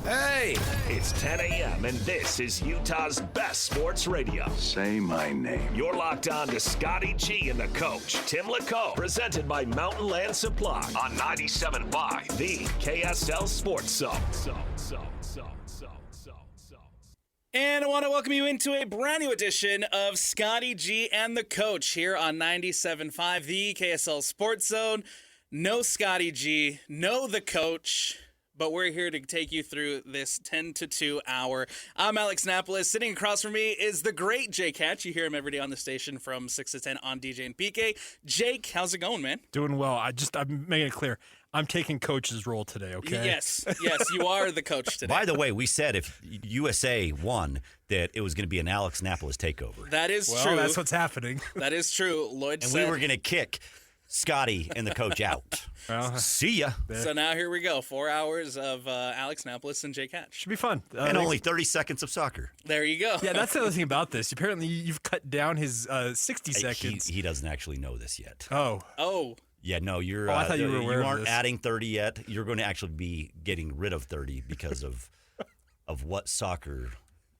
Hey, it's 10 a.m. and this is Utah's best sports radio. Say my name. You're locked on to Scotty G and the coach, Tim LaComb, presented by Mountain Land Supply on 97.5, the KSL Sports Zone. And I want to welcome you into a brand new edition of Scotty G and the Coach here on 97.5, the KSL Sports Zone. No Scotty G, no the Coach, but we're here to take you through this 10 to 2 hour. I'm Alex Napoles. Sitting across from me is the great Jake Hatch. You hear him every day on the station from 6 to 10 on DJ and PK. Jake, how's it going, man? Doing well. I'm making it clear. I'm taking coach's role today, okay? Yes, you are the coach today. By the way, we said if USA won that it was going to be an Alex Napoles takeover. That is Well, true. that's what's happening. That is true. Lloyd And said. we were going to kick Scotty and the coach out. Well, See ya. So now here we go. 4 hours of Alex Napoles and Jake Hatch. should be fun. And only 30 seconds of soccer. There you go. Yeah, that's the other thing about this. Apparently, you've cut down his 60 seconds. He doesn't actually know this yet. Oh. Yeah, no, you're. I thought you were aware you of aren't this. adding 30 yet. You're going to actually be getting rid of 30 because of what soccer.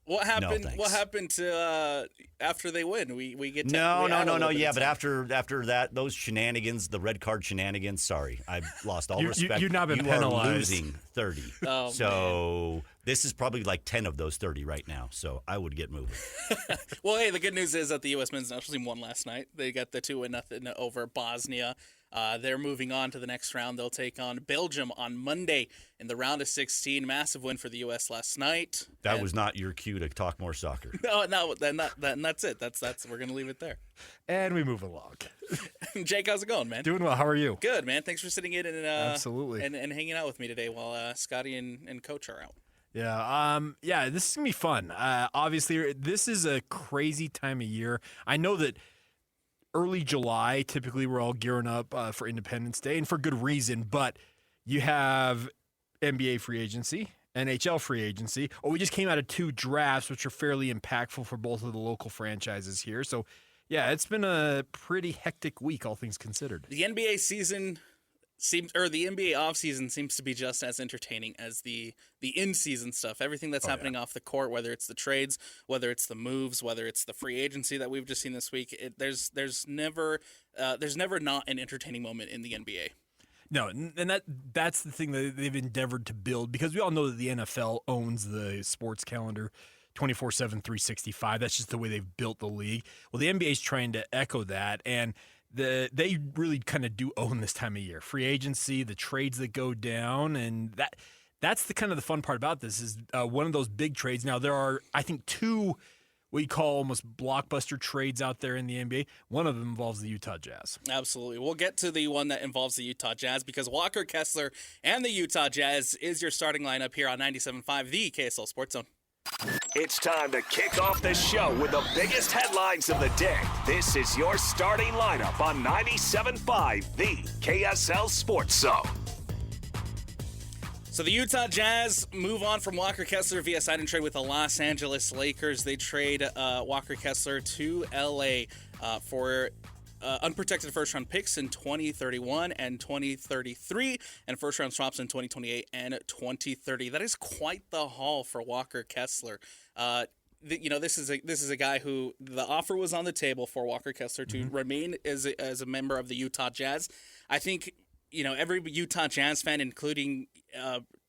What happened? thanks. What happened to after they win? We get to, No. we add a little bit Yeah, of but time. after that, those shenanigans, the red card shenanigans. Sorry, I've lost all You- respect. you've not been you penalized. are losing 30. Oh, so this is probably like 10 of those 30 right now. So I would get moving. Well, hey, the good news is that the U.S. men's national team won last night. They got the 2-0 over Bosnia. They're moving on to the next round. They'll take on Belgium on Monday in the round of 16. Massive win for the U.S. last night. That And- was not your cue to talk more soccer. No, then that's it. That's we're gonna leave it there. And we move along. Jake, how's it going, man? Doing well. How are you? Good, man. Thanks for sitting in and Absolutely. and hanging out with me today while Scotty and Coach are out. Yeah, this is going to be fun. Obviously, this is a crazy time of year. I know that early July, typically we're all gearing up for Independence Day, and for good reason, but you have NBA free agency, NHL free agency. We just came out of 2 drafts, which are fairly impactful for both of the local franchises here. So, yeah, it's been a pretty hectic week, all things considered. The NBA season the NBA offseason seems to be just as entertaining as the in-season stuff. Everything that's happening off the court, whether it's the trades, whether it's the moves, whether it's the free agency that we've just seen this week, there's never not an entertaining moment in the NBA. No, and that's the thing that they've endeavored to build, because we all know that the NFL owns the sports calendar 24/7, 365. That's just the way they've built the league. Well, the NBA is trying to echo that, and they really kind of do own this time of year. Free agency, the trades that go down, and that's the kind of the fun part about this is one of those big trades. Now, there are, I think, 2 what you call almost blockbuster trades out there in the NBA. One of them involves the Utah Jazz. Absolutely. We'll get to the one that involves the Utah Jazz because Walker Kessler and the Utah Jazz is your starting lineup here on 97.5, the KSL Sports Zone. It's time to kick off the show with the biggest headlines of the day. This is your starting lineup on 97.5, the KSL Sports Zone. So the Utah Jazz move on from Walker Kessler via sign-and trade with the Los Angeles Lakers. They trade Walker Kessler to L.A. For unprotected first-round picks in 2031 and 2033, and first-round swaps in 2028 and 2030. That is quite the haul for Walker Kessler. This is a guy who the offer was on the table for Walker Kessler to remain as a member of the Utah Jazz. I think every Utah Jazz fan, including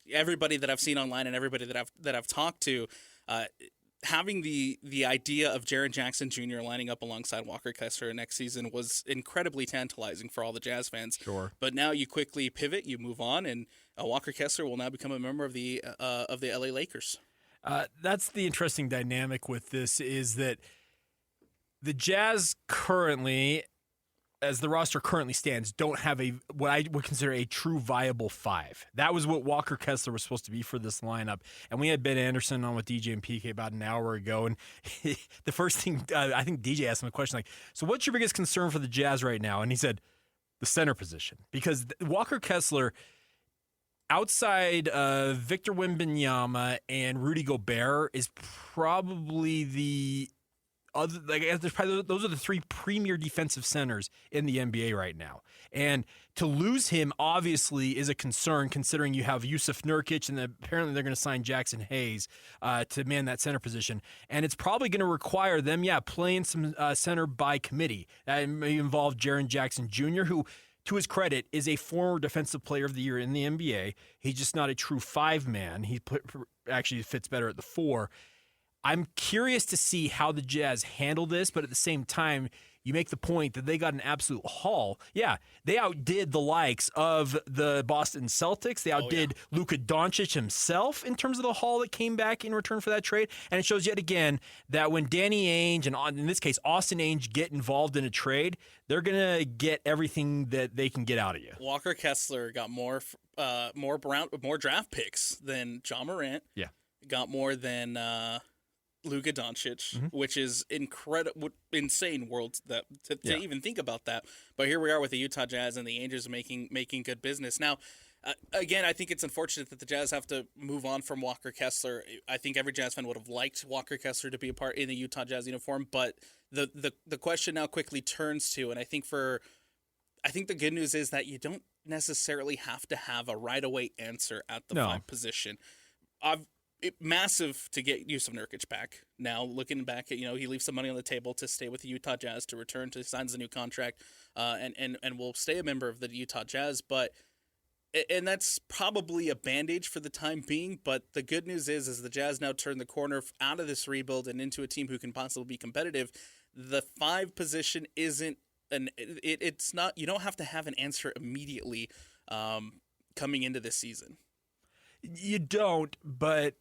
everybody that I've seen online and everybody that I've talked to, having the idea of Jaren Jackson Jr. lining up alongside Walker Kessler next season was incredibly tantalizing for all the Jazz fans. Sure. But now you quickly pivot, you move on, and Walker Kessler will now become a member of the LA Lakers. That's the interesting dynamic with this, is that the Jazz currently, as the roster currently stands, don't have what I would consider a true viable 5. That was what Walker Kessler was supposed to be for this lineup. And we had Ben Anderson on with DJ and PK about an hour ago, and the first thing, I think DJ asked him a question like, so what's your biggest concern for the Jazz right now? And he said, the center position. Because Walker Kessler, outside Victor Wembanyama and Rudy Gobert, is probably the those are the three premier defensive centers in the NBA right now. And to lose him obviously is a concern, considering you have Yusuf Nurkic, and apparently they're going to sign Jackson Hayes to man that center position. And it's probably going to require them, playing some center by committee. That may involve Jaren Jackson Jr., who, to his credit, is a former Defensive Player of the Year in the NBA. He's just not a true five-man. He actually fits better at the four. I'm curious to see how the Jazz handle this, but at the same time, you make the point that they got an absolute haul. Yeah, they outdid the likes of the Boston Celtics. They outdid Luka Doncic himself in terms of the haul that came back in return for that trade. And it shows yet again that when Danny Ainge and, in this case, Austin Ainge get involved in a trade, they're going to get everything that they can get out of you. Walker Kessler got more draft picks than John Morant. Yeah. Got more than Luka Doncic, which is insane world to even think about that. But here we are with the Utah Jazz and the Angels making good business. Now, again, I think it's unfortunate that the Jazz have to move on from Walker Kessler. I think every Jazz fan would have liked Walker Kessler to be a part in the Utah Jazz uniform. But the question now quickly turns to, and I think the good news is that you don't necessarily have to have a right away answer at the five position. Massive to get Yusuf Nurkic back. Now, looking back at, he leaves some money on the table to stay with the Utah Jazz, to return, to signs a new contract, and will stay a member of the Utah Jazz. And that's probably a bandage for the time being. But the good news is the Jazz now turn the corner out of this rebuild and into a team who can possibly be competitive. The five position isn't it's not. You don't have to have an answer immediately coming into this season. You don't, but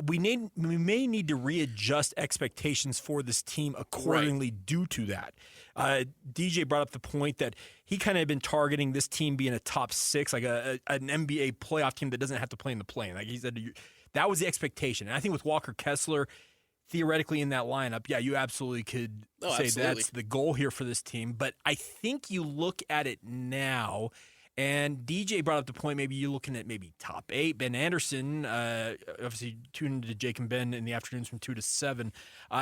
we may need to readjust expectations for this team accordingly due to that. DJ brought up the point that he kind of been targeting this team being a top six, like an NBA playoff team that doesn't have to play in the play-in. Like he said, that was the expectation. And I think with Walker Kessler theoretically in that lineup, you absolutely could say that's the goal here for this team. But I think you look at it now, and DJ brought up the point, maybe you're looking at maybe top 8. Ben Anderson, obviously tuned to Jake and Ben in the afternoons from 2 to 7.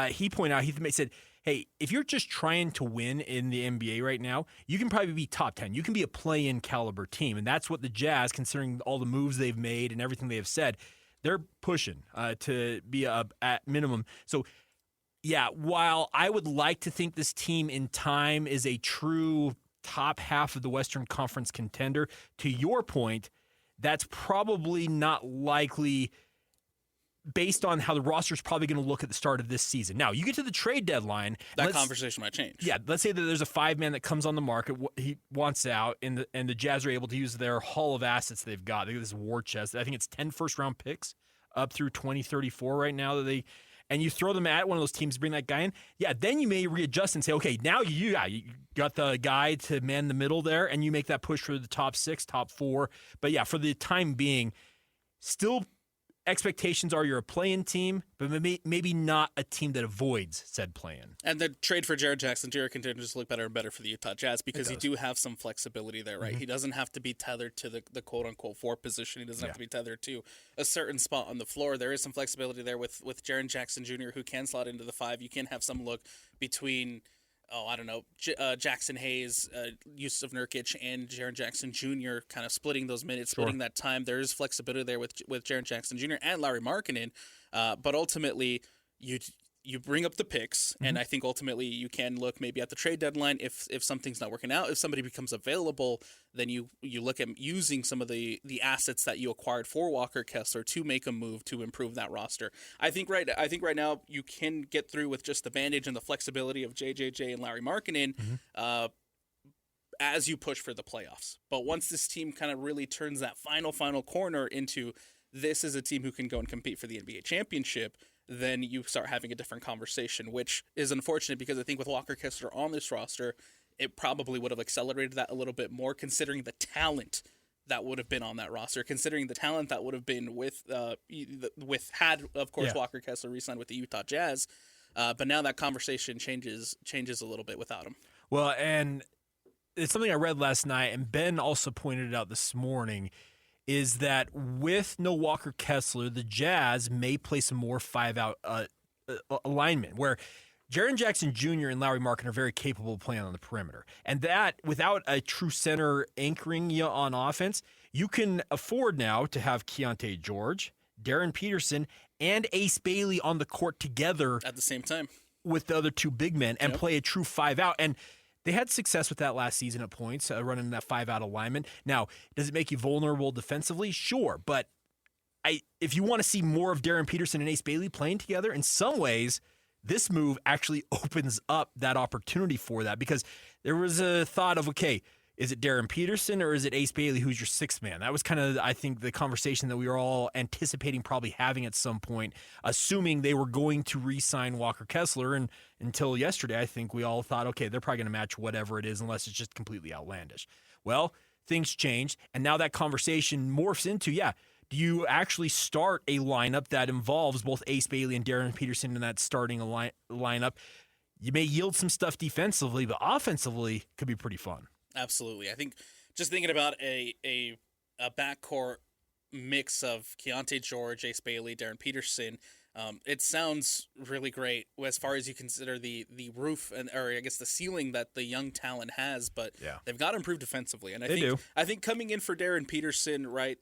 He pointed out, he said, hey, if you're just trying to win in the NBA right now, you can probably be top 10. You can be a play-in caliber team. And that's what the Jazz, considering all the moves they've made and everything they have said, they're pushing to be at minimum. So, while I would like to think this team in time is a true top half of the Western Conference contender, to your point, that's probably not likely based on how the roster is probably going to look at the start of this season. Now, you get to the trade deadline. That conversation might change. Yeah, let's say that there's a 5-man that comes on the market, he wants out, and the Jazz are able to use their haul of assets they've got. They got this war chest. I think it's 10 first-round picks up through 2034 right now and you throw them at one of those teams, bring that guy in. Yeah, then you may readjust and say, okay, now you got the guy to man the middle there, and you make that push for the top 6, top 4. But for the time being, still expectations are you're a play-in team, but maybe not a team that avoids said play-in. And the trade for Jaren Jackson Jr. continues to look better and better for the Utah Jazz because you do have some flexibility there, right? Mm-hmm. He doesn't have to be tethered to the quote-unquote 4 position. He doesn't have to be tethered to a certain spot on the floor. There is some flexibility there with Jaren Jackson Jr., who can slot into the 5. You can have some look between Jackson Hayes, Yusuf Nurkic, and Jaren Jackson Jr. kind of splitting those minutes, splitting that time. There is flexibility there with Jaren Jackson Jr. and Larry Markkinen, but ultimately you bring up the picks, and I think ultimately you can look maybe at the trade deadline if something's not working out. If somebody becomes available, then you look at using some of the assets that you acquired for Walker Kessler to make a move to improve that roster. I think right now you can get through with just the bandage and the flexibility of JJJ and Larry Markkinen as you push for the playoffs. But once this team kind of really turns that final corner into this is a team who can go and compete for the NBA championship, then you start having a different conversation, which is unfortunate because I think with Walker Kessler on this roster, it probably would have accelerated that a little bit more, considering the talent that would have been on that roster, considering the talent that would have been had Walker Kessler re-signed with the Utah Jazz. But now that conversation changes a little bit without him. Well, and it's something I read last night, and Ben also pointed it out this morning, is that with no Walker Kessler, the Jazz may play some more 5-out alignment where Jaren Jackson Jr. and Lauri Markkanen are very capable of playing on the perimeter. And that, without a true center anchoring you on offense, you can afford now to have Keontae George, Darren Peterson, and Ace Bailey on the court together at the same time with the other two big men and play a true 5-out. And they had success with that last season at points, running that 5-out alignment. Now, does it make you vulnerable defensively? Sure, but if you want to see more of Darren Peterson and Ace Bailey playing together, in some ways, this move actually opens up that opportunity for that, because there was a thought of, okay, is it Darren Peterson or is it Ace Bailey who's your sixth man? That was kind of, I think, the conversation that we were all anticipating probably having at some point, assuming they were going to re-sign Walker Kessler. And until yesterday, I think we all thought, okay, they're probably going to match whatever it is unless it's just completely outlandish. Well, things changed, and now that conversation morphs into, do you actually start a lineup that involves both Ace Bailey and Darren Peterson in that starting lineup? You may yield some stuff defensively, but offensively could be pretty fun. Absolutely. I think just thinking about a backcourt mix of Keontae George, Ace Bailey, Darren Peterson, it sounds really great as far as you consider the roof or I guess the ceiling that the young talent has, but they've got to improve defensively. And I think coming in for Darren Peterson, right,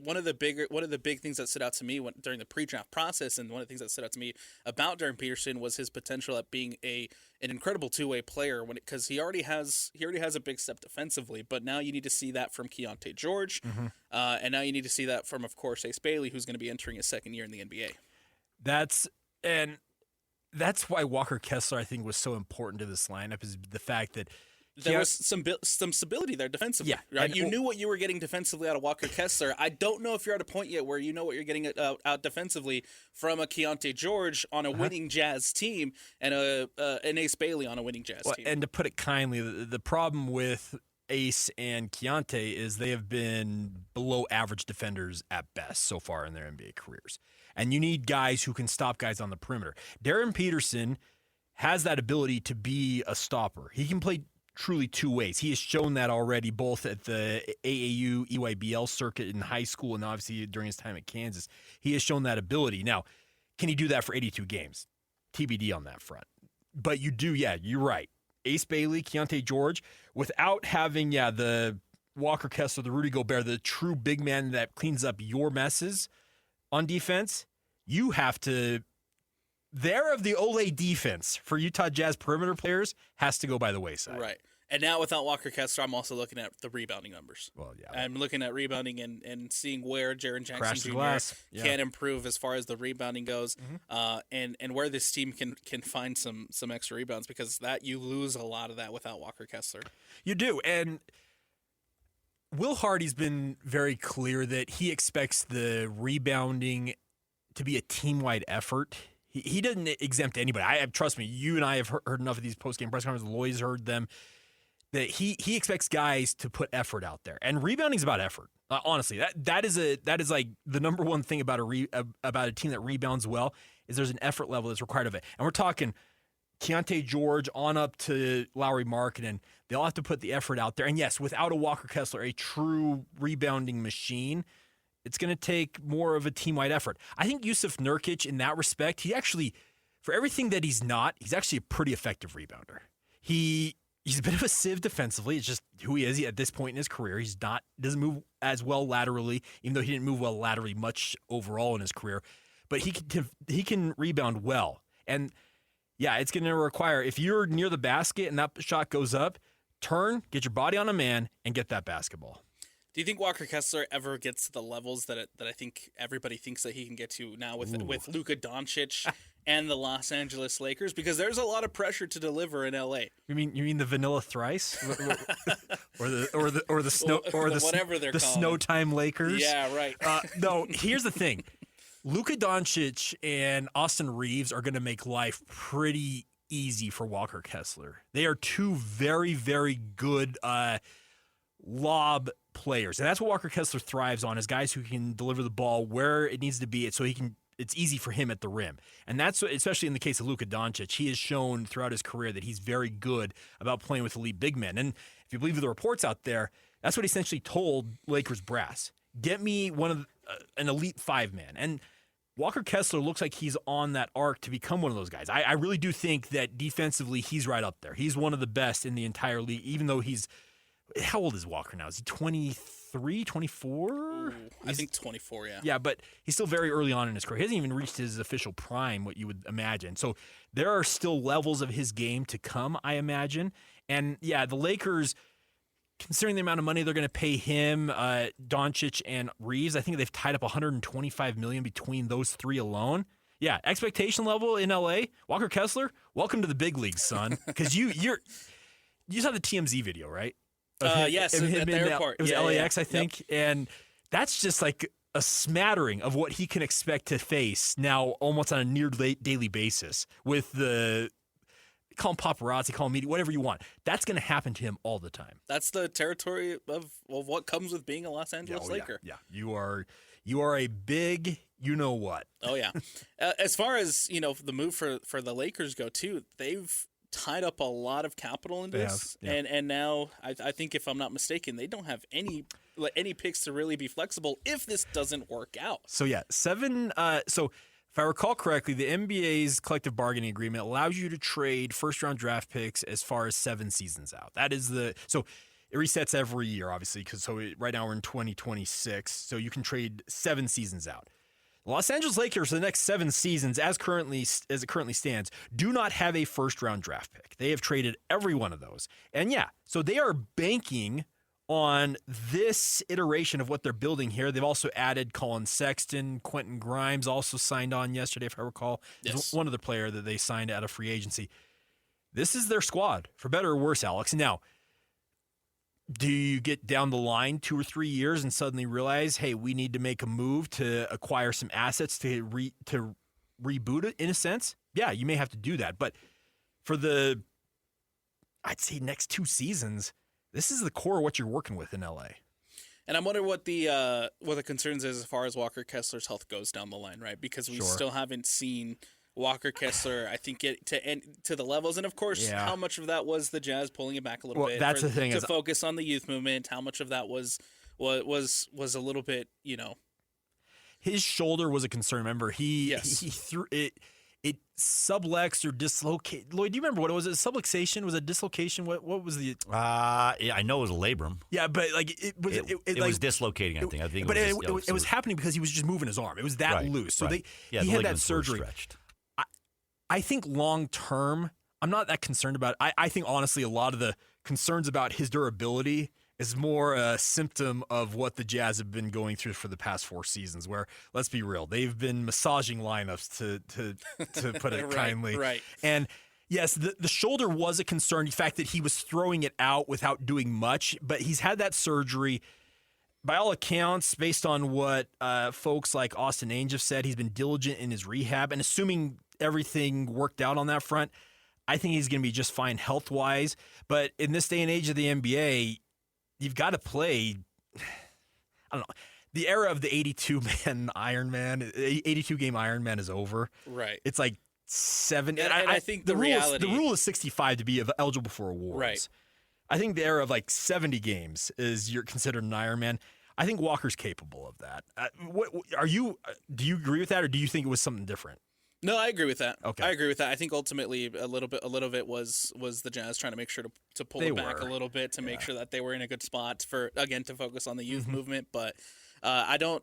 one of the big things that stood out to me during the pre-draft process, and one of the things that stood out to me about Darren Peterson was his potential at being an incredible two-way player, because he already has a big step defensively, but now you need to see that from Keontae George, and now you need to see that from, of course, Ace Bailey, who's going to be entering his second year in the NBA. That's why Walker Kessler, I think, was so important to this lineup, is the fact that there was some stability there defensively. Yeah, right. You knew what you were getting defensively out of Walker Kessler. I don't know if you're at a point yet where you know what you're getting out defensively from a Keontae George on a winning Jazz team and an Ace Bailey on a winning Jazz team. And to put it kindly, the problem with Ace and Keontae is they have been below average defenders at best so far in their NBA careers. And you need guys who can stop guys on the perimeter. Darren Peterson has that ability to be a stopper. He can play truly two ways. He has shown that already, both at the AAU, EYBL circuit in high school, and obviously during his time at Kansas. He has shown that ability. Now, can he do that for 82 games? TBD on that front. But you do, you're right. Ace Bailey, Keontae George, without having, the Walker Kessler, the Rudy Gobert, the true big man that cleans up your messes on defense, you have to... Their of the Ole defense for Utah Jazz perimeter players has to go by the wayside. Right. And now without Walker Kessler, I'm also looking at the rebounding numbers. Well, I'm looking at rebounding and seeing where Jaren Jackson Jr. Can improve as far as the rebounding goes, and where this team can find some extra rebounds, because that you lose a lot of that without Walker Kessler. You do. And Will Hardy's been very clear that he expects the rebounding to be a team-wide effort. He didn't exempt anybody. Trust me, you and I have heard enough of these post-game press conferences. Lloyd's heard them. That he expects guys to put effort out there, and rebounding is about effort. Honestly, that is like the number one thing about a team that rebounds well is there's an effort level that's required of it. And we're talking Keontae George on up to Lauri Markkanen. They all have to put the effort out there. And yes, without a Walker Kessler, a true rebounding machine, it's going to take more of a team-wide effort. I think Jusuf Nurkic, in that respect, he actually, for everything that he's not, he's actually a pretty effective rebounder. He's a bit of a sieve defensively. It's just who he is at this point in his career. Doesn't move as well laterally, even though he didn't move well laterally much overall in his career. But he can rebound well. And, it's going to require, if you're near the basket and that shot goes up, turn, get your body on a man, and get that basketball. Do you think Walker Kessler ever gets to the levels that I think everybody thinks that he can get to now with Luka Doncic and the Los Angeles Lakers? Because there's a lot of pressure to deliver in LA. You mean the Vanilla Thrice, or the snow or the whatever they're calling Snow Time Lakers? Yeah, right. No, here's the thing: Luka Doncic and Austin Reeves are going to make life pretty easy for Walker Kessler. They are two very, very good lob players, and that's what Walker Kessler thrives on, is guys who can deliver the ball where it needs to be, so it's easy for him at the rim. And that's what, especially in the case of Luka Doncic, he has shown throughout his career that he's very good about playing with elite big men. And if you believe the reports out there, that's what he essentially told Lakers brass: get me an elite five man. And Walker Kessler looks like he's on that arc to become one of those guys. I really do think that defensively he's right up there. He's one of the best in the entire league, even though he's – how old is Walker now? Is he 23, 24? I think 24, yeah. Yeah, but he's still very early on in his career. He hasn't even reached his official prime, what you would imagine. So there are still levels of his game to come, I imagine. And, yeah, the Lakers – considering the amount of money they're going to pay him, Doncic, and Reeves, I think they've tied up $125 million between those three alone. Yeah, expectation level in LA. Walker Kessler, welcome to the big leagues, son. Because you saw the TMZ video, right? Yes, at the airport. It was LAX, I think, and that's just like a smattering of what he can expect to face now, almost on a near daily basis with the. Call him paparazzi, call him media, whatever you want. That's going to happen to him all the time. That's the territory of what comes with being a Los Angeles Laker. Yeah, you are a big you-know-what. Oh, yeah. As far as, the move for the Lakers go, too, they've tied up a lot of capital in this. And now, I think if I'm not mistaken, they don't have any picks to really be flexible if this doesn't work out. So, yeah, if I recall correctly, the NBA's collective bargaining agreement allows you to trade first-round draft picks as far as 7 seasons out. That is so it resets every year, obviously, because right now we're in 2026, so you can trade 7 seasons out. The Los Angeles Lakers for the next 7 seasons, as it currently stands, do not have a first-round draft pick. They have traded every one of those, and yeah, so they are banking on this iteration of what they're building here. They've also added Colin Sexton, Quentin Grimes also signed on yesterday, if I recall. Yes. One other player that they signed out of free agency. This is their squad, for better or worse, Alex. Now, do you get down the line 2 or 3 years and suddenly realize, hey, we need to make a move to acquire some assets to reboot it in a sense? Yeah, you may have to do that. But for I'd say next 2 seasons, this is the core of what you're working with in LA. And I'm wondering what the concerns is as far as Walker Kessler's health goes down the line, right? Because we still haven't seen Walker Kessler, I think, get to the levels. And, of course, how much of that was the Jazz pulling it back a little bit that's the thing to focus on the youth movement? How much of that was a little bit, His shoulder was a concern. Remember, he threw it. It subluxed or dislocated. Lloyd, do you remember what it was? Was it subluxation? Was it dislocation? What was the? I know it was a labrum. Yeah, but it was dislocating. I think. But it was happening because he was just moving his arm. It was that loose. So he had that surgery. I think long term, I'm not that concerned about it. I think honestly, a lot of the concerns about his durability is more a symptom of what the Jazz have been going through for the past 4 seasons, where, let's be real, they've been massaging lineups to put it kindly. Right. And yes, the shoulder was a concern, the fact that he was throwing it out without doing much, but he's had that surgery. By all accounts, based on what folks like Austin Ainge have said, he's been diligent in his rehab, and assuming everything worked out on that front, I think he's going to be just fine health-wise. But in this day and age of the NBA, you've got to play, I don't know, the era of the 82-game Ironman is over. Right. It's like 7. And I think the rule is 65 to be eligible for awards. Right. I think the era of like 70 games is you're considered an Ironman. I think Walker's capable of that. Do you agree with that, or do you think it was something different? No, I agree with that. Okay. I agree with that. I think ultimately a little bit was the Jazz trying to make sure to pull it back a little bit to make sure that they were in a good spot to focus on the youth movement. But I don't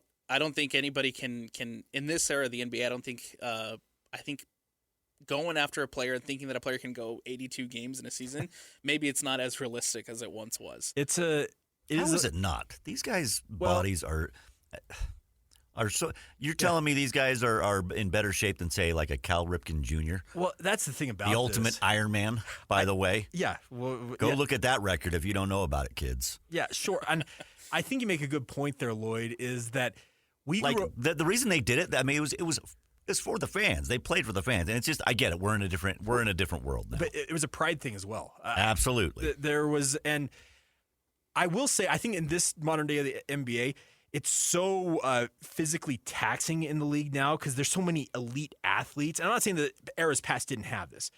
think anybody can in this era of the NBA. I think going after a player and thinking that a player can go 82 games in a season, maybe it's not as realistic as it once was. How is it not? These guys' bodies are so. You're telling me these guys are in better shape than, say, like a Cal Ripken Jr.? Well, that's the thing about the ultimate Ironman, by the way. Yeah. Go look at that record if you don't know about it, kids. Yeah, sure. And I think you make a good point there, Lloyd, is that the reason they did it, I mean, it was for the fans. They played for the fans, and it's just, I get it. We're in a different world now. But it was a pride thing as well. Absolutely. There was, and I will say, I think in this modern day of the NBA, it's so physically taxing in the league now because there's so many elite athletes. And I'm not saying that eras past didn't have this.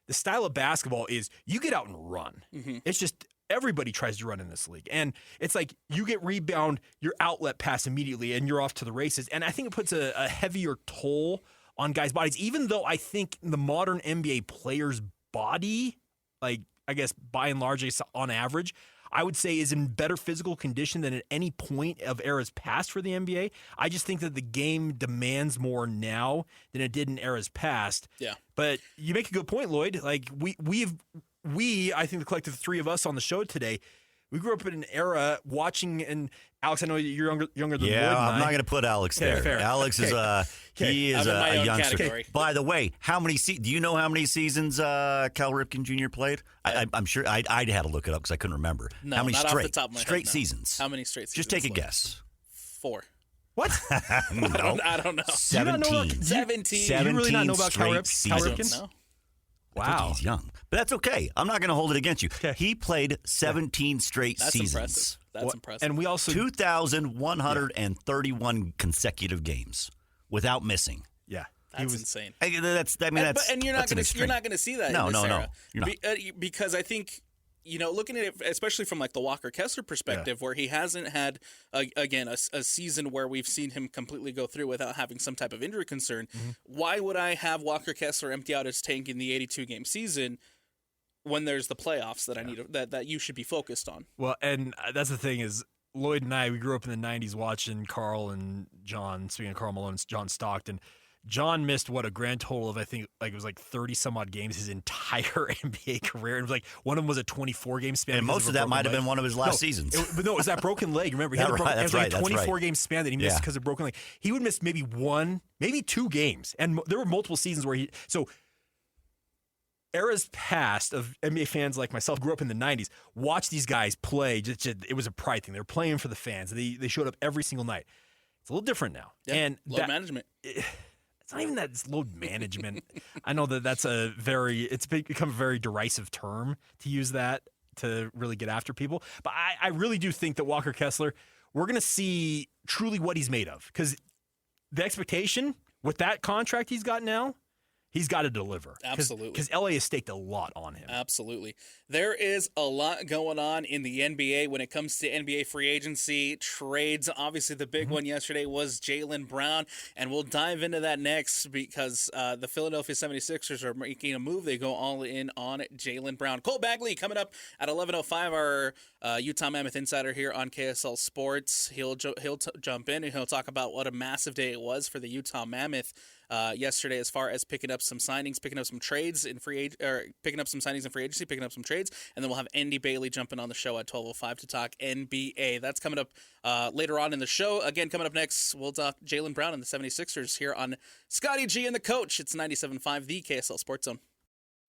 The style of basketball is you get out and run. Mm-hmm. It's just everybody tries to run in this league. And it's like you get rebound, your outlet pass immediately, and you're off to the races. And I think it puts a heavier toll on guys' bodies, even though I think the modern NBA player's body, like I guess by and large, on average, I would say is in better physical condition than at any point of eras past for the NBA. I just think that the game demands more now than it did in eras past. Yeah. But you make a good point, Lloyd. Like I think the collective three of us on the show today, we grew up in an era watching, and Alex, I know you're younger than Lloyd and I'm I. not going to put Alex there. Fair. Alex is he is I'm in my a own youngster. category. By the way, do you know how many seasons Cal Ripken Jr. played? I'm sure I'd had to look it up because I couldn't remember. No, how many not straight off the top of my head, straight no. seasons? How many straight seasons? Just take a Lloyd? guess. 4. What? No. I don't know. 17. 17. You really not know about Cal straight Ripken? seasons. No. I think he's young, but that's okay. I'm not going to hold it against you. Okay. He played 17 straight That's seasons. impressive. That's impressive. And we also 2,131 consecutive games without missing. yeah. That's insane. And you're not But you're not going to see that. No, in this no, no. era. You're not. Because I think, looking at it, especially from like the Walker Kessler perspective, where he hasn't had a season where we've seen him completely go through without having some type of injury concern. Mm-hmm. Why would I have Walker Kessler empty out his tank in the 82 game season when there's the playoffs that I need that you should be focused on? Well, and that's the thing is, Lloyd and I, we grew up in the 90s watching Carl and John, speaking of Karl Malone, and John Stockton. John missed a grand total of, I think, like it was like 30 some odd games his entire NBA career. And it was like one of them was a 24 game span. And most of that might have been one of his last seasons. But no, it was that broken leg. Remember, he had a 24 game span that he missed because of broken leg. He would miss maybe 1, maybe 2 games. And there were multiple seasons where eras past of NBA fans like myself grew up in the 90s, watched these guys play. It was a pride thing. They were playing for the fans. They showed up every single night. It's a little different now. Yeah, and load management. It's not even that it's load management. I know that's it's become a very derisive term to use that to really get after people. But I really do think that Walker Kessler, we're going to see truly what he's made of. Because the expectation with that contract he's got now, he's got to deliver. Absolutely. Because LA has staked a lot on him. Absolutely. There is a lot going on in the NBA when it comes to NBA free agency trades. Obviously, the big one yesterday was Jaylen Brown, and we'll dive into that next because the Philadelphia 76ers are making a move. They go all in on Jaylen Brown. Cole Bagley coming up at 11:05, our Utah Mammoth insider here on KSL Sports. He'll jump in and he'll talk about what a massive day it was for the Utah Mammoth yesterday, as far as picking up some signings, picking up some trades in picking up some signings in free agency, picking up some trades, and then we'll have Andy Bailey jumping on the show at 12:05 to talk NBA. That's coming up later on in the show. Again, coming up next, we'll talk Jaylen Brown and the 76ers here on Scotty G and the Coach. It's 97.5, the KSL Sports Zone.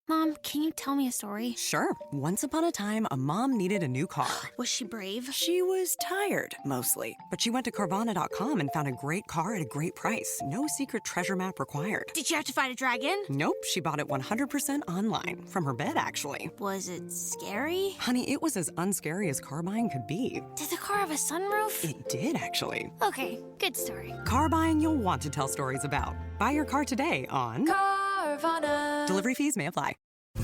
Mom, can you tell me a story? Sure. Once upon a time, a mom needed a new car. Was she brave? She was tired, mostly. But she went to Carvana.com and found a great car at a great price. No secret treasure map required. Did you have to fight a dragon? Nope, she bought it 100% online. From her bed, actually. Was it scary? Honey, it was as unscary as car buying could be. Did the car have a sunroof? It did, actually. Okay, good story. Car buying you'll want to tell stories about. Buy your car today on Carvana. Delivery fees may apply.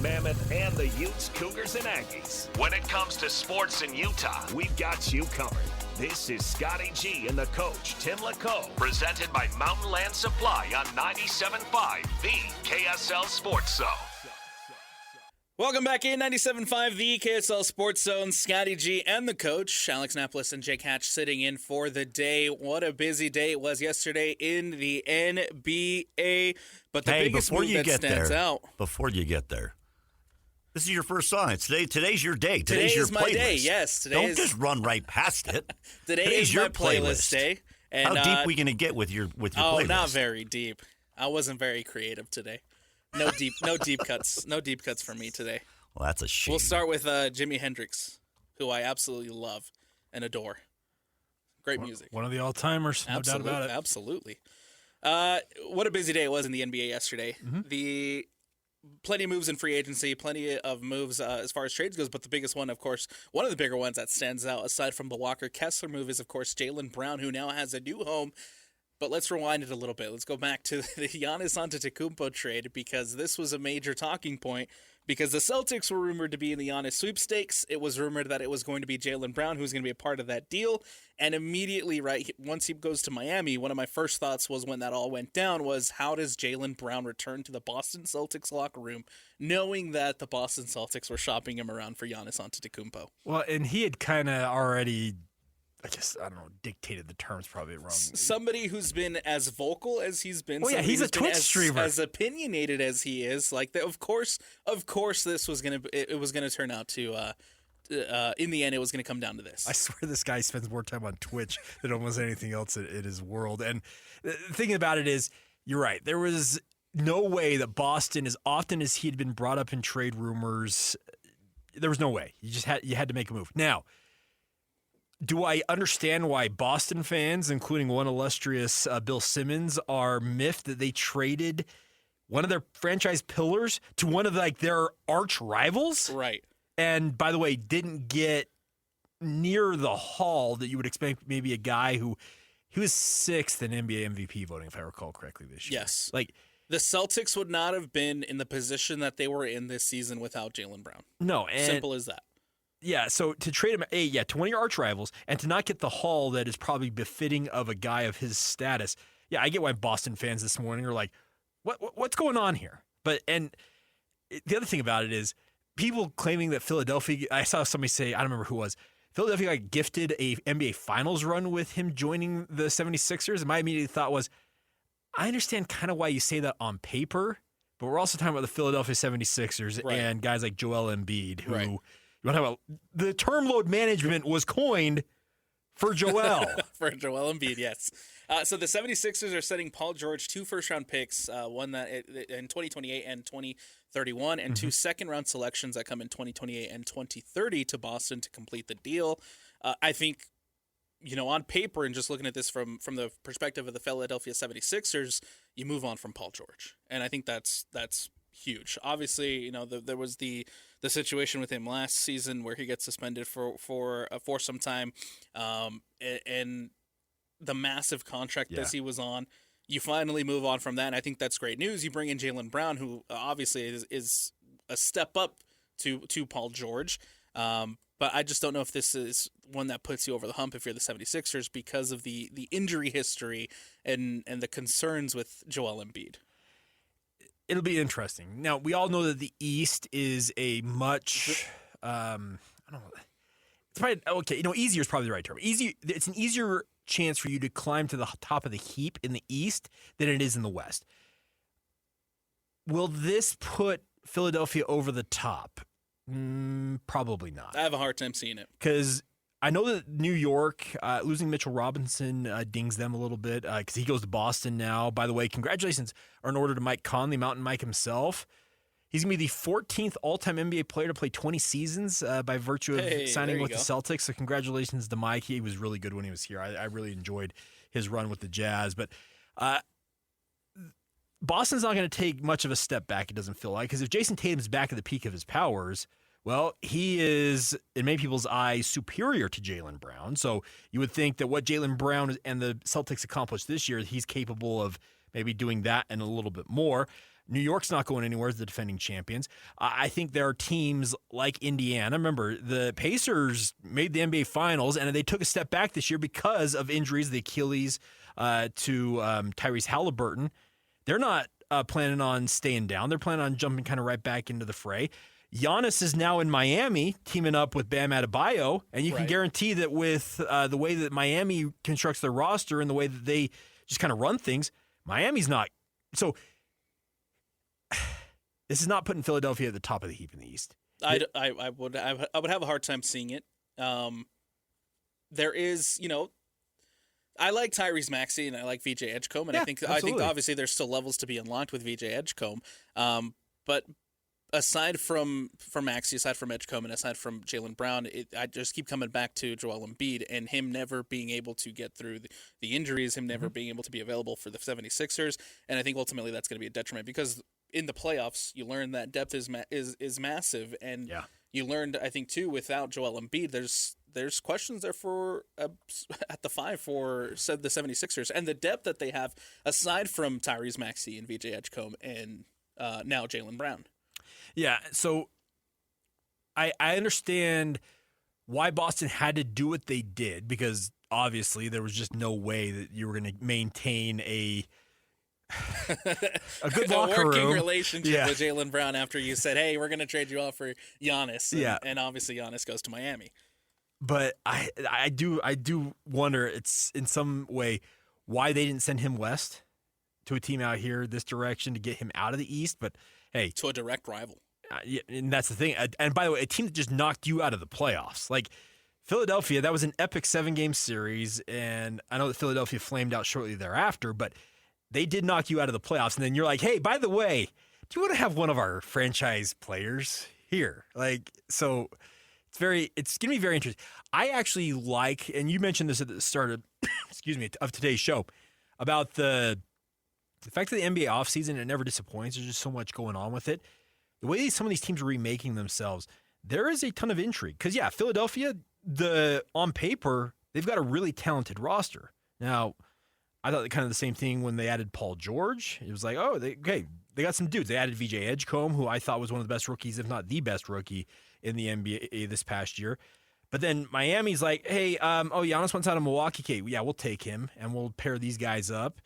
Mammoth and the Utes, Cougars, and Aggies. When it comes to sports in Utah, we've got you covered. This is Scotty G and the Coach, Tim LaComb, presented by Mountain Land Supply on 97.5, the KSL Sports Zone. Welcome back in 97.5, the KSL Sports Zone. Scotty G and the Coach, Alex Napoles and Jake Hatch sitting in for the day. What a busy day it was yesterday in the NBA. But the biggest move that stands out. Before you get there, this is your first song. It's today's your day. Today your is my playlist. day, yes. Don't just run right past it. Today is your my playlist day. And, how deep we going to get with your playlist? Oh, not very deep. I wasn't very creative today. No deep cuts. No deep cuts for me today. Well, that's a shame. We'll start with Jimi Hendrix, who I absolutely love and adore. Great music. One of the all-timers, no doubt about it. Absolutely. What a busy day it was in the NBA yesterday. The plenty of moves in free agency, plenty of moves as far as trades goes, but the biggest one, of course, one of the bigger ones that stands out, aside from the Walker Kessler move, is, of course, Jaylen Brown, who now has a new home. But let's rewind it a little bit. Let's go back to the Giannis Antetokounmpo trade, because this was a major talking point because the Celtics were rumored to be in the Giannis sweepstakes. It was rumored that it was going to be Jaylen Brown who was going to be a part of that deal. And immediately, right, once he goes to Miami, one of my first thoughts was when that all went down was, how does Jaylen Brown return to the Boston Celtics locker room knowing that the Boston Celtics were shopping him around for Giannis Antetokounmpo? Well, and he had kind of already, I don't know, dictated the terms, probably wrong. Somebody who's been as vocal as he's been. Well, yeah, he's a Twitch streamer. As opinionated as he is, like, of course, this was it was gonna turn out to. In the end, it was going to come down to this. I swear this guy spends more time on Twitch than almost anything else in his world. And the thing about it is, you're right. There was no way that Boston, as often as he had been brought up in trade rumors, there was no way. You had to make a move. Now, do I understand why Boston fans, including one illustrious Bill Simmons, are miffed that they traded one of their franchise pillars to one of their arch rivals? Right. And by the way, didn't get near the haul that you would expect maybe a guy who he was 6th in NBA MVP voting, if I recall correctly, this year. Yes. The Celtics would not have been in the position that they were in this season without Jaylen Brown. No. And simple as that. Yeah, so to trade him, to one of your arch rivals, and to not get the haul that is probably befitting of a guy of his status. Yeah, I get why Boston fans this morning are like, what's going on here? And the other thing about it is, people claiming that Philadelphia, I saw somebody say, I don't remember who it was, Philadelphia got gifted a NBA Finals run with him joining the 76ers. And my immediate thought was, I understand kind of why you say that on paper, but we're also talking about the Philadelphia 76ers right. and guys like Joel Embiid, who, right. you want to talk about, the term load management was coined for Joel. For Joel Embiid, yes. So the 76ers are setting Paul George 2 first-round picks, one that in 2028 and 2031, and 2 second-round selections that come in 2028 and 2030 to Boston to complete the deal. I think, on paper and just looking at this from the perspective of the Philadelphia 76ers, you move on from Paul George. And I think that's huge. Obviously, there was the situation with him last season where he gets suspended for some time, and the massive contract that he was on. You finally move on from that, and I think that's great news. You bring in Jaylen Brown, who obviously is a step up to Paul George, but I just don't know if this is one that puts you over the hump if you're the 76ers because of the injury history and the concerns with Joel Embiid. It'll be interesting. Now, we all know that the East is a much, I don't know, it's probably, okay, easier is probably the right term. It's an easier chance for you to climb to the top of the heap in the East than it is in the West. Will this put Philadelphia over the top? Probably not. I have a hard time seeing it. Because I know that New York, losing Mitchell Robinson dings them a little bit because he goes to Boston now. By the way, congratulations are in order to Mike Conley, Mountain Mike himself. He's going to be the 14th all-time NBA player to play 20 seasons by virtue of signing with the Celtics. So congratulations to Mike. He was really good when he was here. I really enjoyed his run with the Jazz. But Boston's not going to take much of a step back, it doesn't feel like. Because if Jason Tatum's back at the peak of his powers, well, he is, in many people's eyes, superior to Jaylen Brown. So you would think that what Jaylen Brown and the Celtics accomplished this year, he's capable of maybe doing that and a little bit more. New York's not going anywhere as the defending champions. I think there are teams like Indiana. Remember, the Pacers made the NBA Finals, and they took a step back this year because of injuries, the Achilles to Tyrese Halliburton. They're not planning on staying down. They're planning on jumping kind of right back into the fray. Giannis is now in Miami, teaming up with Bam Adebayo, and you can guarantee that with the way that Miami constructs their roster and the way that they just kind of run things, Miami's not. So this is not putting Philadelphia at the top of the heap in the East. I would have a hard time seeing it. There is, I like Tyrese Maxey and I like VJ Edgecombe, and I think obviously there's still levels to be unlocked with VJ Edgecombe. But aside from Maxey, aside from Edgecombe, and aside from Jaylen Brown, I just keep coming back to Joel Embiid and him never being able to get through the injuries, him never being able to be available for the 76ers, and I think ultimately that's going to be a detriment because in the playoffs you learn that depth is massive, and you learned, I think too, without Joel Embiid, there's questions there for at the 5 for the 76ers and the depth that they have aside from Tyrese Maxey and VJ Edgecombe and now Jaylen Brown. Yeah, so I understand why Boston had to do what they did, because obviously there was just no way that you were going to maintain a good locker working room relationship with Jaylen Brown after you said, hey, we're going to trade you off for Giannis. And obviously Giannis goes to Miami. But I do wonder, it's in some way why they didn't send him west to a team out here this direction to get him out of the East. But hey, to a direct rival. Yeah, and that's the thing. And by the way, a team that just knocked you out of the playoffs. Like Philadelphia, that was an epic 7-game series. And I know that Philadelphia flamed out shortly thereafter, but they did knock you out of the playoffs. And then you're like, hey, by the way, do you want to have one of our franchise players here? Like, so it's going to be very interesting. I actually like, and you mentioned this at the start of, of today's show, about the fact of the NBA offseason. It never disappoints. There's just so much going on with it. The way some of these teams are remaking themselves, there is a ton of intrigue. Because, yeah, Philadelphia, on paper, they've got a really talented roster. Now, I thought kind of the same thing when they added Paul George. It was like, oh, they got some dudes. They added VJ Edgecombe, who I thought was one of the best rookies, if not the best rookie in the NBA this past year. But then Miami's like, hey, Giannis wants out of Milwaukee. Okay, yeah, we'll take him, and we'll pair these guys up.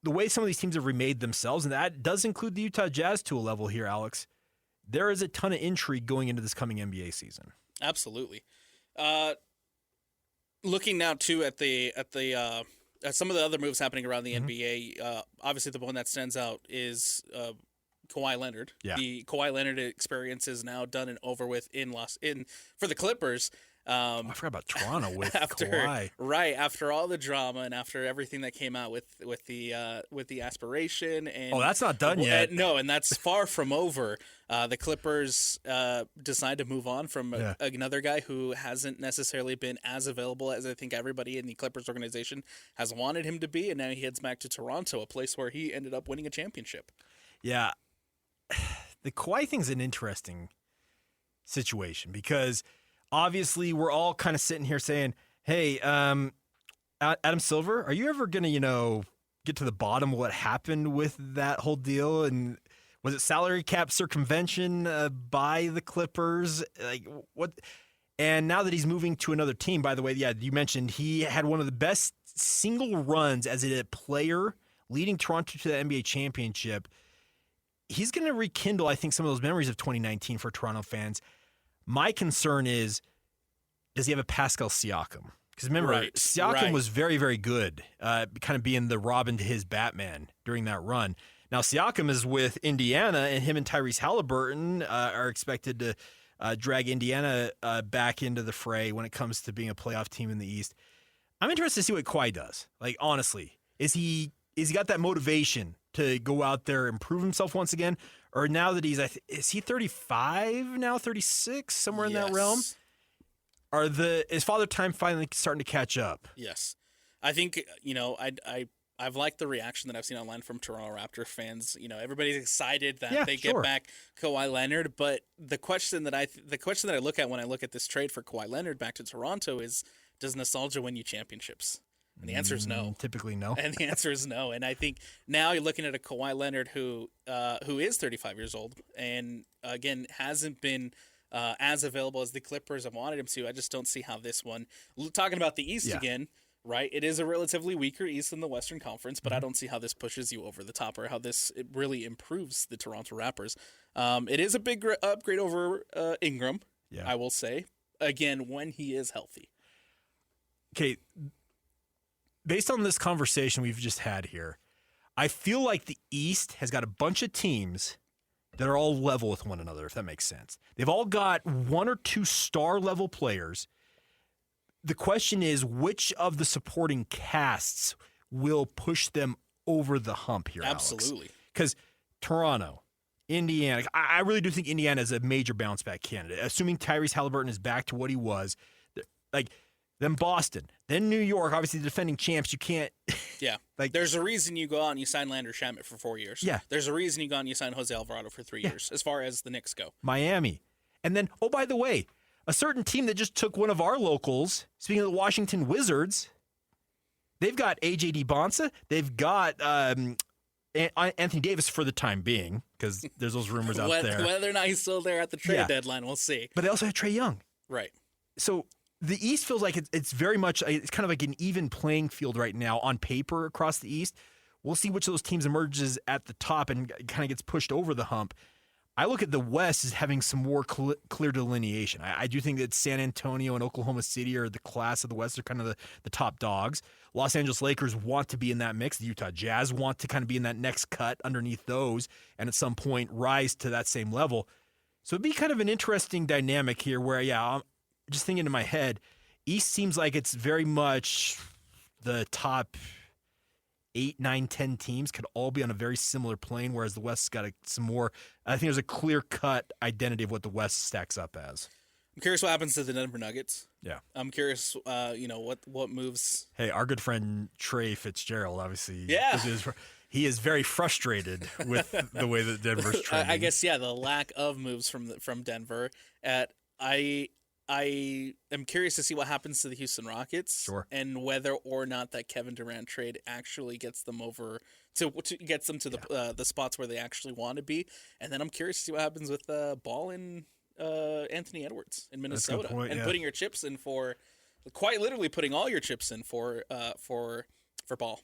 The way some of these teams have remade themselves, and that does include the Utah Jazz to a level here, Alex, there is a ton of intrigue going into this coming NBA season. Absolutely. Looking now too at some of the other moves happening around the NBA. Obviously, the one that stands out is Kawhi Leonard. Yeah. The Kawhi Leonard experience is now done and over with for the Clippers. I forgot about Toronto with Kawhi. Right, after all the drama and after everything that came out with the aspiration and that's not done yet. No, and that's far from over. The Clippers decide to move on from another guy who hasn't necessarily been as available as I think everybody in the Clippers organization has wanted him to be, and now he heads back to Toronto, a place where he ended up winning a championship. Yeah, the Kawhi thing's an interesting situation because obviously we're all kind of sitting here saying, hey, Adam Silver, are you ever going to, get to the bottom of what happened with that whole deal? And was it salary cap circumvention by the Clippers? Like what? And now that he's moving to another team, by the way, yeah, you mentioned he had one of the best single runs as a player leading Toronto to the NBA championship. He's going to rekindle, I think, some of those memories of 2019 for Toronto fans. My concern is, does he have a Pascal Siakam? Because remember, Siakam was very, very good, kind of being the Robin to his Batman during that run. Now, Siakam is with Indiana, and him and Tyrese Halliburton are expected to drag Indiana back into the fray when it comes to being a playoff team in the East. I'm interested to see what Kawhi does. Like, honestly, is he got that motivation to go out there and prove himself once again? Or now that is he 35 now, 36, somewhere in that realm? Is Father Time finally starting to catch up? Yes. I think, I've liked the reaction that I've seen online from Toronto Raptor fans. Everybody's excited that they get back Kawhi Leonard, but the question that I look at when I look at this trade for Kawhi Leonard back to Toronto is, does nostalgia win you championships? And the answer is no. Typically no. And the answer is no. And I think now you're looking at a Kawhi Leonard who is 35 years old and, again, hasn't been as available as the Clippers have wanted him to. I just don't see how this one – talking about the East again, right? It is a relatively weaker East than the Western Conference, but I don't see how this pushes you over the top or how it really improves the Toronto Raptors. It is a big upgrade over Ingram, I will say, again, when he is healthy. Okay, based on this conversation we've just had here, I feel like the East has got a bunch of teams that are all level with one another, if that makes sense. They've all got one or two star-level players. The question is, which of the supporting casts will push them over the hump here, Absolutely. Because Toronto, Indiana, I really do think Indiana is a major bounce-back candidate. Assuming Tyrese Halliburton is back to what he was, then Boston, then New York, obviously the defending champs. You can't. Yeah. There's a reason you go out and you sign Landry Shamet for 4 years. Yeah. There's a reason you go out and you sign Jose Alvarado for 3 years, as far as the Knicks go. Miami. And then, oh, by the way, a certain team that just took one of our locals, speaking of the Washington Wizards, they've got A.J. DiBonsa. They've got Anthony Davis for the time being, because there's those rumors out there. Whether or not he's still there at the trade deadline, we'll see. But they also had Trae Young. Right. So the East feels like it's very much, it's kind of like an even playing field right now on paper across the East. We'll see which of those teams emerges at the top and kind of gets pushed over the hump. I look at the West as having some more clear delineation. I do think that San Antonio and Oklahoma City are the class of the West. They're kind of the top dogs. Los Angeles Lakers want to be in that mix. The Utah Jazz want to kind of be in that next cut underneath those and at some point rise to that same level. So it'd be kind of an interesting dynamic here where, I'm just thinking in my head, East seems like it's very much the top 8, 9, 10 teams could all be on a very similar plane, whereas the West's got some more. I think there's a clear-cut identity of what the West stacks up as. I'm curious what happens to the Denver Nuggets. Yeah. I'm curious, what moves. Hey, our good friend Trey Fitzgerald, obviously. Yeah. He is very frustrated with the way that Denver's trending. I guess, the lack of moves from Denver. I am curious to see what happens to the Houston Rockets, and whether or not that Kevin Durant trade actually gets them over to the spots where they actually want to be. And then I'm curious to see what happens with Ball and Anthony Edwards in Minnesota, putting your chips in for, quite literally putting all your chips in for Ball.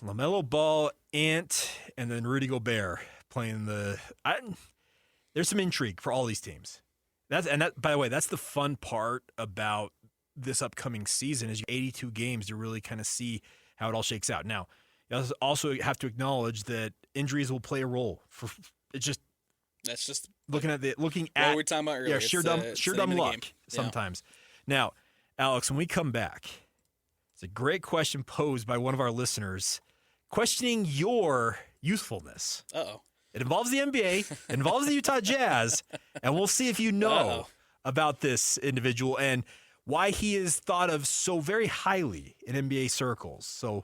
LaMelo Ball, Ant, and then Rudy Gobert playing there's some intrigue for all these teams. That, by the way, that's the fun part about this upcoming season is 82 games to really kind of see how it all shakes out. Now, you also have to acknowledge that injuries will play a role. That's just looking at what we were talking about earlier. Yeah, sheer dumb luck sometimes. Now, Alex, when we come back, it's a great question posed by one of our listeners, questioning your youthfulness. Uh-oh. It involves the NBA, it involves the Utah Jazz, and we'll see if you know about this individual and why he is thought of so very highly in NBA circles. So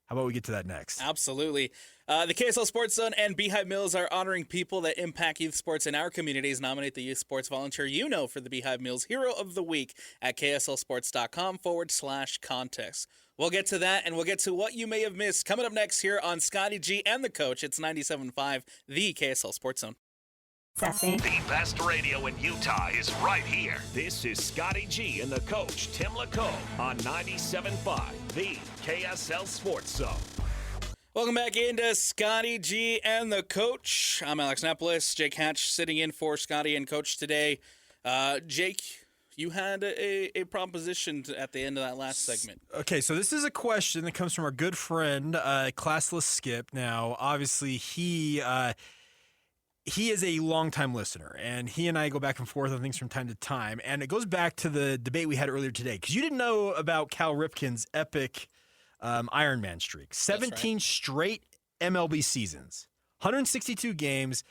how about we get to that next? Absolutely. The KSL Sports Zone and Beehive Mills are honoring people that impact youth sports in our communities. Nominate the youth sports volunteer for the Beehive Mills Hero of the Week at kslsports.com/contest. We'll get to that, and we'll get to what you may have missed coming up next here on Scotty G and the Coach. It's 97.5, the KSL Sports Zone. The best radio in Utah is right here. This is Scotty G and the Coach, Tim LaComb, on 97.5, the KSL Sports Zone. Welcome back into Scotty G and the Coach. I'm Alex Napoles. Jake Hatch sitting in for Scotty and Coach today. Jake, you had a proposition at the end of that last segment. Okay, so this is a question that comes from our good friend, Classless Skip. Now, obviously, he is a longtime listener, and he and I go back and forth on things from time to time. And it goes back to the debate we had earlier today, because you didn't know about Cal Ripken's epic Ironman streak. 17 straight MLB seasons, 162 games.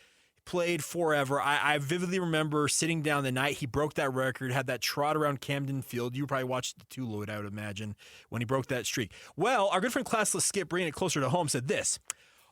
Played forever. I vividly remember sitting down the night he broke that record, had that trot around Camden Field. You probably watched it too, Lloyd, I would imagine, when he broke that streak. Well, our good friend Classless Skip, bringing it closer to home, said this.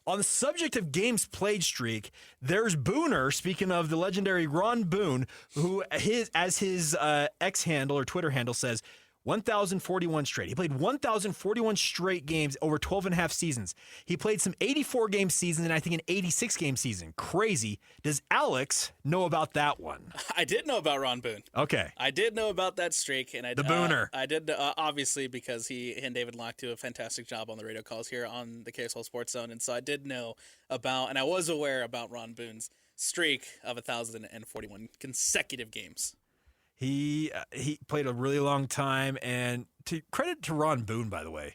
On the subject of games played streak, there's Booner, speaking of the legendary Ron Boone, who his X handle or Twitter handle says, 1,041 straight. He played 1,041 straight games over 12 and a half seasons. He played some 84-game seasons and I think an 86-game season. Crazy. Does Alex know about that one? I did know about Ron Boone. Okay. I did know about that streak. And the Booner. I did, obviously, because he and David Locke do a fantastic job on the radio calls here on the KSL Sports Zone. And so I did know about, and I was aware about Ron Boone's streak of 1,041 consecutive games. He played a really long time, and credit to Ron Boone, by the way,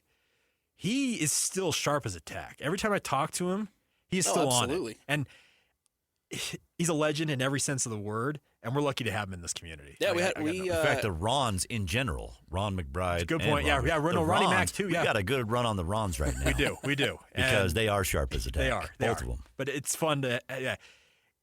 he is still sharp as a tack. Every time I talk to him, he's still on it. And he's a legend in every sense of the word, and we're lucky to have him in this community. Yeah, in fact, the Rons in general, Ron McBride. Good point. Yeah, Ronnie Mack too. Yeah, we got a good run on the Rons right now. we do, because they are sharp as a tack. They are both of them. But it's fun to.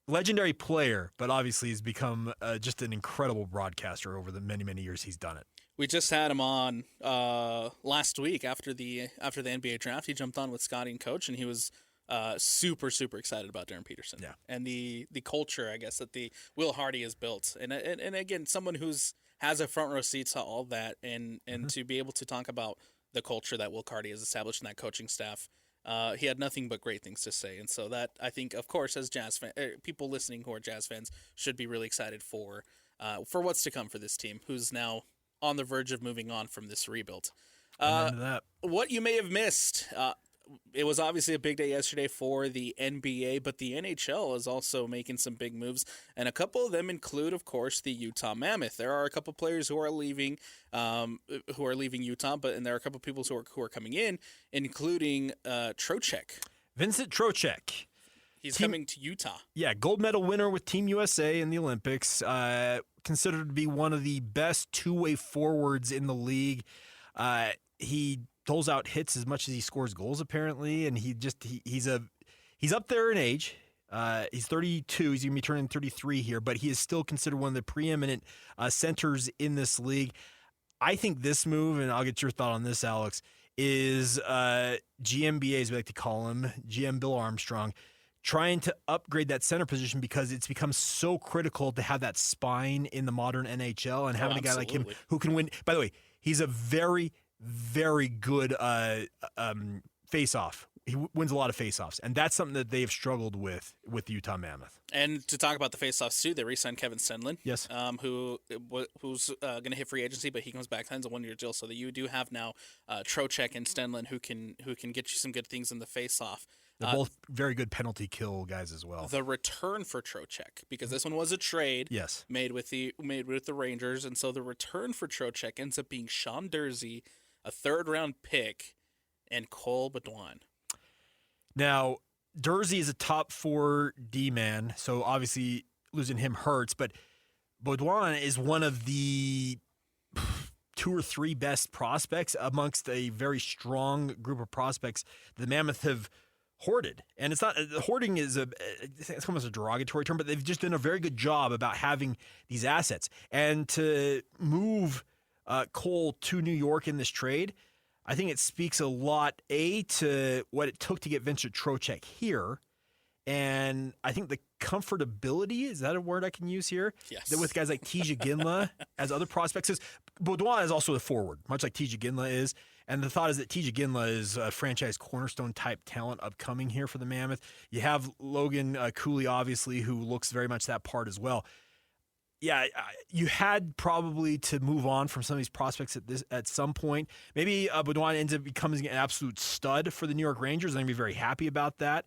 Legendary player, but obviously he's become just an incredible broadcaster over the many, many years he's done it. We just had him on last week after the NBA draft. He jumped on with Scotty and Coach, and he was super, super excited about Darren Peterson. Yeah. And the culture, I guess, that the Will Hardy has built. And again, someone has a front row seat to all that, and to be able to talk about the culture that Will Hardy has established in that coaching staff He had nothing but great things to say, and so that, I think, of course, as people listening who are Jazz fans should be really excited for what's to come for this team, who's now on the verge of moving on from this rebuild. What you may have missed, it was obviously a big day yesterday for the NBA, but the NHL is also making some big moves, and a couple of them include, of course, the Utah Mammoth. There are a couple players who are leaving Utah, and there are a couple people who are coming in, including Trocheck. Vincent Trocheck. He's coming to Utah. Yeah, gold medal winner with Team USA in the Olympics. Considered to be one of the best two-way forwards in the league. He doles out hits as much as he scores goals, apparently, and he's up there in age. He's 32. He's going to be turning 33 here, but he is still considered one of the preeminent centers in this league. I think this move, and I'll get your thought on this, Alex, is GMBA, as we like to call him, GM Bill Armstrong, trying to upgrade that center position because it's become so critical to have that spine in the modern NHL, and having a guy like him who can win. By the way, he's a very, very good face-off. He wins a lot of face-offs, and that's something that they have struggled with the Utah Mammoth. And to talk about the face-offs too, they re-signed Kevin Stenlund, yes, who's going to hit free agency, but he comes back, signs a 1-year deal, so that you do have now Trocheck and Stenlund who can get you some good things in the face-off. They're both very good penalty kill guys as well. The return for Trocheck, because this one was a trade, yes, made with the Rangers, and so the return for Trocheck ends up being Sean Durzi, a 3rd-round pick, and Cole Baudouin. Now, Durzi is a top 4 D-man, so obviously losing him hurts, but Baudouin is one of the 2 or 3 best prospects amongst a very strong group of prospects the Mammoth have hoarded. And it's not, hoarding is it's almost a derogatory term, but they've just done a very good job about having these assets. And to move Cole to New York in this trade, I think it speaks a lot, to what it took to get Vincent Trocheck here. And I think the comfortability, is that a word I can use here? Yes. That with guys like Tija Ginla as other prospects. Baudouin is also a forward, much like Tija Ginla is. And the thought is that Tija Ginla is a franchise cornerstone type talent upcoming here for the Mammoth. You have Logan Cooley, obviously, who looks very much that part as well. Yeah, you had probably to move on from some of these prospects at some point. Maybe Baudouin ends up becoming an absolute stud for the New York Rangers, and I'm going to be very happy about that.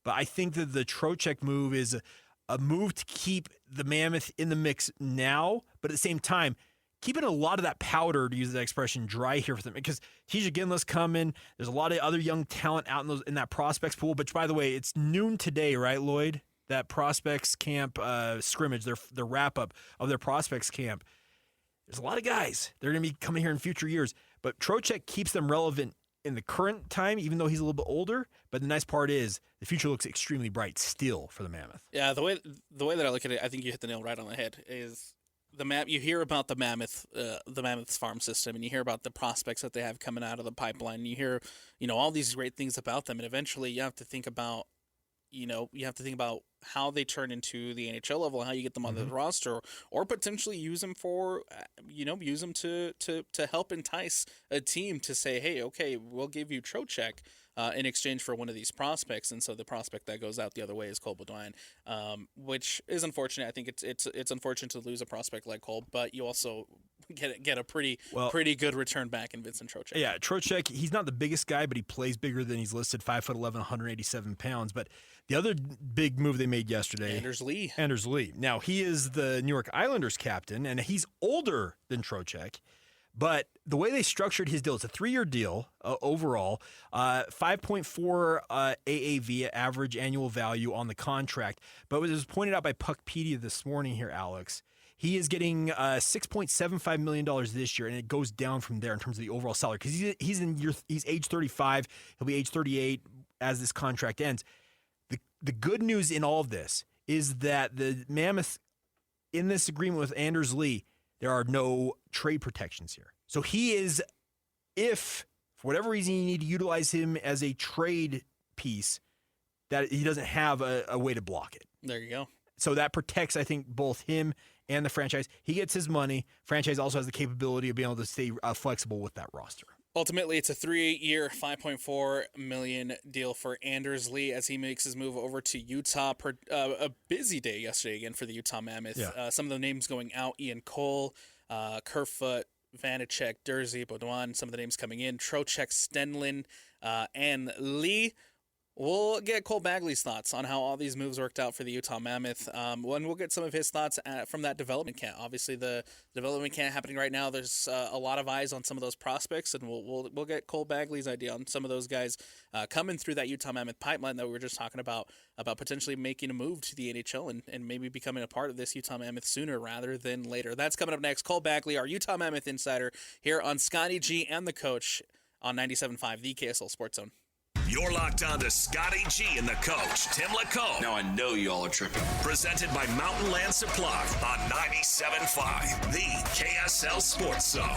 But I think that the Trocheck move is a move to keep the Mammoth in the mix now, but at the same time, keeping a lot of that powder, to use that expression, dry here for them. Because Tija Ginla's coming. There's a lot of other young talent out in that prospects pool. But by the way, it's noon today, right, Lloyd? That prospects camp scrimmage, their wrap-up of their prospects camp. There's a lot of guys. They're going to be coming here in future years. But Trocheck keeps them relevant in the current time, even though he's a little bit older. But the nice part is the future looks extremely bright still for the Mammoth. Yeah, the way that I look at it, I think you hit the nail right on the head, is you hear about the Mammoth's farm system, and you hear about the prospects that they have coming out of the pipeline, and you hear, all these great things about them, and eventually you have to think about how they turn into the NHL level, how you get them on the roster, or potentially use them for, use them to help entice a team to say, hey, okay, we'll give you Trocheck in exchange for one of these prospects. And so the prospect that goes out the other way is Cole Baudouin, which is unfortunate. I think it's unfortunate to lose a prospect like Cole, but you also get a pretty good return back in Vincent Trocheck. Yeah, Trocheck, he's not the biggest guy, but he plays bigger than he's listed, 5'11", 187 pounds. But the other big move they made yesterday, Anders Lee. Now, he is the New York Islanders captain, and he's older than Trocheck. But the way they structured his deal, it's a 3-year deal overall, 5.4 AAV, average annual value on the contract. But it was pointed out by Puckpedia this morning here, Alex, he is getting $6.75 million this year, and it goes down from there in terms of the overall salary because he's age 35. He'll be age 38 as this contract ends. The good news in all of this is that the Mammoth, in this agreement with Anders Lee, there are no trade protections here. So he is, if for whatever reason you need to utilize him as a trade piece, that he doesn't have a way to block it. There you go. So that protects, I think, both him and the franchise. He gets his money. Franchise also has the capability of being able to stay flexible with that roster. Ultimately, it's a 3-year, $5.4 million deal for Anders Lee as he makes his move over to Utah. A busy day yesterday again for the Utah Mammoth. Yeah. Some of the names going out: Ian Cole, Kerfoot, Vanacek, Dursey, Baudouin. Some of the names coming in: Trocheck, Stenlin, and Lee. We'll get Cole Bagley's thoughts on how all these moves worked out for the Utah Mammoth. We'll get some of his thoughts from that development camp. Obviously, the development camp happening right now. There's a lot of eyes on some of those prospects, and we'll get Cole Bagley's idea on some of those guys coming through that Utah Mammoth pipeline that we were just talking about potentially making a move to the NHL and maybe becoming a part of this Utah Mammoth sooner rather than later. That's coming up next. Cole Bagley, our Utah Mammoth insider, here on Scotty G and the Coach on 97.5, the KSL Sports Zone. You're locked on to Scotty G and the Coach, Tim LaComb. Now I know y'all are tripping. Presented by Mountain Land Supply on 97.5, the KSL Sports Zone.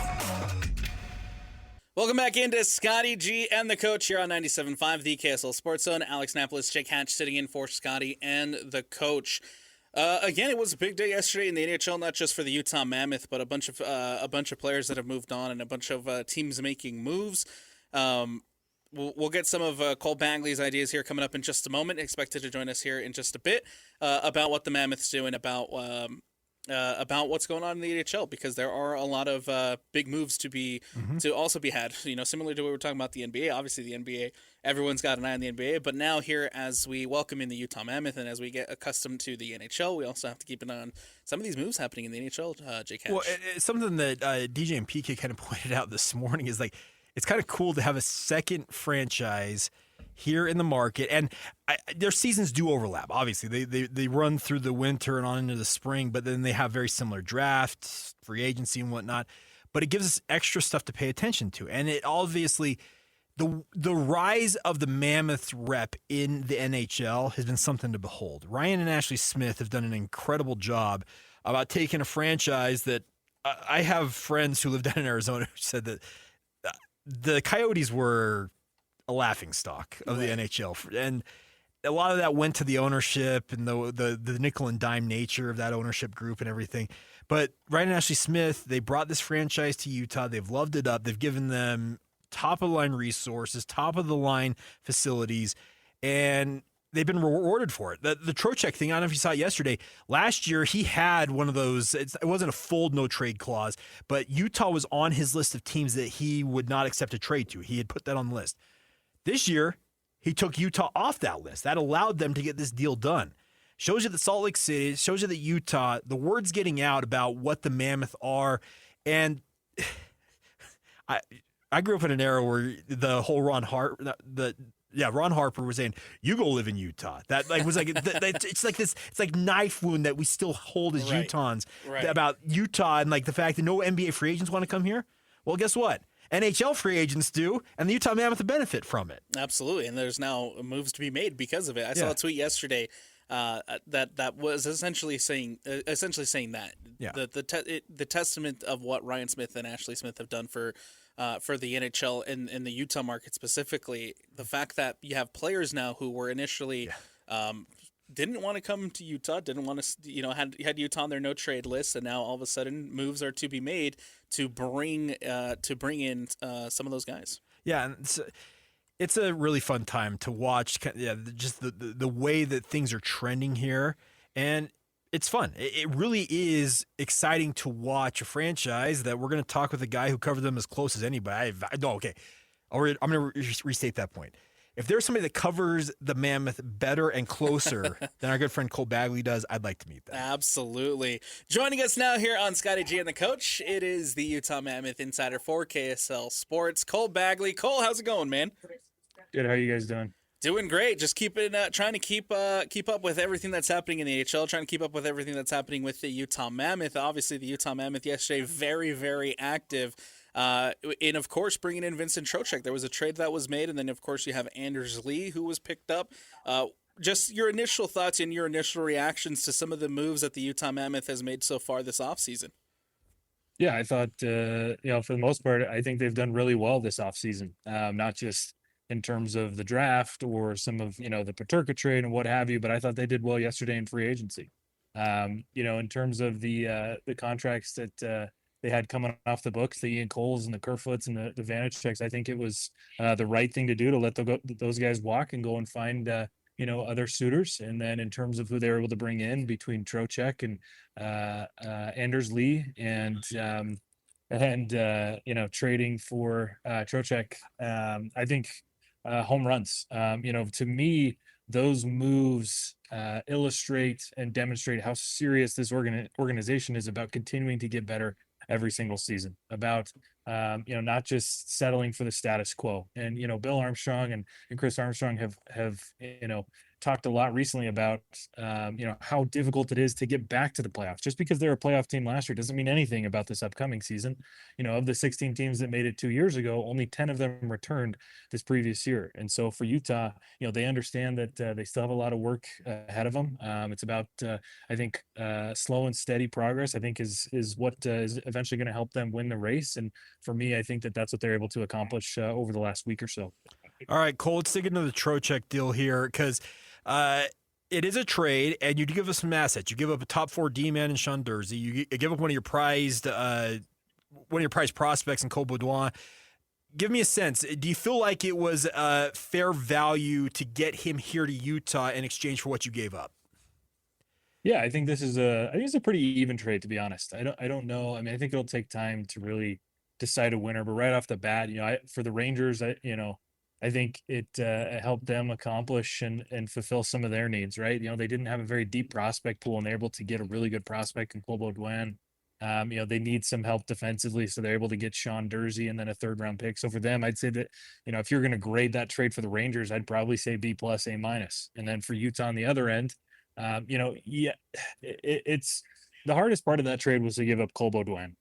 Welcome back into Scotty G and the Coach here on 97.5, the KSL Sports Zone. Alex Napoles, Jake Hatch sitting in for Scotty and the Coach. Again, it was a big day yesterday in the NHL, not just for the Utah Mammoth, but a bunch of players that have moved on and a bunch of teams making moves. We'll get some of Cole Bagley's ideas here coming up in just a moment. Expected to join us here in just a bit about what the Mammoth's doing, about what's going on in the NHL, because there are a lot of big moves to also be had. You know, similar to what we were talking about the NBA. Obviously, the NBA, everyone's got an eye on the NBA, but now here as we welcome in the Utah Mammoth and as we get accustomed to the NHL, we also have to keep an eye on some of these moves happening in the NHL. Jake Hatch. Well, it's something that DJ and PK kind of pointed out this morning is like, it's kind of cool to have a second franchise here in the market, and their seasons do overlap. Obviously, they run through the winter and on into the spring, but then they have very similar drafts, free agency, and whatnot. But it gives us extra stuff to pay attention to, and it obviously the rise of the Mammoth rep in the NHL has been something to behold. Ryan and Ashley Smith have done an incredible job about taking a franchise that I have friends who live down in Arizona who said that the Coyotes were a laughingstock of the NHL, and a lot of that went to the ownership and the nickel and dime nature of that ownership group and everything. But Ryan and Ashley Smith, they brought this franchise to Utah. They've loved it up. They've given them top of the line resources, top of the line facilities, and they've been rewarded for it. The Trocheck thing, I don't know if you saw it yesterday. Last year, he had one of those, it wasn't a full no-trade clause, but Utah was on his list of teams that he would not accept a trade to. He had put that on the list. This year, he took Utah off that list. That allowed them to get this deal done. Shows you that Salt Lake City, shows you that Utah, the word's getting out about what the Mammoth are. And I grew up in an era where the whole Ron Harper was saying, "You go live in Utah." That was like it's like this. It's like knife wound that we still hold as Utahns about Utah and like the fact that no NBA free agents want to come here. Well, guess what? NHL free agents do, and the Utah Mammoth benefit from it. Absolutely, and there's now moves to be made because of it. I saw a tweet yesterday that was essentially saying that the testament of what Ryan Smith and Ashley Smith have done for the NHL and in the Utah market specifically, the fact that you have players now who were initially didn't want to come to Utah, didn't want to, had Utah on their no trade list, and now all of a sudden moves are to be made to bring in some of those guys. Yeah, and it's a really fun time to watch. Just the way that things are trending here, and it's fun. It really is exciting to watch a franchise that we're going to talk with a guy who covered them as close as anybody. I'm going to restate that point. If there's somebody that covers the Mammoth better and closer than our good friend Cole Bagley does, I'd like to meet them. Absolutely. Joining us now here on Scotty G and the Coach, it is the Utah Mammoth insider for KSL Sports, Cole Bagley. Cole, how's it going, man? Good. How are you guys doing? Doing great. Just trying to keep up with everything that's happening in the AHL, trying to keep up with everything that's happening with the Utah Mammoth. Obviously, the Utah Mammoth yesterday, very, very active. And, of course, bringing in Vincent Trocheck. There was a trade that was made, and then, of course, you have Anders Lee, who was picked up. Just your initial thoughts and your initial reactions to some of the moves that the Utah Mammoth has made so far this offseason. Yeah, I thought, for the most part, I think they've done really well this offseason, not just in terms of the draft or some of, the Peterka trade and what have you, but I thought they did well yesterday in free agency. In terms of the contracts that they had coming off the books, the Ian Coles and the Kerfoots and the Vantage checks. I think it was the right thing to do to let those guys walk and go and find other suitors. And then in terms of who they were able to bring in between Trocheck and Anders Lee and trading for Trocheck, I think home runs. To me, those moves illustrate and demonstrate how serious this organization is about continuing to get better every single season, about not just settling for the status quo. And Bill Armstrong and Chris Armstrong have talked a lot recently about how difficult it is to get back to the playoffs. Just because they're a playoff team last year doesn't mean anything about this upcoming season. Of the 16 teams that made it 2 years ago, only 10 of them returned this previous year. And so for Utah, they understand that they still have a lot of work ahead of them. It's about I think slow and steady progress, I think is what is eventually going to help them win the race. And for me, I think that that's what they're able to accomplish over the last week or so. All right, Cole, let's dig into the Trocheck deal here, because it is a trade, and you give us some assets. You give up a top 4 D-man in Sean Dursey. You give up one of your prized prospects in Cole Baudouin. Give me a sense. Do you feel like it was fair value to get him here to Utah in exchange for what you gave up? Yeah, I think it's a pretty even trade, to be honest. I don't know. I mean, I think it'll take time to really decide a winner, but right off the bat, for the Rangers, I think it helped them accomplish and fulfill some of their needs, right? They didn't have a very deep prospect pool, and they're able to get a really good prospect in Cole Baudouin. They need some help defensively, so they're able to get Sean Dursey and then a 3rd-round pick. So for them, I'd say that, if you're going to grade that trade for the Rangers, I'd probably say B+, A-. And then for Utah on the other end, it's the hardest part of that trade was to give up Cole Baudouin.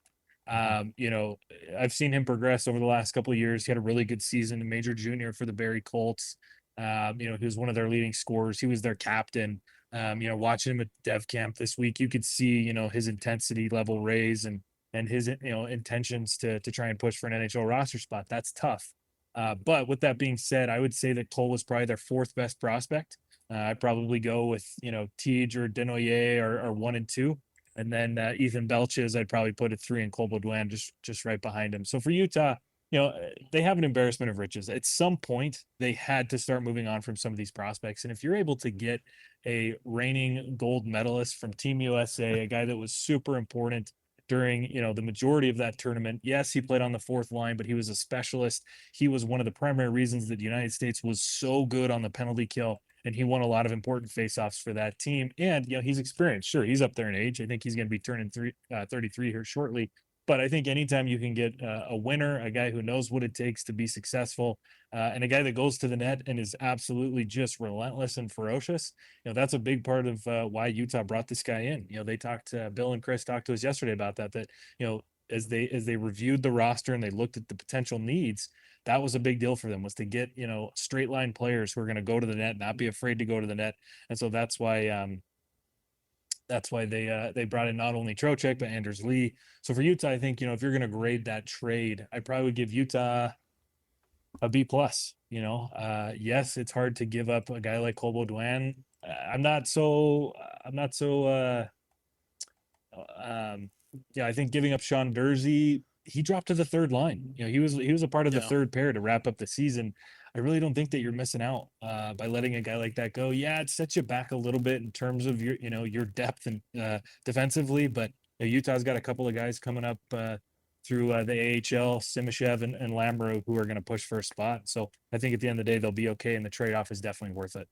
I've seen him progress over the last couple of years. He had a really good season in Major Junior for the Barrie Colts. He was one of their leading scorers. He was their captain. Watching him at Dev Camp this week, you could see, his intensity level raise and his, intentions to try and push for an NHL roster spot. That's tough. But with that being said, I would say that Cole was probably their 4th best prospect. I'd probably go with, Tej or Denoyer or 1 and 2. And then Ethan Belches, I'd probably put at 3, and Cole Baudouin just right behind him. So for Utah, they have an embarrassment of riches. At some point, they had to start moving on from some of these prospects. And if you're able to get a reigning gold medalist from Team USA, a guy that was super important during, the majority of that tournament. Yes, he played on the 4th line, but he was a specialist. He was one of the primary reasons that the United States was so good on the penalty kill. And he won a lot of important faceoffs for that team. And, he's experienced. Sure, he's up there in age. I think he's going to be turning 33 here shortly. But I think anytime you can get a winner, a guy who knows what it takes to be successful, and a guy that goes to the net and is absolutely just relentless and ferocious, that's a big part of why Utah brought this guy in. They talked Bill and Chris talked to us yesterday about that as they reviewed the roster and they looked at the potential needs, that was a big deal for them, was to get, straight line players who are going to go to the net, not be afraid to go to the net. And so that's why they brought in not only Trocheck, but Anders Lee. So for Utah, I think, if you're going to grade that trade, I probably would give Utah a B+. Yes, it's hard to give up a guy like Cole Baudouin. I think giving up Sean Dursey, he dropped to the 3rd line. He was a part of the 3rd pair to wrap up the season. I really don't think that you're missing out by letting a guy like that go. Yeah, it sets you back a little bit in terms of your depth and defensively, but Utah's got a couple of guys coming up through the AHL, Simashev and Lambro, who are going to push for a spot. So I think at the end of the day, they'll be okay, and the trade-off is definitely worth it.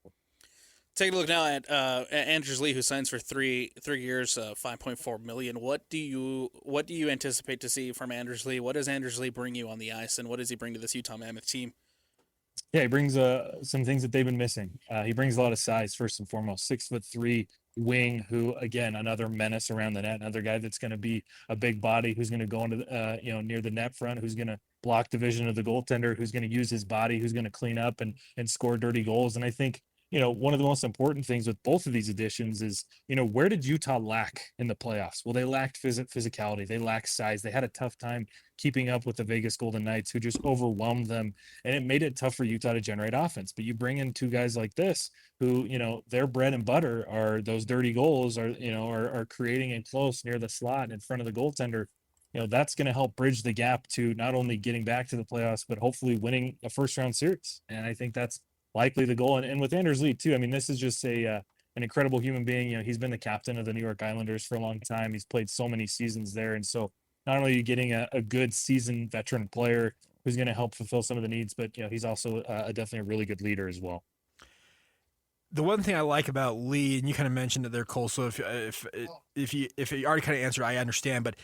Take a look now at Anders Lee, who signs for 3 years, $5.4 million. What do you anticipate to see from Anders Lee? What does Anders Lee bring you on the ice, and what does he bring to this Utah Mammoth team? Yeah, he brings some things that they've been missing. He brings a lot of size, first and foremost. 6'3" wing, who, again, another menace around the net, another guy that's going to be a big body, who's going to go into near the net front, who's going to block the vision of the goaltender, who's going to use his body, who's going to clean up and score dirty goals. And I think, one of the most important things with both of these additions is, where did Utah lack in the playoffs? Well, they lacked physicality. They lacked size. They had a tough time keeping up with the Vegas Golden Knights, who just overwhelmed them. And it made it tough for Utah to generate offense. But you bring in 2 guys like this, who, their bread and butter are those dirty goals, are creating in close near the slot in front of the goaltender. that's going to help bridge the gap to not only getting back to the playoffs, but hopefully winning a first round series. And I think that's likely the goal. And with Anders Lee too, I mean, this is just an incredible human being. He's been the captain of the New York Islanders for a long time. He's played so many seasons there. And so not only are you getting a good seasoned veteran player who's going to help fulfill some of the needs, but he's also definitely a really good leader as well. The one thing I like about Lee, and you kind of mentioned it there, Cole. So if you already kind of answered, I understand. But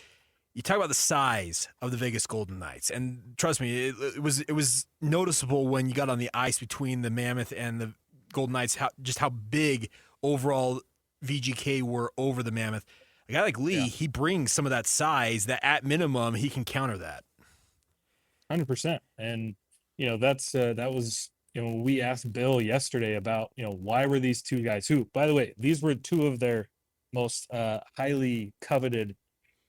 you talk about the size of the Vegas Golden Knights, and trust me, it was noticeable when you got on the ice between the Mammoth and the Golden Knights, how big overall VGK were over the Mammoth. A guy like Lee, he brings some of that size that at minimum he can counter that. 100%. And that was. We asked Bill yesterday about, why were these two guys who, by the way, these were two of their most highly coveted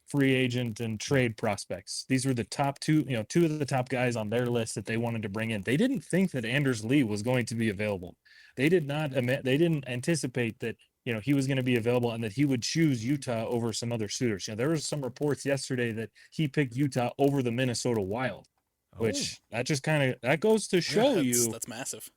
free agent and trade prospects. These were the top two of the top guys on their list that they wanted to bring in. They didn't think that Anders Lee was going to be available. They didn't anticipate that, he was going to be available and that he would choose Utah over some other suitors. There was some reports yesterday that he picked Utah over the Minnesota Wild. Which that just that goes to show that's massive.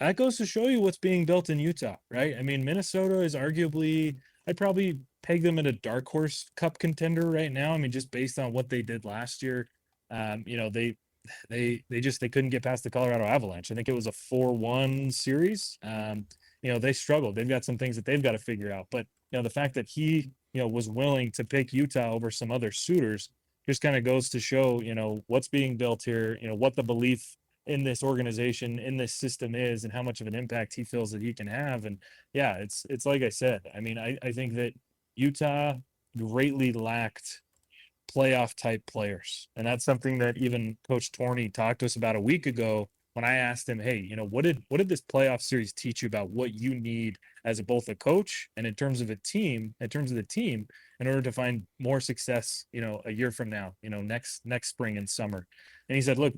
That goes to show you what's being built in Utah, right? I mean, Minnesota is arguably, I'd probably peg them in a dark horse cup contender right now. I mean, just based on what they did last year, they couldn't get past the Colorado Avalanche. I think it was a 4-1 series. They struggled. They've got some things that they've got to figure out. But the fact that he was willing to pick Utah over some other suitors just kind of goes to show, what's being built here, what the belief in this organization, in this system is, and how much of an impact he feels that he can have. And yeah, it's like I said, I mean, I think that Utah greatly lacked playoff type players. And that's something that even Coach Torney talked to us about a week ago when I asked him, hey, what did this playoff series teach you about what you need as both a coach and in terms of the team, in order to find more success, a year from now, next spring and summer. And he said, look,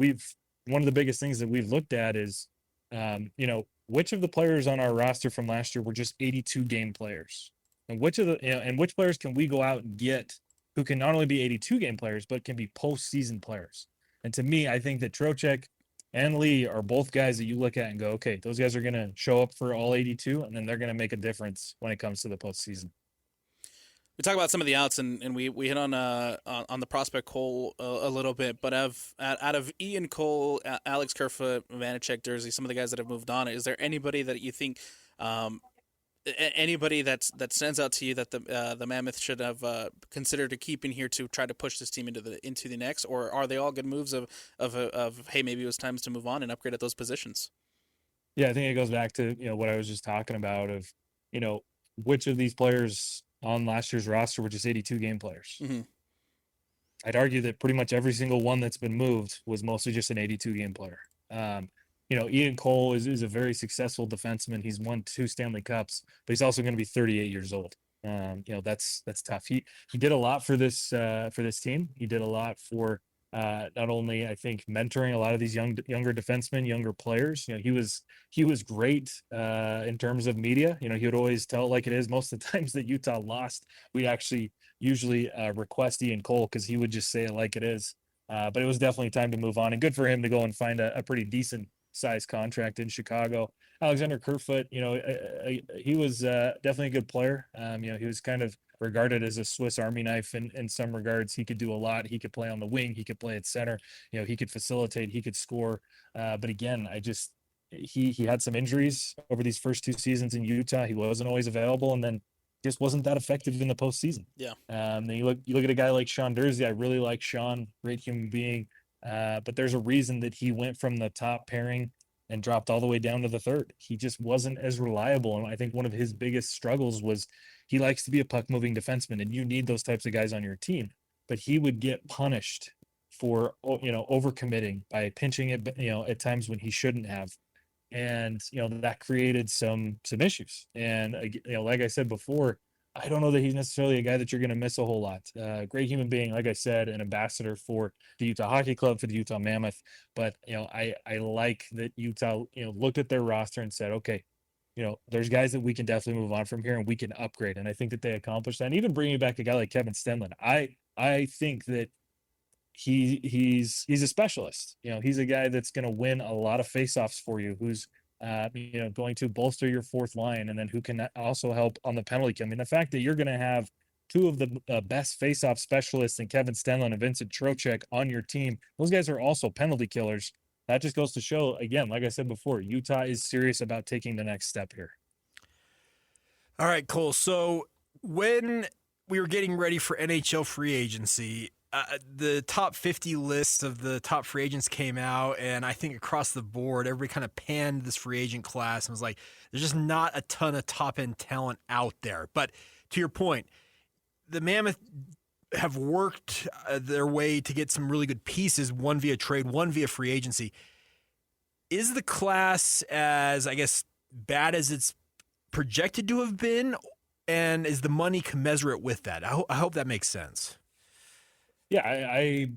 one of the biggest things that we've looked at is, which of the players on our roster from last year were just 82 game players, and which players can we go out and get who can not only be 82 game players, but can be postseason players. And to me, I think that Trocheck and Lee are both guys that you look at and go, okay, those guys are going to show up for all 82, and then they're going to make a difference when it comes to the postseason. We talk about some of the outs, and we hit on the prospect Cole a little bit, but out of Ian Cole, Alex Kerfoot, Vanacek, Jersey, some of the guys that have moved on, is there anybody that you think, anybody that stands out to you that the Mammoth should have considered to keep in here to try to push this team into the next, or are they all good moves of hey, maybe it was time to move on and upgrade at those positions? Yeah, I think it goes back to what I was just talking about of which of these players on last year's roster were just 82 game players. Mm-hmm. I'd argue that pretty much every single one that's been moved was mostly just an 82 game player. Ian Cole is a very successful defenseman. He's won 2 Stanley Cups, but he's also going to be 38 years old. That's tough. He did a lot for this team. He did a lot for not only, I think, mentoring a lot of these younger defensemen, younger players. He was great in terms of media. He would always tell it like it is. Most of the times that Utah lost, we actually usually request Ian Cole because he would just say it like it is. But it was definitely time to move on, and good for him to go and find a pretty decent size contract in Chicago. Alexander Kerfoot, he was definitely a good player. He was kind of regarded as a Swiss Army knife in some regards. He could do a lot. He could play on the wing. He could play at center. He could facilitate. He could score. But again, he had some injuries over these first 2 seasons in Utah. He wasn't always available, and then just wasn't that effective in the postseason. Yeah. Then you look at a guy like Sean Dursey. I really like Sean, great human being. But there's a reason that he went from the top pairing and dropped all the way down to the third. He just wasn't as reliable. And I think one of his biggest struggles was he likes to be a puck moving defenseman, and you need those types of guys on your team. But he would get punished for, overcommitting by pinching it, at times when he shouldn't have. And, that created some issues. And, like I said before, I don't know that he's necessarily a guy that you're going to miss a whole lot. Great human being, like I said, an ambassador for the Utah Hockey Club, for the Utah Mammoth. But, I like that Utah, looked at their roster and said, okay, there's guys that we can definitely move on from here and we can upgrade. And I think that they accomplished that. And even bringing back a guy like Kevin Stenlund, I I think that he's a specialist. He's a guy that's going to win a lot of faceoffs for you, who's going to bolster your fourth line, and then who can also help on the penalty kill. I mean, the fact that you're going to have two of the best faceoff specialists in Kevin Stenlund and Vincent Trocheck on your team, those guys are also penalty killers. That just goes to show, again, like I said before, Utah is serious about taking the next step here. All right, Cole. So when we were getting ready for NHL free agency, the top 50 list of the top free agents came out, and I think across the board, everybody kind of panned this free agent class and was like, there's just not a ton of top-end talent out there. But to your point, the Mammoth have worked their way to get some really good pieces, one via trade, one via free agency. Is the class as, I guess, bad as it's projected to have been, and is the money commensurate with that? I hope that makes sense. Yeah, I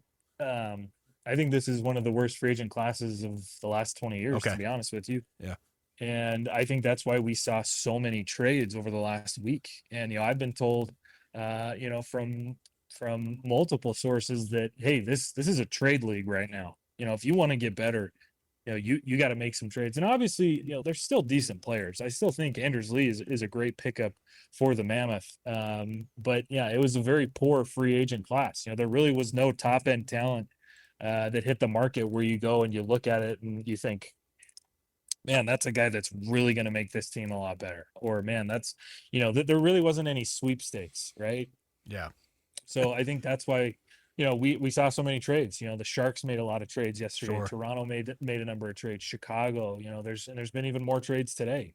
think this is one of the worst free agent classes of the last 20 years, to be honest with you. Yeah. And I think that's why we saw so many trades over the last week. And, I've been told, from multiple sources that, hey, this is a trade league right now. If you want to get better, you got to make some trades. And obviously, they're still decent players. I still think Anders Lee is a great pickup for the Mammoth. But yeah, it was a very poor free agent class. There really was no top end talent that hit the market where you go and you look at it and you think, man, that's a guy that's really going to make this team a lot better. Or man, that's, there really wasn't any sweepstakes, right? Yeah. So I think that's why, we saw so many trades. The Sharks made a lot of trades yesterday. Sure. Toronto made a number of trades. Chicago, there's been even more trades today.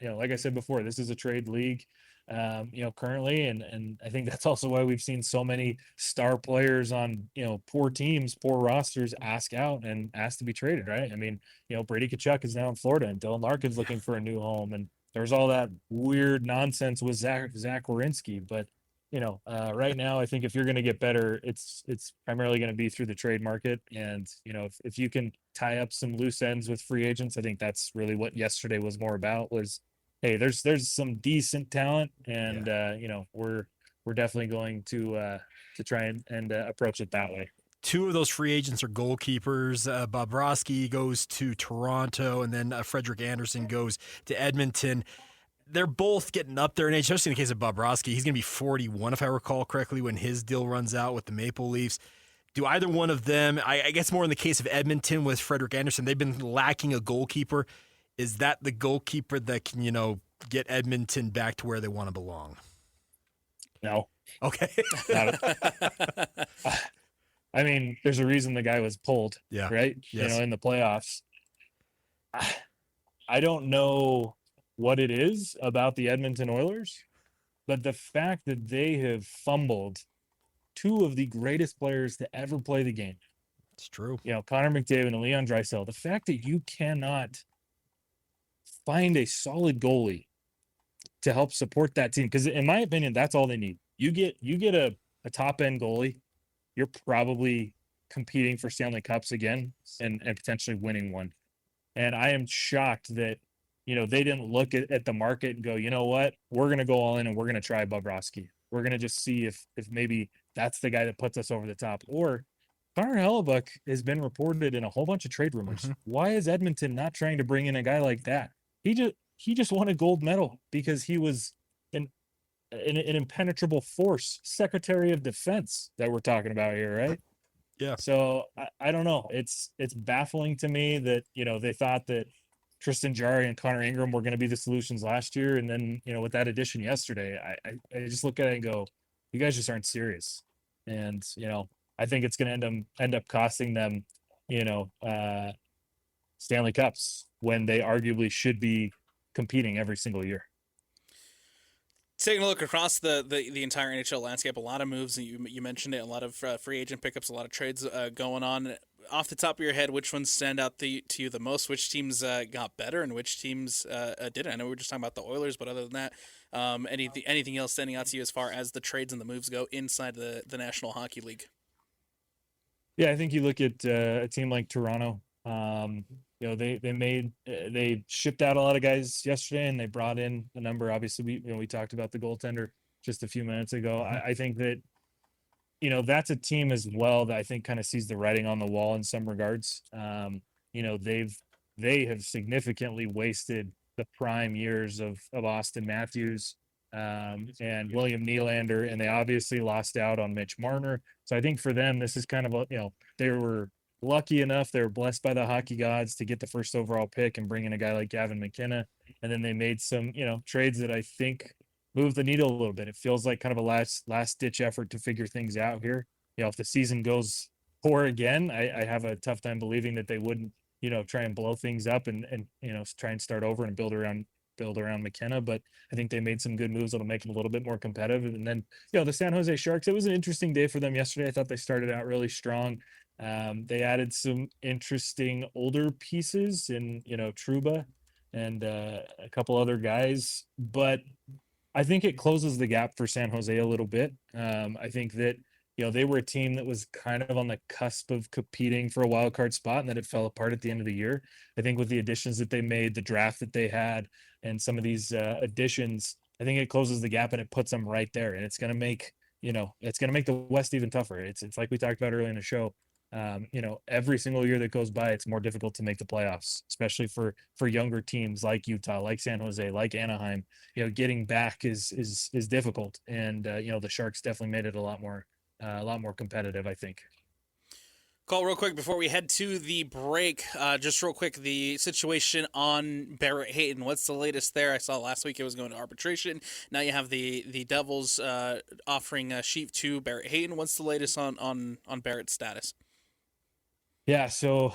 Like I said before, this is a trade league, currently, and I think that's also why we've seen so many star players on, poor teams, poor rosters ask out and ask to be traded, right? I mean, Brady Tkachuk is now in Florida, and Dylan Larkin's looking for a new home, and there's all that weird nonsense with Zach Werenski, but right now, I think if you're going to get better, it's primarily going to be through the trade market. And, if you can tie up some loose ends with free agents, I think that's really what yesterday was more about was, hey, there's some decent talent, and, we're definitely going to try and approach it that way. Two of those free agents are goalkeepers. Bobrovsky goes to Toronto, and then Frederik Andersen goes to Edmonton. They're both getting up there in age, especially in the case of Bobrovsky. He's going to be 41, if I recall correctly, when his deal runs out with the Maple Leafs. Do either one of them, I guess more in the case of Edmonton with Frederik Andersen, they've been lacking a goalkeeper. Is that the goalkeeper that can, get Edmonton back to where they want to belong? No. Okay. I mean, there's a reason the guy was pulled, yeah. Right? Yes. In the playoffs. I don't know what it is about the Edmonton Oilers, but the fact that they have fumbled two of the greatest players to ever play the game. It's true. Connor McDavid and Leon Draisaitl, the fact that you cannot find a solid goalie to help support that team, because in my opinion, that's all they need. You get a top end goalie, you're probably competing for Stanley Cups again and potentially winning one. And I am shocked that they didn't look at the market and go, you know what, we're going to go all in and we're going to try Bobrovsky. We're going to just see if maybe that's the guy that puts us over the top. Or Connor Hellebuck has been reported in a whole bunch of trade rumors. Mm-hmm. Why is Edmonton not trying to bring in a guy like that? He just won a gold medal because he was an impenetrable force, Secretary of Defense that we're talking about here, right? Yeah. So I don't know. It's baffling to me that, they thought that Tristan Jarry and Connor Ingram were going to be the solutions last year. And then, with that addition yesterday, I just look at it and go, you guys just aren't serious. And, I think it's going to end up costing them, Stanley Cups when they arguably should be competing every single year. Taking a look across the entire NHL landscape, a lot of moves, and you mentioned it, a lot of free agent pickups, a lot of trades going on. Off the top of your head, which ones stand out to you the most? Which teams got better and which teams didn't? I know we were just talking about the Oilers, but other than that, anything else standing out to you as far as the trades and the moves go inside the National Hockey League? Yeah, I think you look at a team like Toronto. They shipped out a lot of guys yesterday, and they brought in a number. Obviously, we talked about the goaltender just a few minutes ago. I think that that's a team as well that I think kind of sees the writing on the wall in some regards. They have significantly wasted the prime years of Austin Matthews and William Nylander, and they obviously lost out on Mitch Marner. So I think for them, this is kind of they were lucky enough, they were blessed by the hockey gods to get the first overall pick and bring in a guy like Gavin McKenna. And then they made some, trades that I think moved the needle a little bit. It feels like kind of a last ditch effort to figure things out here. If the season goes poor again, I have a tough time believing that they wouldn't, try and blow things up and try and start over and build around McKenna. But I think they made some good moves that'll make them a little bit more competitive. And then, the San Jose Sharks, it was an interesting day for them yesterday. I thought they started out really strong. They added some interesting older pieces in, Trouba and a couple other guys, but I think it closes the gap for San Jose a little bit. I think that, they were a team that was kind of on the cusp of competing for a wild card spot, and then it fell apart at the end of the year. I think with the additions that they made, the draft that they had, and some of these additions, I think it closes the gap and it puts them right there. And it's going to make, the West even tougher. It's like we talked about earlier in the show. Every single year that goes by, it's more difficult to make the playoffs, especially for younger teams like Utah, like San Jose, like Anaheim. Getting back is difficult, and the Sharks definitely made it a lot more competitive, I think. Cole, real quick before we head to the break, just real quick, the situation on Barrett Hayton. What's the latest there? I saw last week it was going to arbitration. Now you have the Devils offering a sheet to Barrett Hayton. What's the latest on Barrett's status? Yeah, so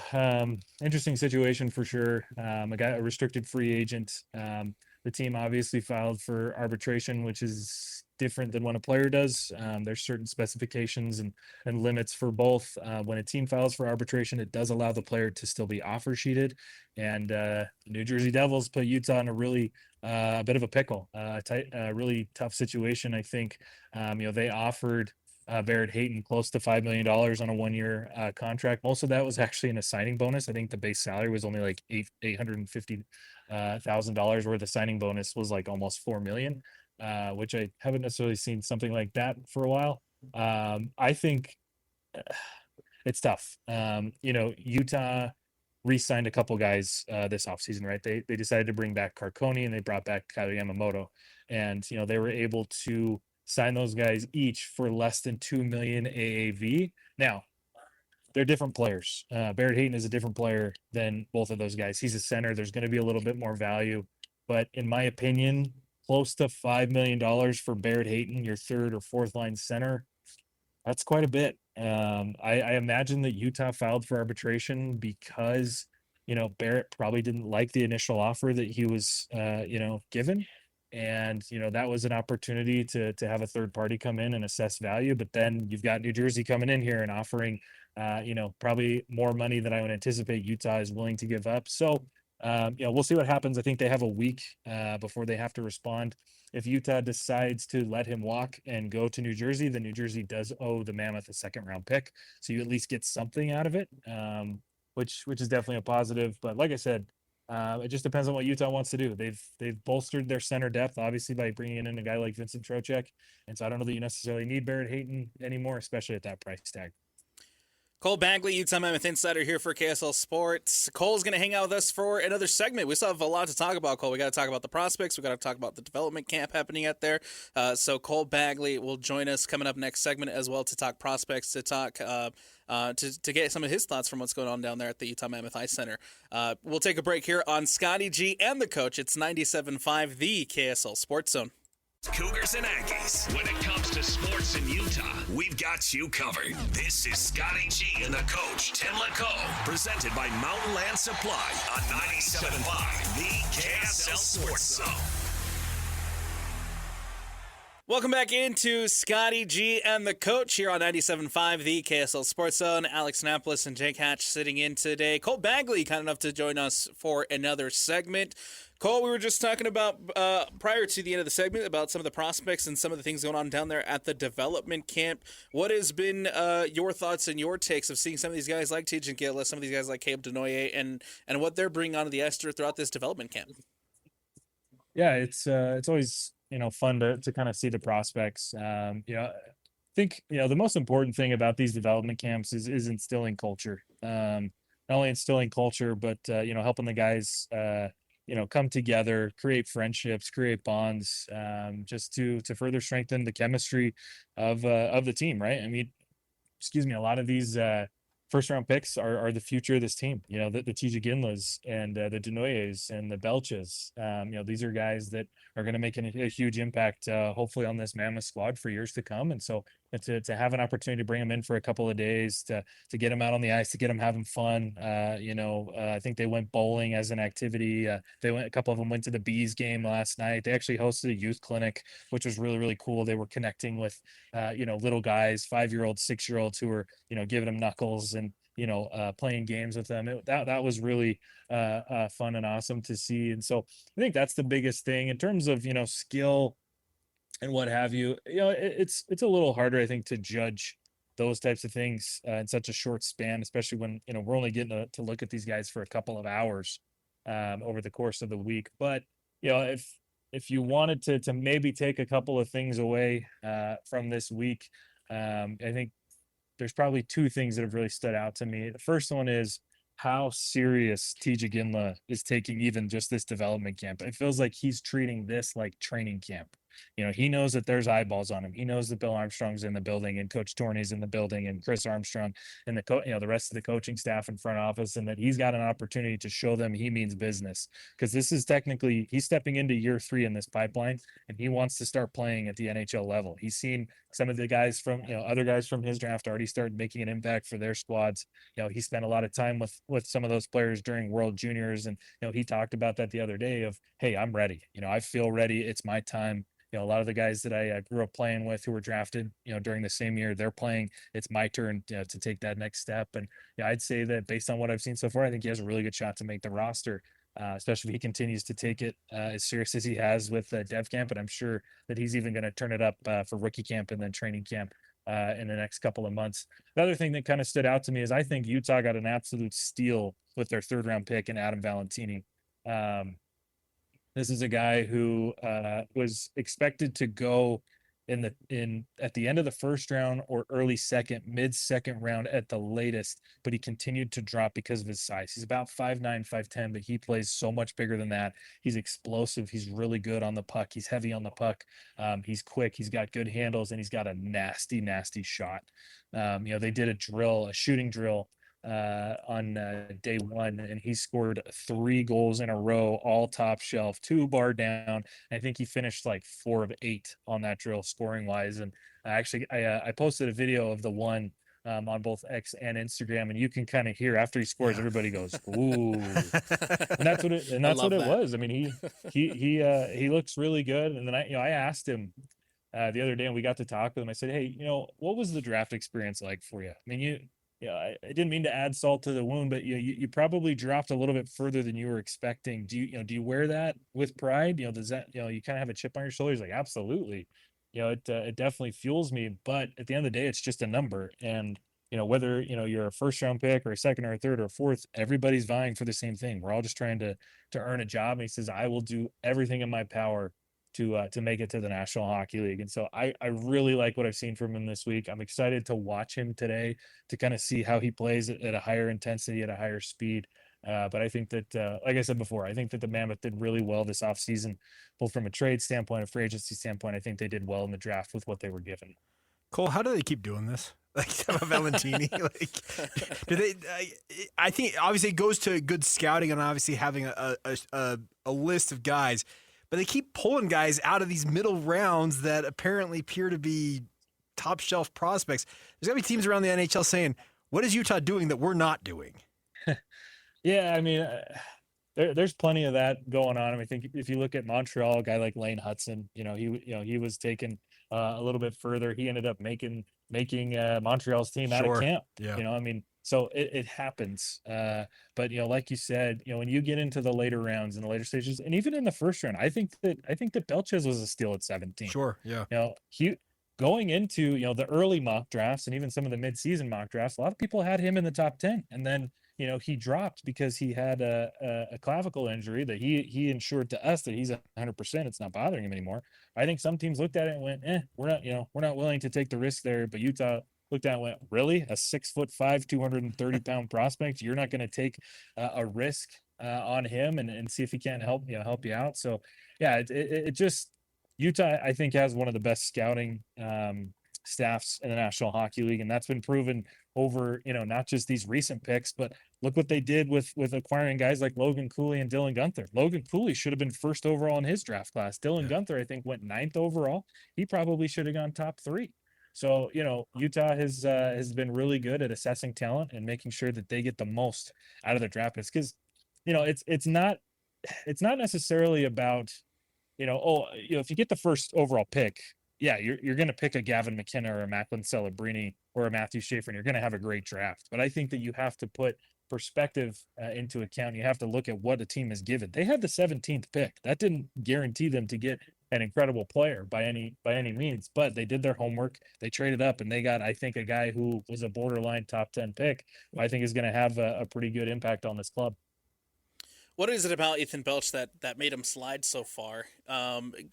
interesting situation for sure. A restricted free agent. The team obviously filed for arbitration, which is different than when a player does. There's certain specifications and limits for both. When a team files for arbitration, it does allow the player to still be offer sheeted. And New Jersey Devils put Utah in a really bit of a pickle, really tough situation, I think. They offered Barrett Hayton close to $5 million on a 1-year contract. Most of that was actually in a signing bonus. I think the base salary was only like $850,000, where the signing bonus was like almost $4 million, which I haven't necessarily seen something like that for a while. I think it's tough. Utah re-signed a couple guys this offseason, right? They decided to bring back Carconi, and they brought back Kyle Yamamoto, and they were able to sign those guys each for less than $2 million AAV. Now, they're different players. Barrett Hayton is a different player than both of those guys. He's a center. There's going to be a little bit more value, but in my opinion, close to $5 million for Barrett Hayton, your third or fourth line center, that's quite a bit. I imagine that Utah filed for arbitration because, Barrett probably didn't like the initial offer that he was, given. And, that was an opportunity to have a third party come in and assess value. But then you've got New Jersey coming in here and offering, probably more money than I would anticipate Utah is willing to give up. So, we'll see what happens. I think they have a week before they have to respond. If Utah decides to let him walk and go to New Jersey, then New Jersey does owe the Mammoth a second-round pick. So you at least get something out of it, which is definitely a positive. But like I said, it just depends on what Utah wants to do. They've bolstered their center depth, obviously, by bringing in a guy like Vincent Trocheck. And so I don't know that you necessarily need Barrett Hayton anymore, especially at that price tag. Cole Bagley, Utah Mammoth Insider here for KSL Sports. Cole's going to hang out with us for another segment. We still have a lot to talk about, Cole. We got to talk about the prospects. We got to talk about the development camp happening out there. So Cole Bagley will join us coming up next segment as well to talk prospects, to talk to get some of his thoughts from what's going on down there at the Utah Mammoth Ice Center. We'll take a break here on Scotty G and the Coach. It's 97.5, the KSL Sports Zone. Cougars and Aggies. When it comes to sports in Utah, we've got you covered. This is Scotty G and the Coach, Tim LaComb, presented by Mountain Land Supply on 97.5, the KSL Sports Zone. Welcome back into Scotty G and the Coach here on 97.5, the KSL Sports Zone. Alex Napoles and Jake Hatch sitting in today. Cole Bagley kind enough to join us for another segment. Cole, we were just talking about, prior to the end of the segment, about some of the prospects and some of the things going on down there at the development camp. What has been your thoughts and your takes of seeing some of these guys like Tejan Gillis, some of these guys like Caleb Denoye, and what they're bringing onto the ice throughout this development camp? Yeah, it's always fun to kind of see the prospects. think, the most important thing about these development camps is instilling culture. Not only instilling culture, but, helping the guys, come together, create friendships, create bonds, just to further strengthen the chemistry of the team, right? I mean, excuse me, a lot of these first round picks are the future of this team. The TJ Ginlas and the Denoyes and the Belches. These are guys that are going to make a huge impact, hopefully, on this Mammoth squad for years to come. And so to have an opportunity to bring them in for a couple of days, to get them out on the ice, to get them having fun. I think they went bowling as an activity. A couple of them went to the Bees game last night. They actually hosted a youth clinic, which was really, really cool. They were connecting with, little guys, 5-year-olds, 6-year-olds who were, giving them knuckles and, playing games with them. That was really fun and awesome to see. And so I think that's the biggest thing in terms of, skill and what have you. It's a little harder, I think, to judge those types of things in such a short span, especially when, we're only getting to look at these guys for a couple of hours over the course of the week. But, if you wanted to maybe take a couple of things away from this week, I think there's probably 2 things that have really stood out to me. The first one is how serious TJ Ginla is taking even just this development camp. It feels like he's treating this like training camp. He knows that there's eyeballs on him. He knows that Bill Armstrong's in the building and Coach Torney's in the building and Chris Armstrong and the rest of the coaching staff and front office, and that he's got an opportunity to show them he means business, because this is technically, he's stepping into year 3 in this pipeline, and he wants to start playing at the NHL level. He's seen some of the guys from, other guys from his draft already started making an impact for their squads. He spent a lot of time with some of those players during World Juniors, and he talked about that the other day of, hey, I'm ready. I feel ready. It's my time. A lot of the guys that I grew up playing with who were drafted, during the same year, they're playing. It's my turn to take that next step. And I'd say that based on what I've seen so far, I think he has a really good shot to make the roster, especially if he continues to take it as serious as he has with dev camp. And I'm sure that he's even going to turn it up for rookie camp and then training camp in the next couple of months. The other thing that kind of stood out to me is I think Utah got an absolute steal with their 3rd round pick in Adam Valentini. This is a guy who was expected to go at the end of the 1st round or early mid-second round at the latest, but he continued to drop because of his size. He's about 5'9", 5'10", but he plays so much bigger than that. He's explosive. He's really good on the puck. He's heavy on the puck. He's quick. He's got good handles, and he's got a nasty, nasty shot. They did a shooting drill on day 1, and he scored 3 goals in a row, all top shelf, 2 bar down. I think he finished like 4 of 8 on that drill scoring wise. And I posted a video of the one on both X and Instagram, and you can kind of hear after he scores, everybody goes, "Ooh!" and that's what it was. I mean, he looks really good. And then I asked him the other day, and we got to talk with him. I said, "Hey, what was the draft experience like for you? I mean, I didn't mean to add salt to the wound, but you probably dropped a little bit further than you were expecting. Do you wear that with pride? Does that, you kind of have a chip on your shoulder?" He's like, "Absolutely. It definitely fuels me, but at the end of the day, it's just a number. And, whether, you're a 1st round pick or a 2nd or a 3rd or a 4th, everybody's vying for the same thing. We're all just trying to earn a job." And he says, "I will do everything in my power to make it to the National Hockey League." And so I really like what I've seen from him this week. I'm excited to watch him today to kind of see how he plays at a higher intensity, at a higher speed. But I think that, like I said before, I think that the Mammoth did really well this offseason, both from a trade standpoint, a free agency standpoint. I think they did well in the draft with what they were given. Cole, how do they keep doing this? Like Valentini, do they? I think obviously it goes to good scouting and obviously having a list of guys. But they keep pulling guys out of these middle rounds that apparently appear to be top shelf prospects. There's got to be teams around the NHL saying, "What is Utah doing that we're not doing?" Yeah, I mean, there's plenty of that going on. I mean, I think if you look at Montreal, a guy like Lane Hudson, he was taken a little bit further. He ended up making Montreal's team out of camp. Yeah. I mean, so it happens. But like you said, when you get into the later rounds and the later stages, and even in the 1st round, I think that Belches was a steal at 17. Sure. Yeah. He going into the early mock drafts and even some of the mid-season mock drafts, a lot of people had him in the top 10, and then he dropped because he had a clavicle injury that he insured to us that he's 100%. It's not bothering him anymore. I think some teams looked at it and went, we're not willing to take the risk there. But Utah looked at it and went, really? A 6'5", 230-pound prospect? You're not going to take a risk on him and see if he can't help you out. So yeah, it just, Utah, I think, has one of the best scouting staffs in the National Hockey League, and that's been proven over, not just these recent picks, but look what they did with acquiring guys like Logan Cooley and Dylan Guenther. Logan Cooley should have been first overall in his draft class. Dylan Guenther, I think, went 9th overall. He probably should have gone top 3. So, Utah has been really good at assessing talent and making sure that they get the most out of their draft picks. Because, it's not necessarily about, if you get the first overall pick, yeah, you're going to pick a Gavin McKenna or a Macklin Celebrini or a Matthew Schaefer, and you're going to have a great draft. But I think that you have to put perspective into account. You have to look at what a team is given. They had the 17th pick. That didn't guarantee them to get an incredible player by any means, but they did their homework. They traded up and they got, I think, a guy who was a borderline top 10 pick, who I think is going to have a pretty good impact on this club. What is it about Ethan Belch that made him slide so far?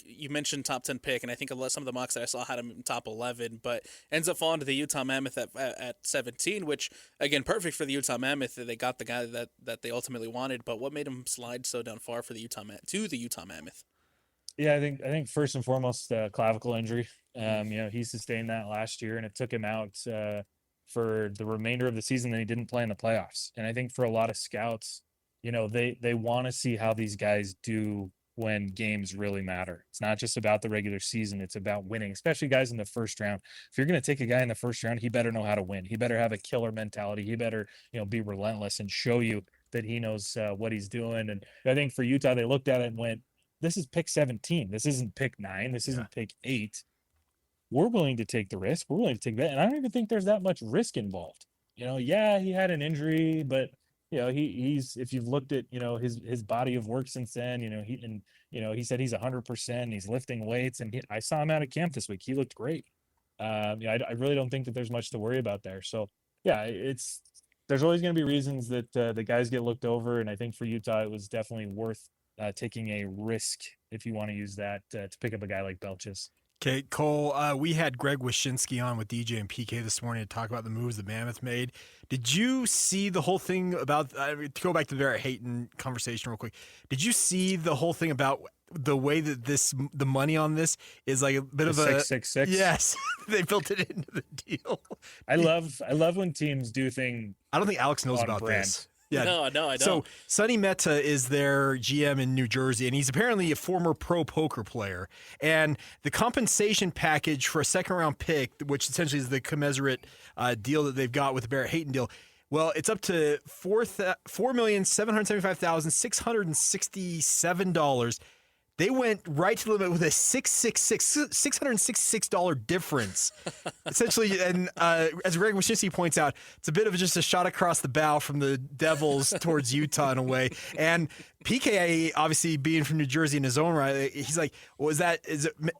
You mentioned top 10 pick, and I think some of the mocks that I saw had him in top 11, but ends up falling to the Utah Mammoth at 17, which, again, perfect for the Utah Mammoth. They got the guy that they ultimately wanted, but what made him slide so down far for the Utah Mammoth? Yeah, I think first and foremost, clavicle injury. He sustained that last year, and it took him out for the remainder of the season. That he didn't play in the playoffs, and I think for a lot of scouts, they want to see how these guys do when games really matter. It's not just about the regular season. It's about winning, especially guys in the first round. If you're going to take a guy in the first round, he better know how to win. He better have a killer mentality. He better, be relentless and show you that he knows what he's doing. And I think for Utah, they looked at it and went, this is pick 17. This isn't pick 9. This isn't pick 8. We're willing to take the risk. We're willing to take that. And I don't even think there's that much risk involved. He had an injury, but he's, if you've looked at, his body of work since then, he said he's 100%, he's lifting weights, and I saw him out at camp this week. He looked great. I really don't think that there's much to worry about there. So yeah, there's always going to be reasons that the guys get looked over. And I think for Utah, it was definitely worth taking a risk, if you want to use that, to pick up a guy like Belch's. Okay, Cole, we had Greg Wyshynski on with DJ and PK this morning to talk about the moves the Mammoth made. Did you see the whole thing about, to go back to the Barrett Hayton conversation real quick, did you see the whole thing about the way that the money on this is like a bit of a 666? Yes, they built it into the deal. I love when teams do things. I don't think Alex knows about brand. this. Yeah. No, I don't. So Sonny Mehta is their GM in New Jersey, and he's apparently a former pro poker player. And the compensation package for a second-round pick, which essentially is the commensurate deal that they've got with the Barrett Hayton deal, well, it's up to $4,775,667. They went right to the limit with a $666 difference. Essentially, and as Greg Wyshynski points out, it's a bit of just a shot across the bow from the Devils towards Utah in a way. And PK, obviously being from New Jersey in his own right, he's like, well, is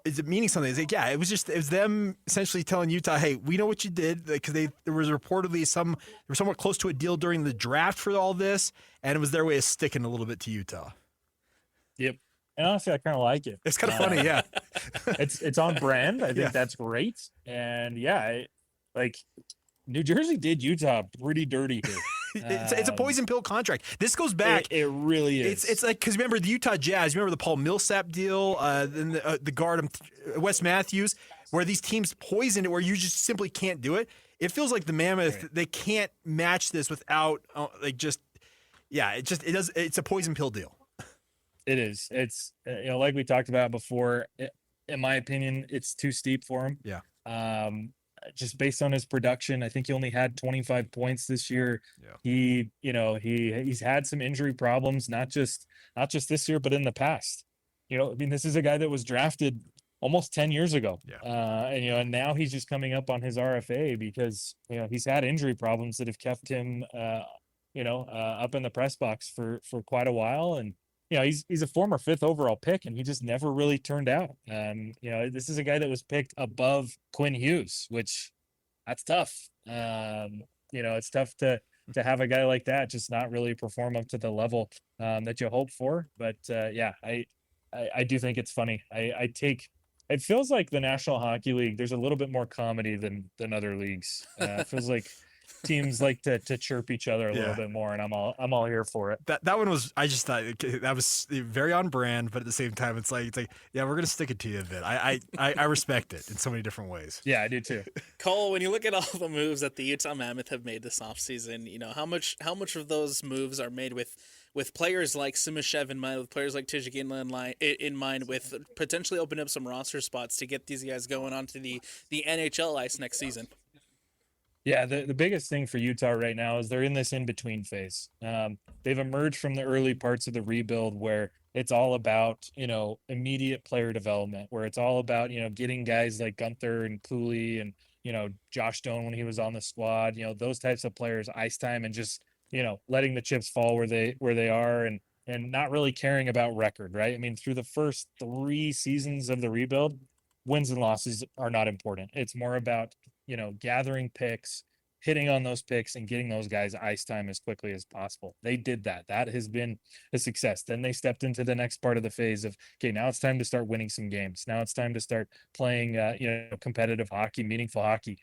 it meaning something? He's like, yeah, it was them essentially telling Utah, hey, we know what you did, because there was reportedly they were somewhat close to a deal during the draft for all this, and it was their way of sticking a little bit to Utah. Yep. And honestly, I kind of like it. It's kind of funny, yeah. It's on brand. I think that's great. And yeah, New Jersey did Utah pretty dirty here. It's a poison pill contract. This goes back. It really is. It's like, because remember the Utah Jazz, remember the Paul Millsap deal, then the guard Wes Matthews, where these teams poisoned it, where you just simply can't do it. It feels like the Mammoth, they can't match this without it's a poison pill deal. It is. It's like we talked about before. In my opinion, it's too steep for him. Yeah. Just based on his production, I think he only had 25 points this year. Yeah. He's had some injury problems, not just this year, but in the past. This is a guy that was drafted almost 10 years ago. Yeah. And now he's just coming up on his RFA because he's had injury problems that have kept him up in the press box for quite a while. And he's a former 5th overall pick, and he just never really turned out. This is a guy that was picked above Quinn Hughes, which that's tough. It's tough to to have a guy like that just not really perform up to the level that you hope for. But I do think it's funny. It feels like the National Hockey League, there's a little bit more comedy than other leagues. It feels like teams like to chirp each other a little bit more, and I'm all here for it. That one was, I just thought that was very on brand, but at the same time, it's like yeah, we're gonna stick it to you a bit. I respect it in so many different ways. Yeah, I do too. Cole, when you look at all the moves that the Utah Mammoth have made this offseason, how much of those moves are made with players like Simashev in mind, with players like Tijagin in mind, with potentially opening up some roster spots to get these guys going onto the NHL ice next season? Yeah, the biggest thing for Utah right now is they're in this in-between phase. They've emerged from the early parts of the rebuild where it's all about, immediate player development, where it's all about, getting guys like Gunther and Cooley and, Josh Stone when he was on the squad, those types of players, ice time, and just, letting the chips fall where they are and not really caring about record, right? I mean, through the first 3 seasons of the rebuild, wins and losses are not important. It's more about, gathering picks, hitting on those picks, and getting those guys ice time as quickly as possible. They did that. That has been a success. Then they stepped into the next part of the phase of, okay, now it's time to start winning some games. Now it's time to start playing, competitive hockey, meaningful hockey.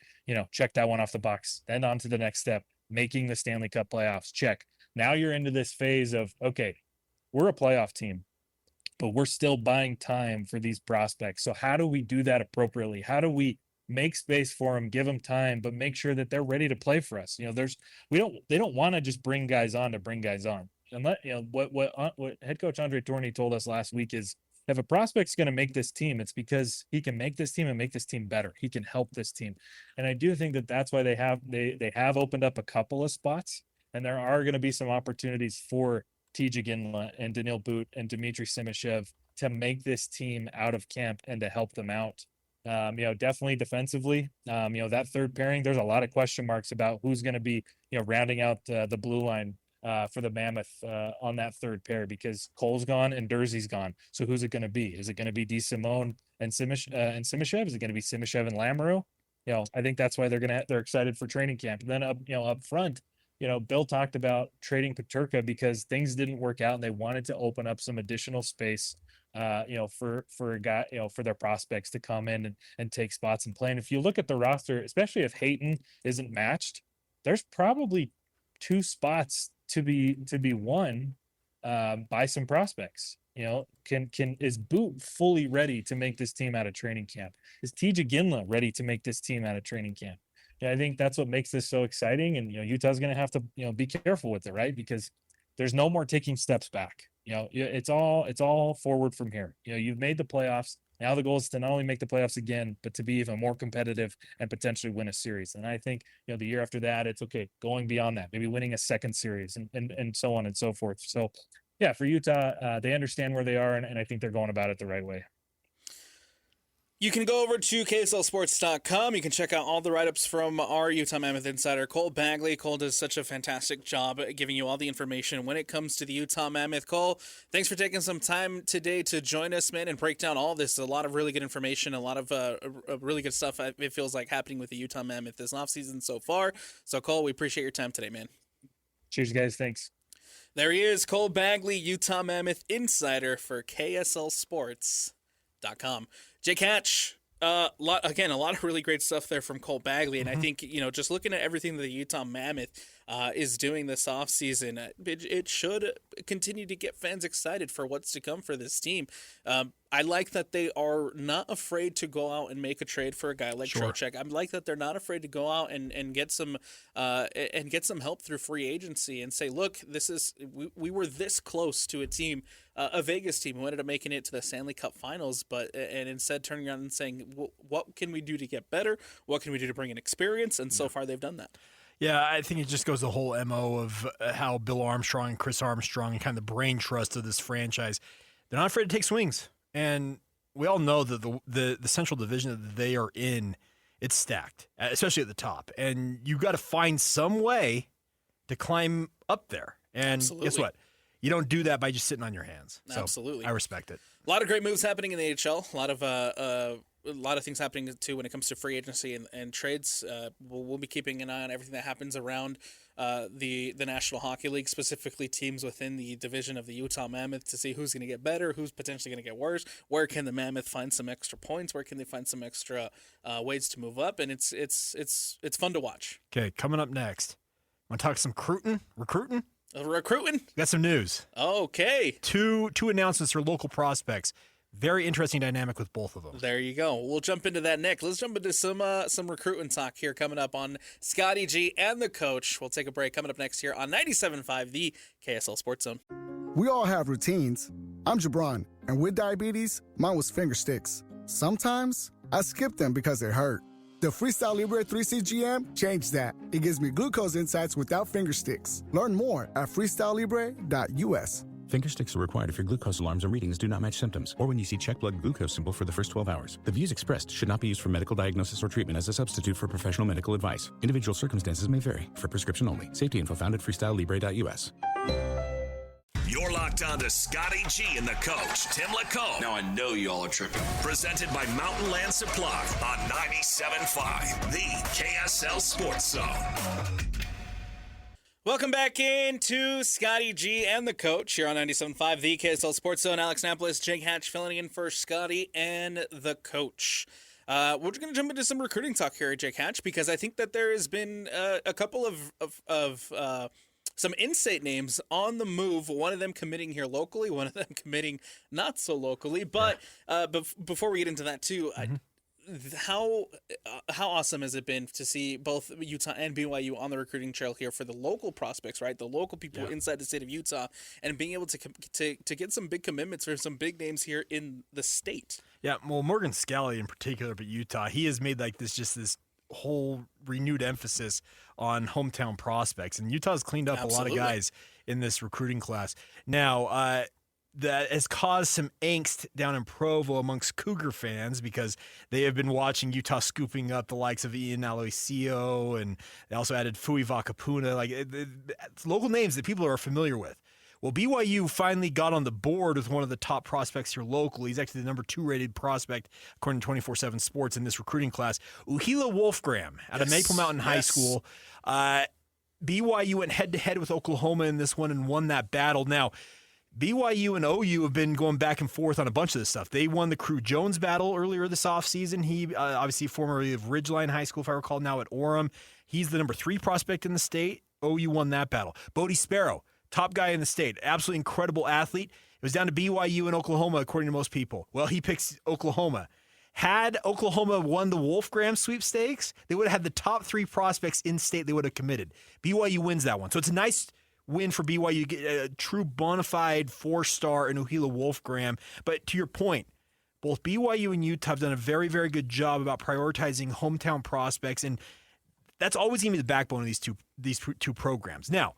Check that one off the box. Then on to the next step, making the Stanley Cup playoffs. Check. Now you're into this phase of, okay, we're a playoff team, but we're still buying time for these prospects. So how do we do that appropriately? How do we make space for them, give them time, but make sure that they're ready to play for us? They don't want to just bring guys on to bring guys on. And what head coach Andre Tourny told us last week is, if a prospect's going to make this team, it's because he can make this team and make this team better. He can help this team. And I do think that that's why they have opened up a couple of spots, and there are going to be some opportunities for Tijagin and Daniil Boot and Dmitry Simashev to make this team out of camp and to help them out. Definitely defensively, that third pairing, there's a lot of question marks about who's going to be, rounding out the blue line for the Mammoth on that third pair, because Cole's gone and Durzee's gone. So who's it going to be? Is it going to be DeSimone and Simashev? Is it going to be Simashev and Lamoureux? I think that's why they're excited for training camp. And then up front, Bill talked about trading Peterka because things didn't work out and they wanted to open up some additional space, for a guy, for their prospects to come in and take spots and play. And if you look at the roster, especially if Hayton isn't matched, there's probably 2 spots to be won by some prospects. Is Boot fully ready to make this team out of training camp? Is Tijagin ready to make this team out of training camp? I think that's what makes this so exciting. And, Utah's going to have to, be careful with it, right? Because there's no more taking steps back. It's all forward from here. You've made the playoffs. Now the goal is to not only make the playoffs again, but to be even more competitive and potentially win a series. And I think, the year after that, it's okay, going beyond that, maybe winning a second series and so on and so forth. So yeah, for Utah, they understand where they are, and I think they're going about it the right way. You can go over to KSLSports.com. You can check out all the write-ups from our Utah Mammoth insider, Cole Bagley. Cole does such a fantastic job at giving you all the information when it comes to the Utah Mammoth. Cole, thanks for taking some time today to join us, man, and break down all this. A lot of really good information, a lot of really good stuff, it feels like, happening with the Utah Mammoth this offseason so far. So, Cole, we appreciate your time today, man. Cheers, guys. Thanks. There he is, Cole Bagley, Utah Mammoth insider for KSLSports.com. Jake Hatch, a lot of really great stuff there from Cole Bagley. And I think, just looking at everything that the Utah Mammoth is doing this offseason, it should continue to get fans excited for what's to come for this team. I like that they are not afraid to go out and make a trade for a guy like Trocheck. I like that they're not afraid to go out and get some help through free agency and say, look, we were this close to a team, a Vegas team who ended up making it to the Stanley Cup Finals, and instead turning around and saying, what can we do to get better? What can we do to bring in experience? And so far they've done that. Yeah, I think it just goes the whole MO of how Bill Armstrong and Chris Armstrong and kind of the brain trust of this franchise, they're not afraid to take swings. And we all know that the Central Division that they are in, it's stacked, especially at the top. And you got to find some way to climb up there. And guess what? You don't do that by just sitting on your hands. So Absolutely. I respect it. A lot of great moves happening in the NHL. A lot of a lot of things happening too when it comes to free agency and trades. We'll be keeping an eye on everything that happens around the National Hockey League, specifically teams within the division of the Utah Mammoth, to see who's going to get better, who's potentially going to get worse. Where can the Mammoth find some extra points? Where can they find some extra ways to move up? And it's fun to watch. Okay, coming up next, want to talk some recruiting? Recruiting? Got some news. Okay. Two announcements for local prospects. Very interesting dynamic with both of them. There you go. We'll jump into that, Nick. Let's jump into some recruiting talk here coming up on Scotty G and the Coach. We'll take a break coming up next here on 97.5, the KSL Sports Zone. We all have routines. I'm Jabron, and with diabetes, mine was finger sticks. Sometimes I skip them because they hurt. The Freestyle Libre 3CGM changed that. It gives me glucose insights without finger sticks. Learn more at freestylelibre.us. Finger sticks are required if your glucose alarms or readings do not match symptoms, or when you see check blood glucose symbol for the first 12 hours. The views expressed should not be used for medical diagnosis or treatment as a substitute for professional medical advice. Individual circumstances may vary. For prescription only. Safety info found at freestylelibre.us. You're locked on to Scotty G and the Coach, Tim LaComb. Now I know y'all are tripping. Presented by Mountain Land Supply on 97.5, the KSL Sports Zone. Welcome back into Scotty G and the Coach here on 97.5, the KSL Sports Zone. Alex Napoles, Jake Hatch filling in for Scotty and the Coach. We're going to jump into some recruiting talk here, Jake Hatch, because I think that there has been a couple of some in-state names on the move. One of them committing here locally, one of them committing not so locally. But before we get into that too, how awesome has it been to see both Utah and BYU on the recruiting trail here for the local prospects, right? The local people inside the state of Utah, and being able to get some big commitments for some big names here in the state. Yeah, well, Morgan Scally in particular, but Utah, he has made like this whole renewed emphasis on hometown prospects, and Utah's cleaned up a lot of guys in this recruiting class. Now, that has caused some angst down in Provo amongst Cougar fans because they have been watching Utah scooping up the likes of Ian Aloisio, and they also added Fui Vakapuna, local names that people are familiar with. Well, BYU finally got on the board with one of the top prospects here locally. He's actually the number 2 rated prospect, according to 24/7 Sports, in this recruiting class. Uhila Wolfgram out of Maple Mountain High School. BYU went head-to-head with Oklahoma in this one and won that battle. Now, BYU and OU have been going back and forth on a bunch of this stuff. They won the Crew Jones battle earlier this offseason. He, obviously formerly of Ridgeline High School, if I recall, now at Orem. He's the number 3 prospect in the state. OU won that battle. Bodie Sparrow, top guy in the state, absolutely incredible athlete. It was down to BYU and Oklahoma, according to most people. Well, he picks Oklahoma. Had Oklahoma won the Wolfgram sweepstakes, they would have had the top 3 prospects in state they would have committed. BYU wins that one. So it's a nice win for BYU to get a true bona fide 4-star in Uhila Wolfgram. But to your point, both BYU and Utah have done a very, very good job about prioritizing hometown prospects, and that's always going to be the backbone of these two programs. Now,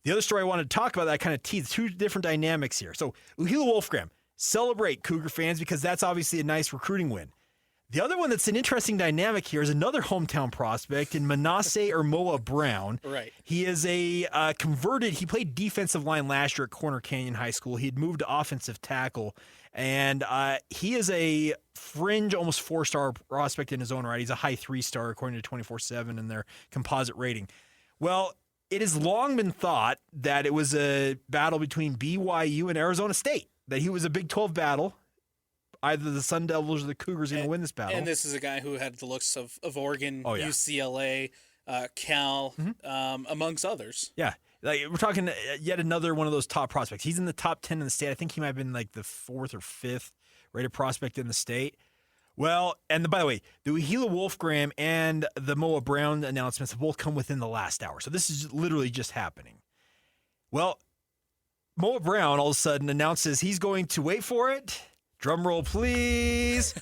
the other story I wanted to talk about that I kind of teased, 2 different dynamics here. So Uhila Wolfgram, celebrate Cougar fans because that's obviously a nice recruiting win. The other one that's an interesting dynamic here is another hometown prospect in Manasseh Ermoa Brown. Right. He is he played defensive line last year at Corner Canyon High School. He had moved to offensive tackle, and he is a fringe, almost 4-star prospect in his own right. He's a high 3-star according to 24/7 in their composite rating. Well, it has long been thought that it was a battle between BYU and Arizona State, that he was a Big 12 battle. Either the Sun Devils or the Cougars are going to win this battle. And this is a guy who had the looks of Oregon, Oh, yeah. UCLA, Cal, amongst others. Yeah. We're talking yet another one of those top prospects. He's in the top 10 in the state. I think he might have been like the 4th or 5th rated prospect in the state. Well, and by the way, the Uhila Wolfgram and the Moa Brown announcements have both come within the last hour. So this is literally just happening. Well, Moa Brown all of a sudden announces he's going to, wait for it, drum roll please,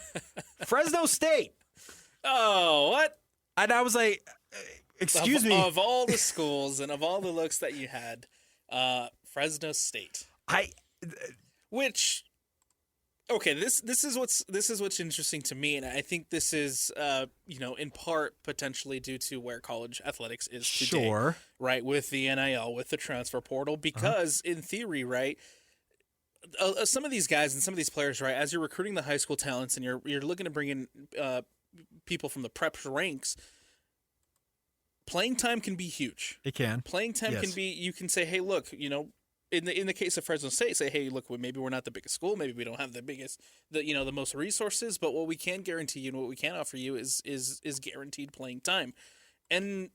Fresno State. Oh, what? And I was like, excuse me. Of all the schools and of all the looks that you had, Fresno State. This is what's interesting to me, and I think this is in part potentially due to where college athletics is today. Sure. Right, with the NIL, with the transfer portal, because in theory, right, some of these guys and some of these players, right? As you're recruiting the high school talents and you're looking to bring in people from the prep ranks, playing time can be huge. It can. Playing time can be. You can say, hey, look, in the case of Fresno State, say, hey, look, maybe we're not the biggest school, maybe we don't have the most resources, but what we can guarantee you and what we can offer you is guaranteed playing time. And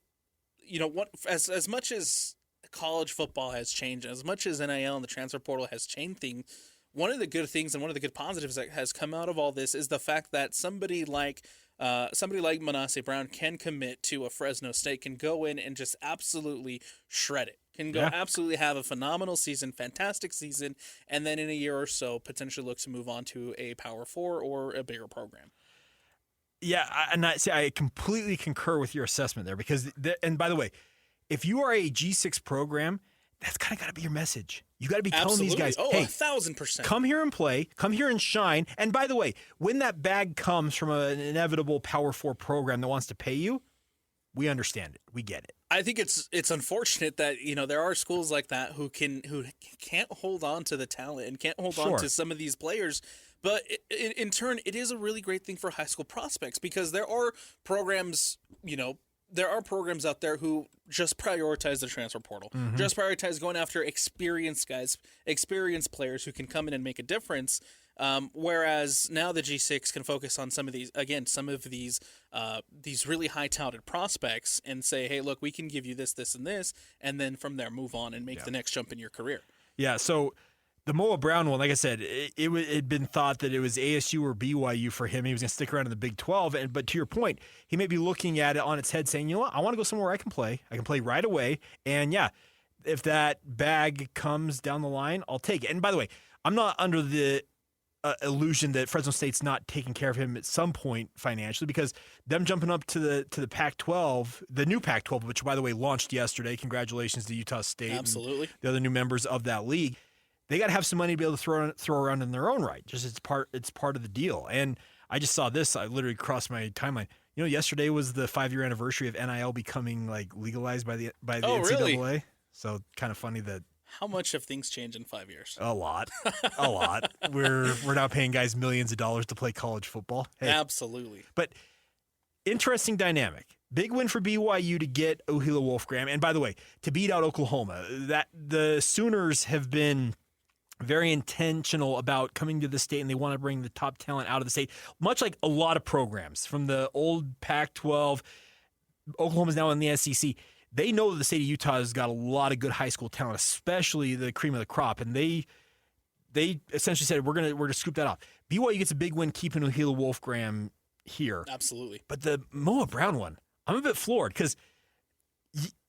as much as college football has changed, as much as NIL and the transfer portal has changed things, one of the good things and one of the good positives that has come out of all this is the fact that somebody like Manasseh Brown can commit to a Fresno State, can go in and just absolutely shred it, can go absolutely have a phenomenal season, fantastic season, and then in a year or so potentially look to move on to a Power 4 or a bigger program. Yeah, I completely concur with your assessment there because, and by the way, if you are a G6 program, that's kind of got to be your message. You got to be telling these guys, hey, 1,000%. Come here and play. Come here and shine. And by the way, when that bag comes from an inevitable Power 4 program that wants to pay you, we understand it. We get it. I think it's unfortunate that there are schools like that who can't hold on to the talent and can't hold on to some of these players. But in turn, it is a really great thing for high school prospects because there are programs, out there who just prioritize the transfer portal, just prioritize going after experienced guys, experienced players who can come in and make a difference. Whereas now the G6 can focus on some of these really high talented prospects and say, hey, look, we can give you this, this, and this, and then from there move on and make the next jump in your career. Yeah. So the Moa Brown one, like I said, it had been thought that it was ASU or BYU for him. He was going to stick around in the Big 12. But to your point, he may be looking at it on its head saying, you know what, I want to go somewhere I can play. I can play right away. And yeah, if that bag comes down the line, I'll take it. And by the way, I'm not under the illusion that Fresno State's not taking care of him at some point financially because them jumping up to the Pac-12, the new Pac-12, which, by the way, launched yesterday. Congratulations to Utah State. Absolutely. And the other new members of that league. They got to have some money to be able to throw around in their own right. Just it's part of the deal. And I just saw this. I literally crossed my timeline. Yesterday was the 5-year anniversary of NIL becoming legalized by the NCAA. Really? So kind of funny that. How much have things changed in 5 years? A lot. We're now paying guys millions of dollars to play college football. Hey. Absolutely. But interesting dynamic. Big win for BYU to get Ohila Wolfgram. And by the way, to beat out Oklahoma. That the Sooners have been very intentional about coming to the state, and they want to bring the top talent out of the state, much like a lot of programs from the old Pac-12. Oklahoma's now in the SEC. They know that the state of Utah has got a lot of good high school talent, especially the cream of the crop, and they essentially said, we're gonna scoop that off. BYU gets a big win keeping Ohila Wolfgram here. Absolutely. But the Moa Brown one, I'm a bit floored because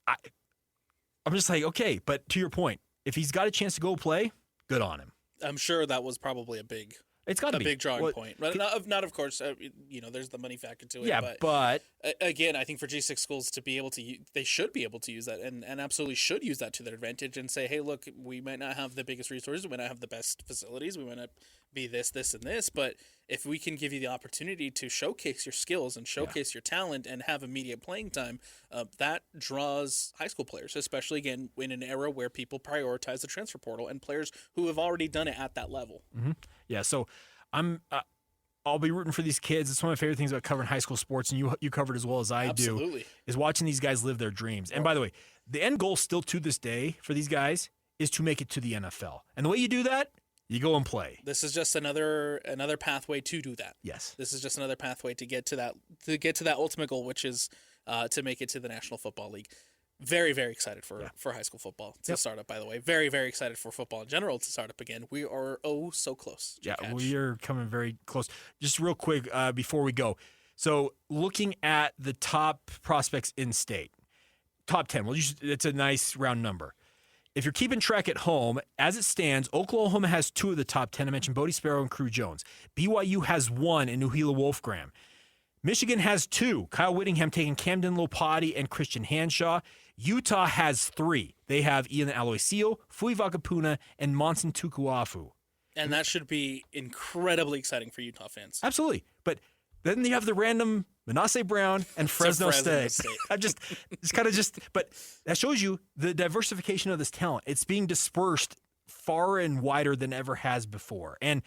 I'm just like, okay, but to your point, if he's got a chance to go play, good on him. I'm sure that was probably a big drawing point. Not of course, there's the money factor to it. Yeah, but again, I think for G6 schools to be able to, they should be able to use that and absolutely should use that to their advantage and say, hey, look, we might not have the biggest resources, we might not have the best facilities, we might not be this, and this, but if we can give you the opportunity to showcase your skills and showcase your talent and have immediate playing time, that draws high school players, especially, again, in an era where people prioritize the transfer portal and players who have already done it at that level. Mm-hmm. Yeah, so I'll be rooting for these kids. It's one of my favorite things about covering high school sports, and you cover it as well as I do, is watching these guys live their dreams. And by the way, the end goal still to this day for these guys is to make it to the NFL. And the way you do that, you go and play. This is just another pathway to do that. Yes. This is just another pathway to get to that ultimate goal, which is to make it to the National Football League. Very, very excited for high school football to start up, by the way. Very, very excited for football in general to start up again. We are so close. We are coming very close. Just real quick before we go. So looking at the top prospects in state, top 10, it's a nice round number. If you're keeping track at home, as it stands, Oklahoma has 2 of the top 10. I mentioned Bodie Sparrow and Crew Jones. BYU has 1 in Ohila Wolfgram. Michigan has 2. Kyle Whittingham taking Camden Lopati and Christian Hanshaw. Utah has 3. They have Ian Aloisio, Fui Vakapuna, and Monson Tukuafu. And that should be incredibly exciting for Utah fans. Absolutely. But then you have the random Manasseh Brown and Fresno State. But that shows you the diversification of this talent. It's being dispersed far and wider than ever has before. And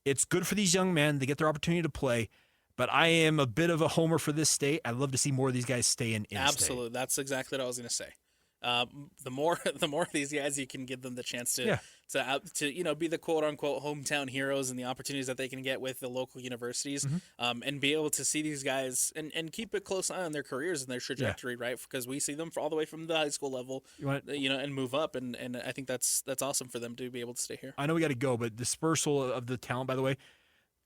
it's good for these young men. They get their opportunity to play. But I am a bit of a homer for this state. I'd love to see more of these guys stay in Absolutely. That's exactly what I was going to say. The more of these guys you can give them the chance to be the quote unquote hometown heroes and the opportunities that they can get with the local universities, and be able to see these guys and keep a close eye on their careers and their trajectory, right? Because we see them all the way from the high school level, and move up, and I think that's awesome for them to be able to stay here. I know we got to go, but dispersal of the talent, by the way.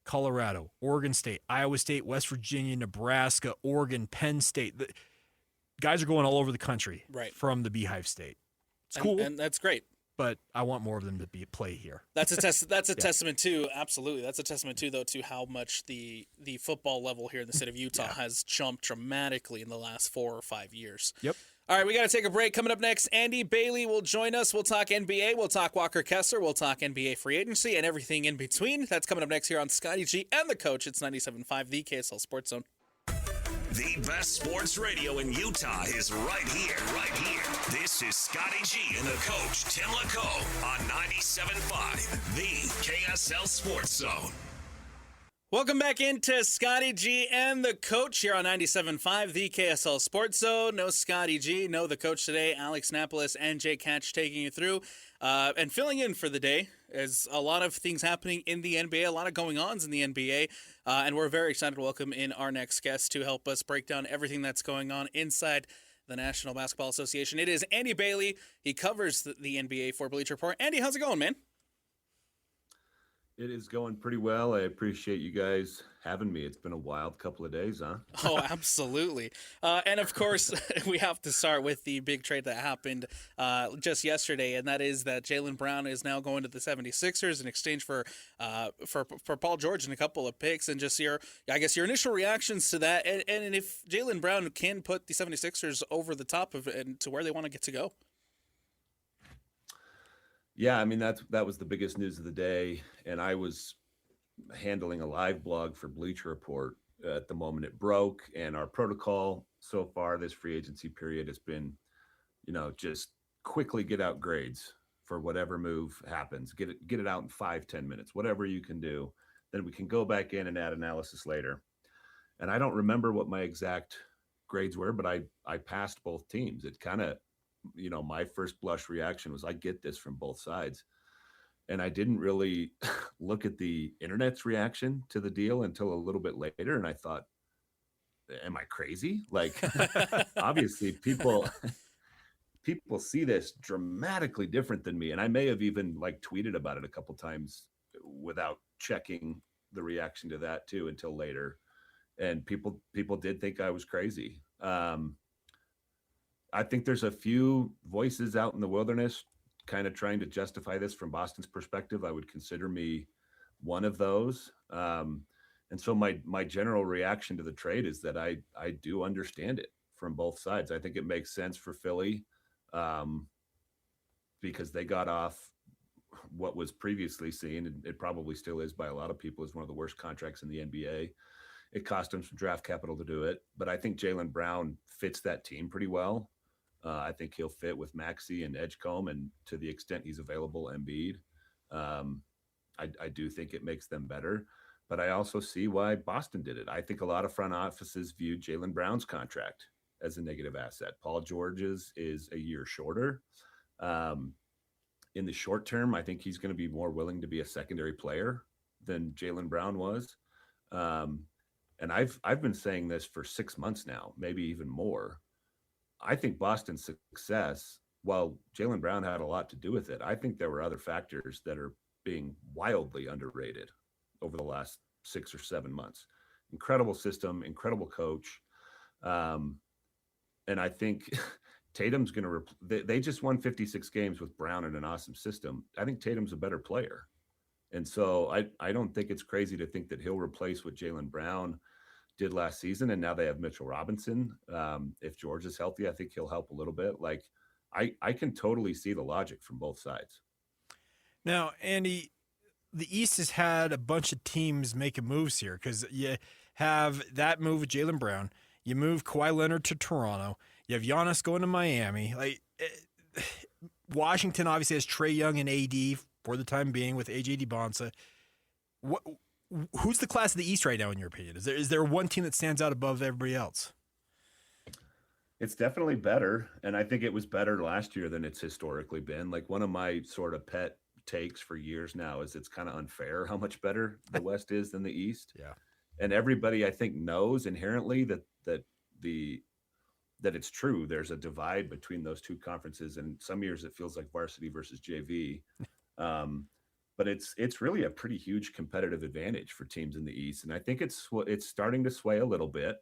Colorado, Oregon State, Iowa State, West Virginia, Nebraska, Oregon, Penn State. The guys are going all over the country from the Beehive State. It's cool. And that's great. But I want more of them to play here. That's a testament too. Absolutely. That's a testament too, though, to how much the football level here in the state of Utah has jumped dramatically in the last 4 or 5 years. Yep. All right, we got to take a break. Coming up next, Andy Bailey will join us. We'll talk NBA. We'll talk Walker Kessler. We'll talk NBA free agency and everything in between. That's coming up next here on Scotty G and the Coach. It's 97.5, the KSL Sports Zone. The best sports radio in Utah is right here, right here. This is Scotty G and the Coach, Tim LaComb, on 97.5, the KSL Sports Zone. Welcome back into Scotty G and the Coach here on 97.5, the KSL Sports Zone. No Scotty G, no the Coach today. Alex Napoles and Jay Catch taking you through and filling in for the day. There's a lot of things happening in the NBA, a lot of going-ons in the NBA, and we're very excited to welcome in our next guest to help us break down everything that's going on inside the National Basketball Association. It is Andy Bailey. He covers the NBA for Bleacher Report. Andy, how's it going, man? It is going pretty well. I appreciate you guys having me. It's been a wild couple of days, huh? Oh, absolutely. And of course, we have to start with the big trade that happened just yesterday, and that is that Jaylen Brown is now going to the 76ers in exchange for Paul George and a couple of picks. And just your initial reactions to that, and if Jaylen Brown can put the 76ers over the top of it and to where they want to get to go. Yeah, I mean, that was the biggest news of the day, and I was handling a live blog for Bleacher Report at the moment it broke, and our protocol so far this free agency period has been, just quickly get out grades for whatever move happens. Get it out in 5-10 minutes, whatever you can do. Then we can go back in and add analysis later. And I don't remember what my exact grades were, but I passed both teams. It kind of, my first blush reaction was, I get this from both sides. And I didn't really look at the internet's reaction to the deal until a little bit later. And I thought, am I crazy? Like, obviously people see this dramatically different than me. And I may have even tweeted about it a couple times without checking the reaction to that too until later. And people did think I was crazy. I think there's a few voices out in the wilderness kind of trying to justify this from Boston's perspective. I would consider me one of those. And so my general reaction to the trade is that I do understand it from both sides. I think it makes sense for Philly because they got off what was previously seen, and it probably still is by a lot of people, as one of the worst contracts in the NBA. It cost them some draft capital to do it, but I think Jaylen Brown fits that team pretty well. I think he'll fit with Maxey and Edgecombe, and to the extent he's available, Embiid. I do think it makes them better, but I also see why Boston did it. I think a lot of front offices viewed Jaylen Brown's contract as a negative asset. Paul George's is a year shorter. In the short term, I think he's going to be more willing to be a secondary player than Jaylen Brown was. And I've been saying this for 6 months now, maybe even more. I think Boston's success, while Jaylen Brown had a lot to do with it, I think there were other factors that are being wildly underrated over the last 6 or 7 months. Incredible system, incredible coach. And I think Tatum's going to they just won 56 games with Brown in an awesome system. I think Tatum's a better player. And so I don't think it's crazy to think that he'll replace what Jaylen Brown did last season. And now they have Mitchell Robinson. If George is healthy, I think he'll help a little bit. I can totally see the logic from both sides. Now, Andy, the East has had a bunch of teams making moves here because you have that move with Jaylen Brown. You move Kawhi Leonard to Toronto. You have Giannis going to Miami. Washington obviously has Trae Young and AD for the time being with AJ DeBonsa. Who's the class of the East right now, in your opinion? Is there one team that stands out above everybody else? It's definitely better, and I think it was better last year than it's historically been. Like, one of my sort of pet takes for years now is it's kind of unfair how much better the West is than the East. Yeah. And everybody, I think, knows inherently that it's true. There's a divide between those two conferences, and some years it feels like varsity versus JV. But it's really a pretty huge competitive advantage for teams in the East, and I think it's starting to sway a little bit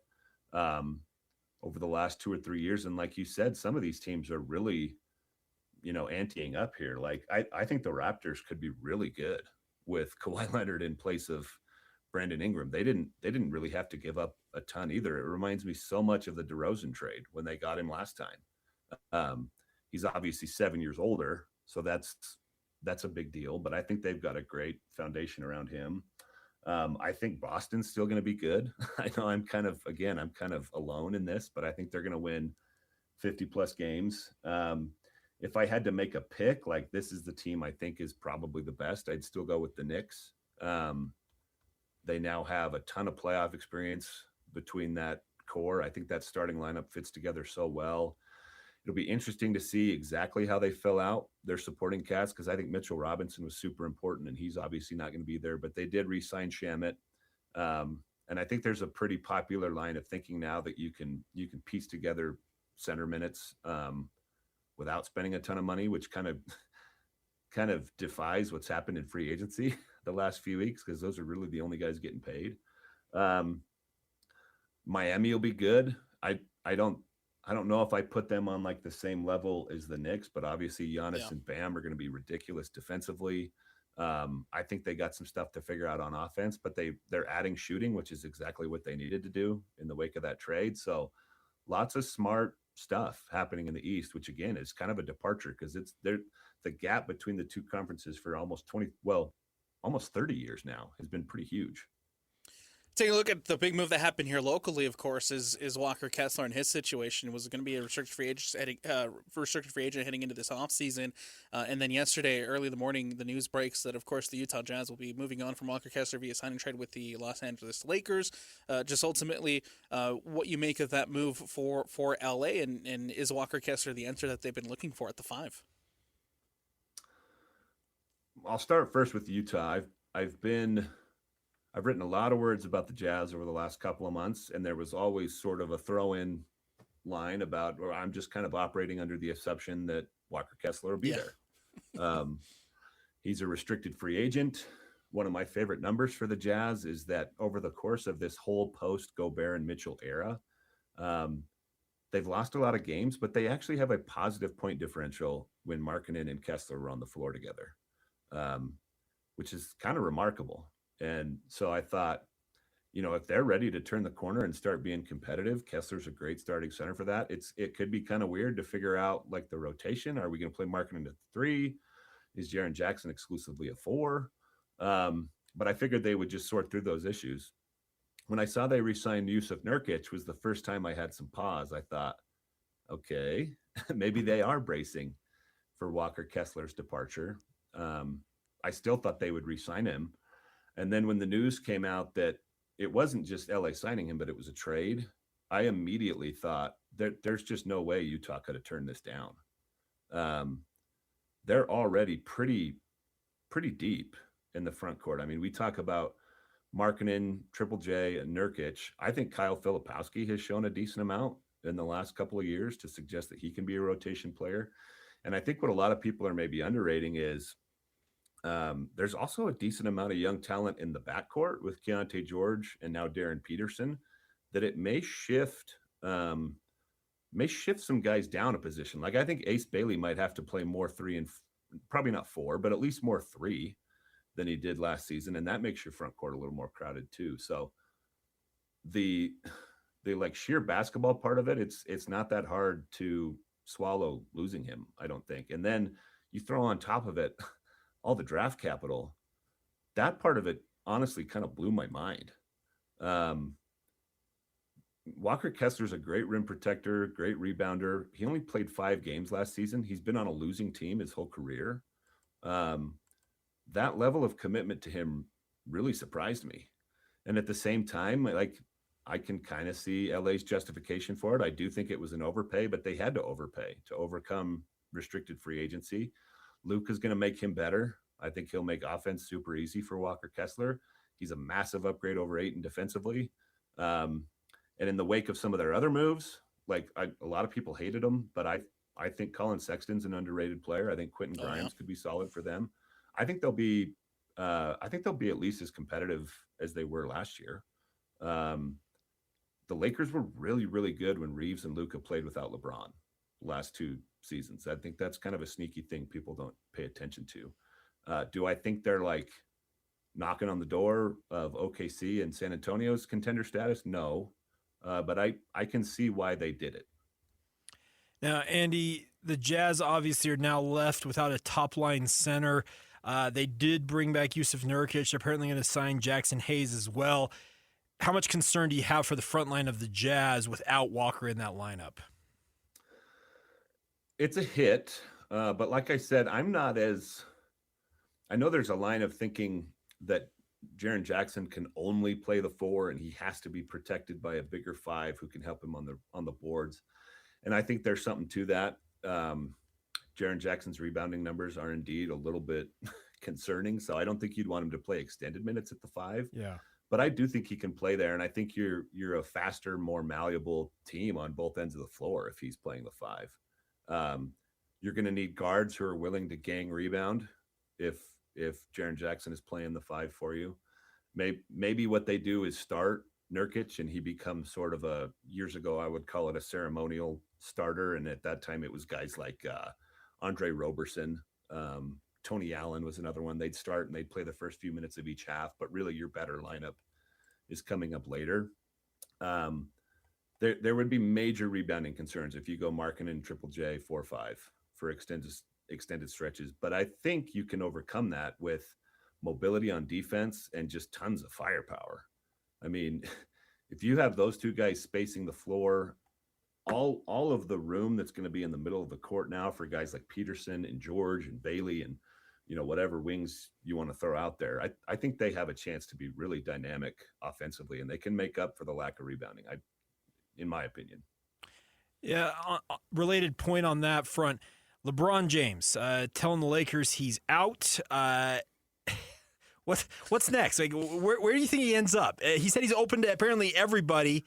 over the last 2 or 3 years. And like you said, some of these teams are really, anteing up here. Like, I think the Raptors could be really good with Kawhi Leonard in place of Brandon Ingram. They didn't really have to give up a ton either. It reminds me so much of the DeRozan trade when they got him last time. He's obviously 7 years older, so that's a big deal, but I think they've got a great foundation around him. I think Boston's still going to be good. I know I'm kind of alone in this, but I think they're going to win 50 plus games. If I had to make a pick, like, this is the team I think is probably the best, I'd still go with the Knicks. They now have a ton of playoff experience between that core. I think that starting lineup fits together so well. It'll be interesting to see exactly how they fill out their supporting cast, because I think Mitchell Robinson was super important, and he's obviously not going to be there, but they did re-sign Shamet. And I think there's a pretty popular line of thinking now that you can piece together center minutes without spending a ton of money, which kind of defies what's happened in free agency the last few weeks, because those are really the only guys getting paid. Miami will be good. I don't know if I put them on like the same level as the Knicks, but obviously Giannis and Bam are going to be ridiculous defensively. I think they got some stuff to figure out on offense, but they're adding shooting, which is exactly what they needed to do in the wake of that trade. So lots of smart stuff happening in the East, which again is kind of a departure, because the gap between the two conferences for almost 30 years now has been pretty huge. Taking a look at the big move that happened here locally, of course, is Walker Kessler and his situation. Was going to be a restricted free agent heading into this offseason. And then yesterday, early in the morning, the news breaks that, of course, the Utah Jazz will be moving on from Walker Kessler via signing trade with the Los Angeles Lakers. Just ultimately, what you make of that move for LA, and is Walker Kessler the answer that they've been looking for at the 5? I'll start first with Utah. I've written a lot of words about the Jazz over the last couple of months, and there was always sort of a throw-in line about, or I'm just kind of operating under the assumption that Walker Kessler will be there. He's a restricted free agent. One of my favorite numbers for the Jazz is that over the course of this whole post-Gobert and Mitchell era, they've lost a lot of games, but they actually have a positive point differential when Markkanen and Kessler were on the floor together, which is kind of remarkable. And so I thought, if they're ready to turn the corner and start being competitive, Kessler's a great starting center for that. It could be kind of weird to figure out like the rotation. Are we going to play Markkanen at 3? Is Jaren Jackson exclusively a 4? But I figured they would just sort through those issues. When I saw they re-signed Yusuf Nurkic was the first time I had some pause. I thought, okay, maybe they are bracing for Walker Kessler's departure. I still thought they would re-sign him. And then when the news came out that it wasn't just LA signing him, but it was a trade, I immediately thought there's just no way Utah could have turned this down. They're already pretty deep in the front court. I mean, we talk about Markkanen, Triple J, and Nurkic. I think Kyle Filipowski has shown a decent amount in the last couple of years to suggest that he can be a rotation player. And I think what a lot of people are maybe underrating is there's also a decent amount of young talent in the backcourt with Keontae George and now Darren Peterson, that it may shift some guys down a position. Like, I think Ace Bailey might have to play more 3 and probably not 4, but at least more 3 than he did last season. And that makes your front court a little more crowded too. So the like sheer basketball part of it, it's not that hard to swallow losing him, I don't think. And then you throw on top of it all the draft capital. That part of it honestly kind of blew my mind. Walker Kessler's a great rim protector, great rebounder. He only played 5 games last season. He's been on a losing team his whole career. That level of commitment to him really surprised me. And at the same time, like, I can kind of see LA's justification for it. I do think it was an overpay, but they had to overpay to overcome restricted free agency. Luke is going to make him better. I think he'll make offense super easy for Walker Kessler. He's a massive upgrade over Ayton defensively. And in the wake of some of their other moves, like a lot of people hated him, but I think Colin Sexton's an underrated player. I think Quentin Grimes could be solid for them. I think they'll be at least as competitive as they were last year. The Lakers were really, really good when Reeves and Luka played without LeBron last 2 seasons. I think that's kind of a sneaky thing people don't pay attention to. Do I think they're like knocking on the door of OKC and San Antonio's contender status? No. But I can see why they did it. Now, Andy, the Jazz obviously are now left without a top-line center. They did bring back Yusuf Nurkic. They're apparently going to sign Jackson Hayes as well. How much concern do you have for the front line of the Jazz without Walker in that lineup? It's a hit, but like I said, I know there's a line of thinking that Jaren Jackson can only play the 4 and he has to be protected by a bigger 5 who can help him on the boards. And I think there's something to that. Jaren Jackson's rebounding numbers are indeed a little bit concerning. So I don't think you'd want him to play extended minutes at the 5. Yeah. But I do think he can play there. And I think you're a faster, more malleable team on both ends of the floor if he's playing the 5. You're going to need guards who are willing to gang rebound if Jaren Jackson is playing the 5 for you. Maybe what they do is start Nurkic and he becomes sort of years ago, I would call it a ceremonial starter. And at that time it was guys like Andre Roberson, Tony Allen was another one. They'd start and they'd play the first few minutes of each half, but really your better lineup is coming up later. There would be major rebounding concerns if you go Markkanen Triple J 4-5 for extended stretches. But I think you can overcome that with mobility on defense and just tons of firepower. I mean, if you have those 2 guys spacing the floor, all of the room that's going to be in the middle of the court now for guys like Peterson and George and Bagley and, whatever wings you want to throw out there, I think they have a chance to be really dynamic offensively, and they can make up for the lack of rebounding, in my opinion. Yeah, related point on that front, LeBron James telling the Lakers he's out. What's next? Like, where do you think he ends up? He said he's open to apparently everybody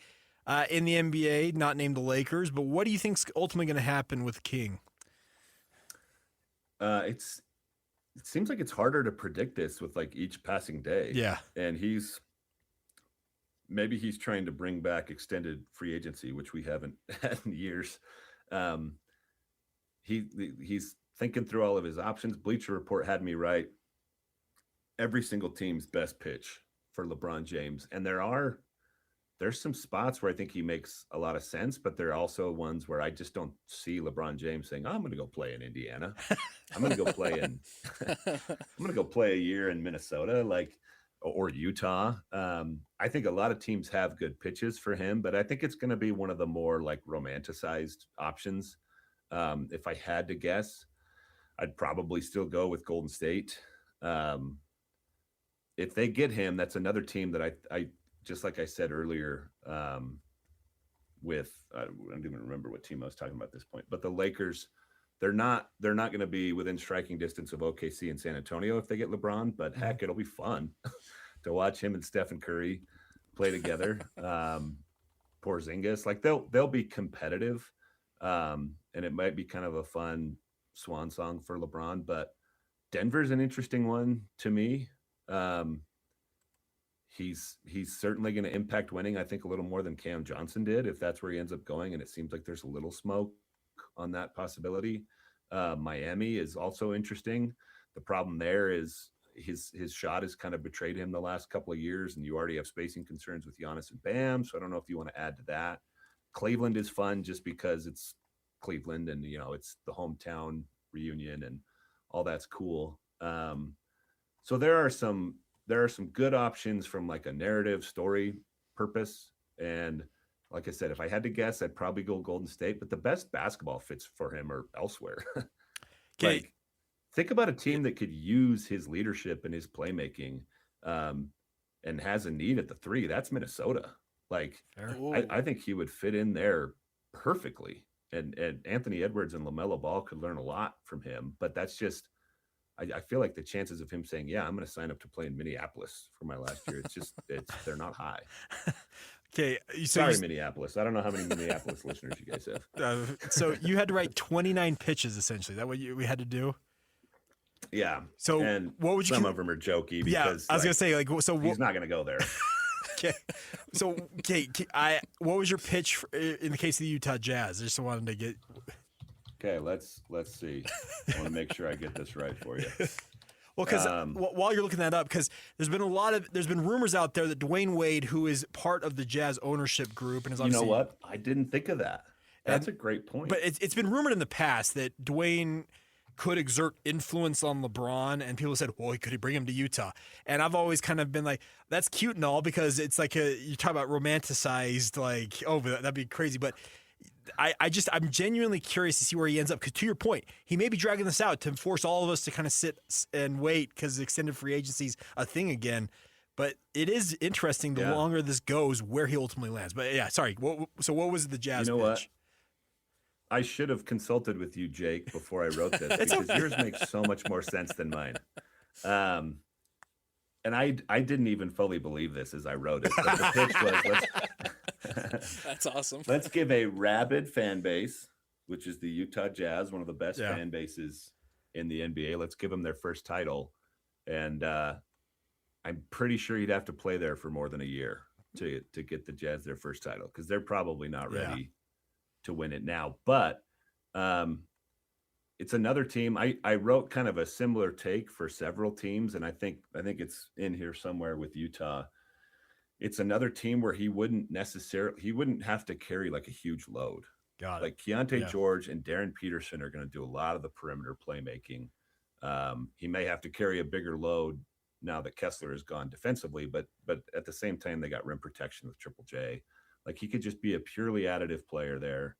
in the NBA, not named the Lakers. But what do you think's ultimately going to happen with King? It seems like it's harder to predict this with like each passing day. Yeah, and maybe he's trying to bring back extended free agency, which we haven't had in years. He's thinking through all of his options. Bleacher Report had me right. Every single team's best pitch for LeBron James. And there's some spots where I think he makes a lot of sense, but there are also ones where I just don't see LeBron James saying, I'm going to go play in Indiana. I'm going to go play a year in Minnesota, or Utah. I think a lot of teams have good pitches for him, but I think it's going to be one of the more like romanticized options. If I had to guess, I'd probably still go with Golden State. If they get him, that's another team that I just like I said earlier, I don't even remember what team I was talking about at this point, but the Lakers, they're not going to be within striking distance of OKC and San Antonio if they get LeBron, but heck, it'll be fun to watch him and Stephen Curry play together. Porzingis, like they'll be competitive. And it might be kind of a fun swan song for LeBron, but Denver's an interesting one to me. He's certainly going to impact winning, I think, a little more than Cam Johnson did, if that's where he ends up going. And it seems like there's a little smoke on that possibility. Miami is also interesting. The problem there is his shot has kind of betrayed him the last couple of years, and you already have spacing concerns with Giannis and Bam. So I don't know if you want to add to that. Cleveland is fun just because it's Cleveland and, it's the hometown reunion and all that's cool. So there are some good options from like a narrative story purpose, and like I said, if I had to guess, I'd probably go Golden State, but the best basketball fits for him are elsewhere. Okay. Like, think about a team that could use his leadership and his playmaking, and has a need at the three. That's Minnesota. Like, I think he would fit in there perfectly. And Anthony Edwards and LaMelo Ball could learn a lot from him, but that's just, I feel like the chances of him saying, yeah, I'm going to sign up to play in Minneapolis for my last year, they're not high. Okay. Sorry, Minneapolis. I don't know how many Minneapolis listeners you guys have. So you had to write 29 pitches, essentially. Is that what we had to do? Yeah. So and what would you? Some of them are jokey. Yeah, Because, I was gonna say, like, so he's not gonna go there. Okay. So, what was your pitch in the case of the Utah Jazz? I just wanted to get. Okay, let's see. I want to make sure I get this right for you. Well, because while you're looking that up, because there's been rumors out there that Dwayne Wade, who is part of the Jazz ownership group, and is obviously, you know what? I didn't think of that. That's a great point. But it's been rumored in the past that Dwayne could exert influence on LeBron, and people said, well, could he bring him to Utah? And I've always kind of been like, that's cute and all, because it's like you talk about romanticized, like, oh, that'd be crazy. But I'm genuinely curious to see where he ends up, because to your point, he may be dragging this out to force all of us to kind of sit and wait because extended free agency is a thing again. But it is interesting the longer this goes where he ultimately lands. But yeah, sorry. So what was the Jazz pitch? What? I should have consulted with you, Jake, before I wrote this, because yours makes so much more sense than mine. And I didn't even fully believe this as I wrote it. But the pitch was, That's awesome. Let's give a rabid fan base, which is the Utah Jazz, one of the best fan bases in the NBA. Let's give them their first title. And I'm pretty sure he'd have to play there for more than a year to get the Jazz their first title, because they're probably not ready to win it now. But it's another team. I wrote kind of a similar take for several teams, and I think it's in here somewhere with Utah. It's another team where he wouldn't have to carry like a huge load. Got it. Like Keontae George and Darren Peterson are going to do a lot of the perimeter playmaking. He may have to carry a bigger load now that Kessler is gone defensively, but at the same time, they got rim protection with Triple J. Like, he could just be a purely additive player there.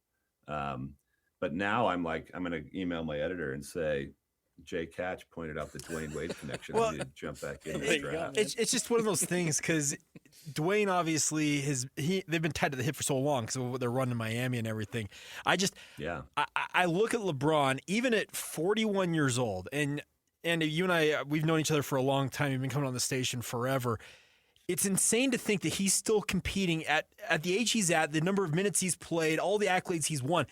But now I'm like, I'm going to email my editor and say, Jay Catch pointed out the Dwayne Wade connection. I need to jump back in this draft. It's just one of those things, because Dwayne obviously they've been tied to the hip for so long because of what they're running in Miami and everything. I look at LeBron, even at 41 years old, and you and I, we've known each other for a long time. We've been coming on the station forever. It's insane to think that he's still competing at the age he's at, the number of minutes he's played, all the accolades he's won.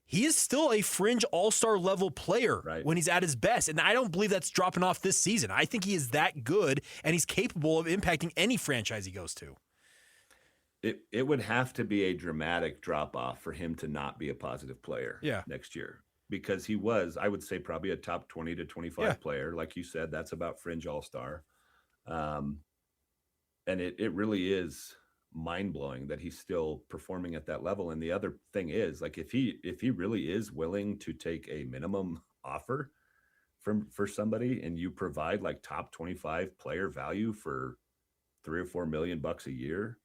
He is still a fringe all-star level player when he's at his best. And I don't believe that's dropping off this season. I think he is that good, and he's capable of impacting any franchise he goes to. It would have to be a dramatic drop-off for him to not be a positive player next year. Because he was, I would say, probably a top 20 to 25 player. Like you said, that's about fringe all-star. And it really is mind-blowing that he's still performing at that level. And the other thing is, like, if he really is willing to take a minimum offer for somebody, and you provide like top 25 player value for $3 or $4 million a year,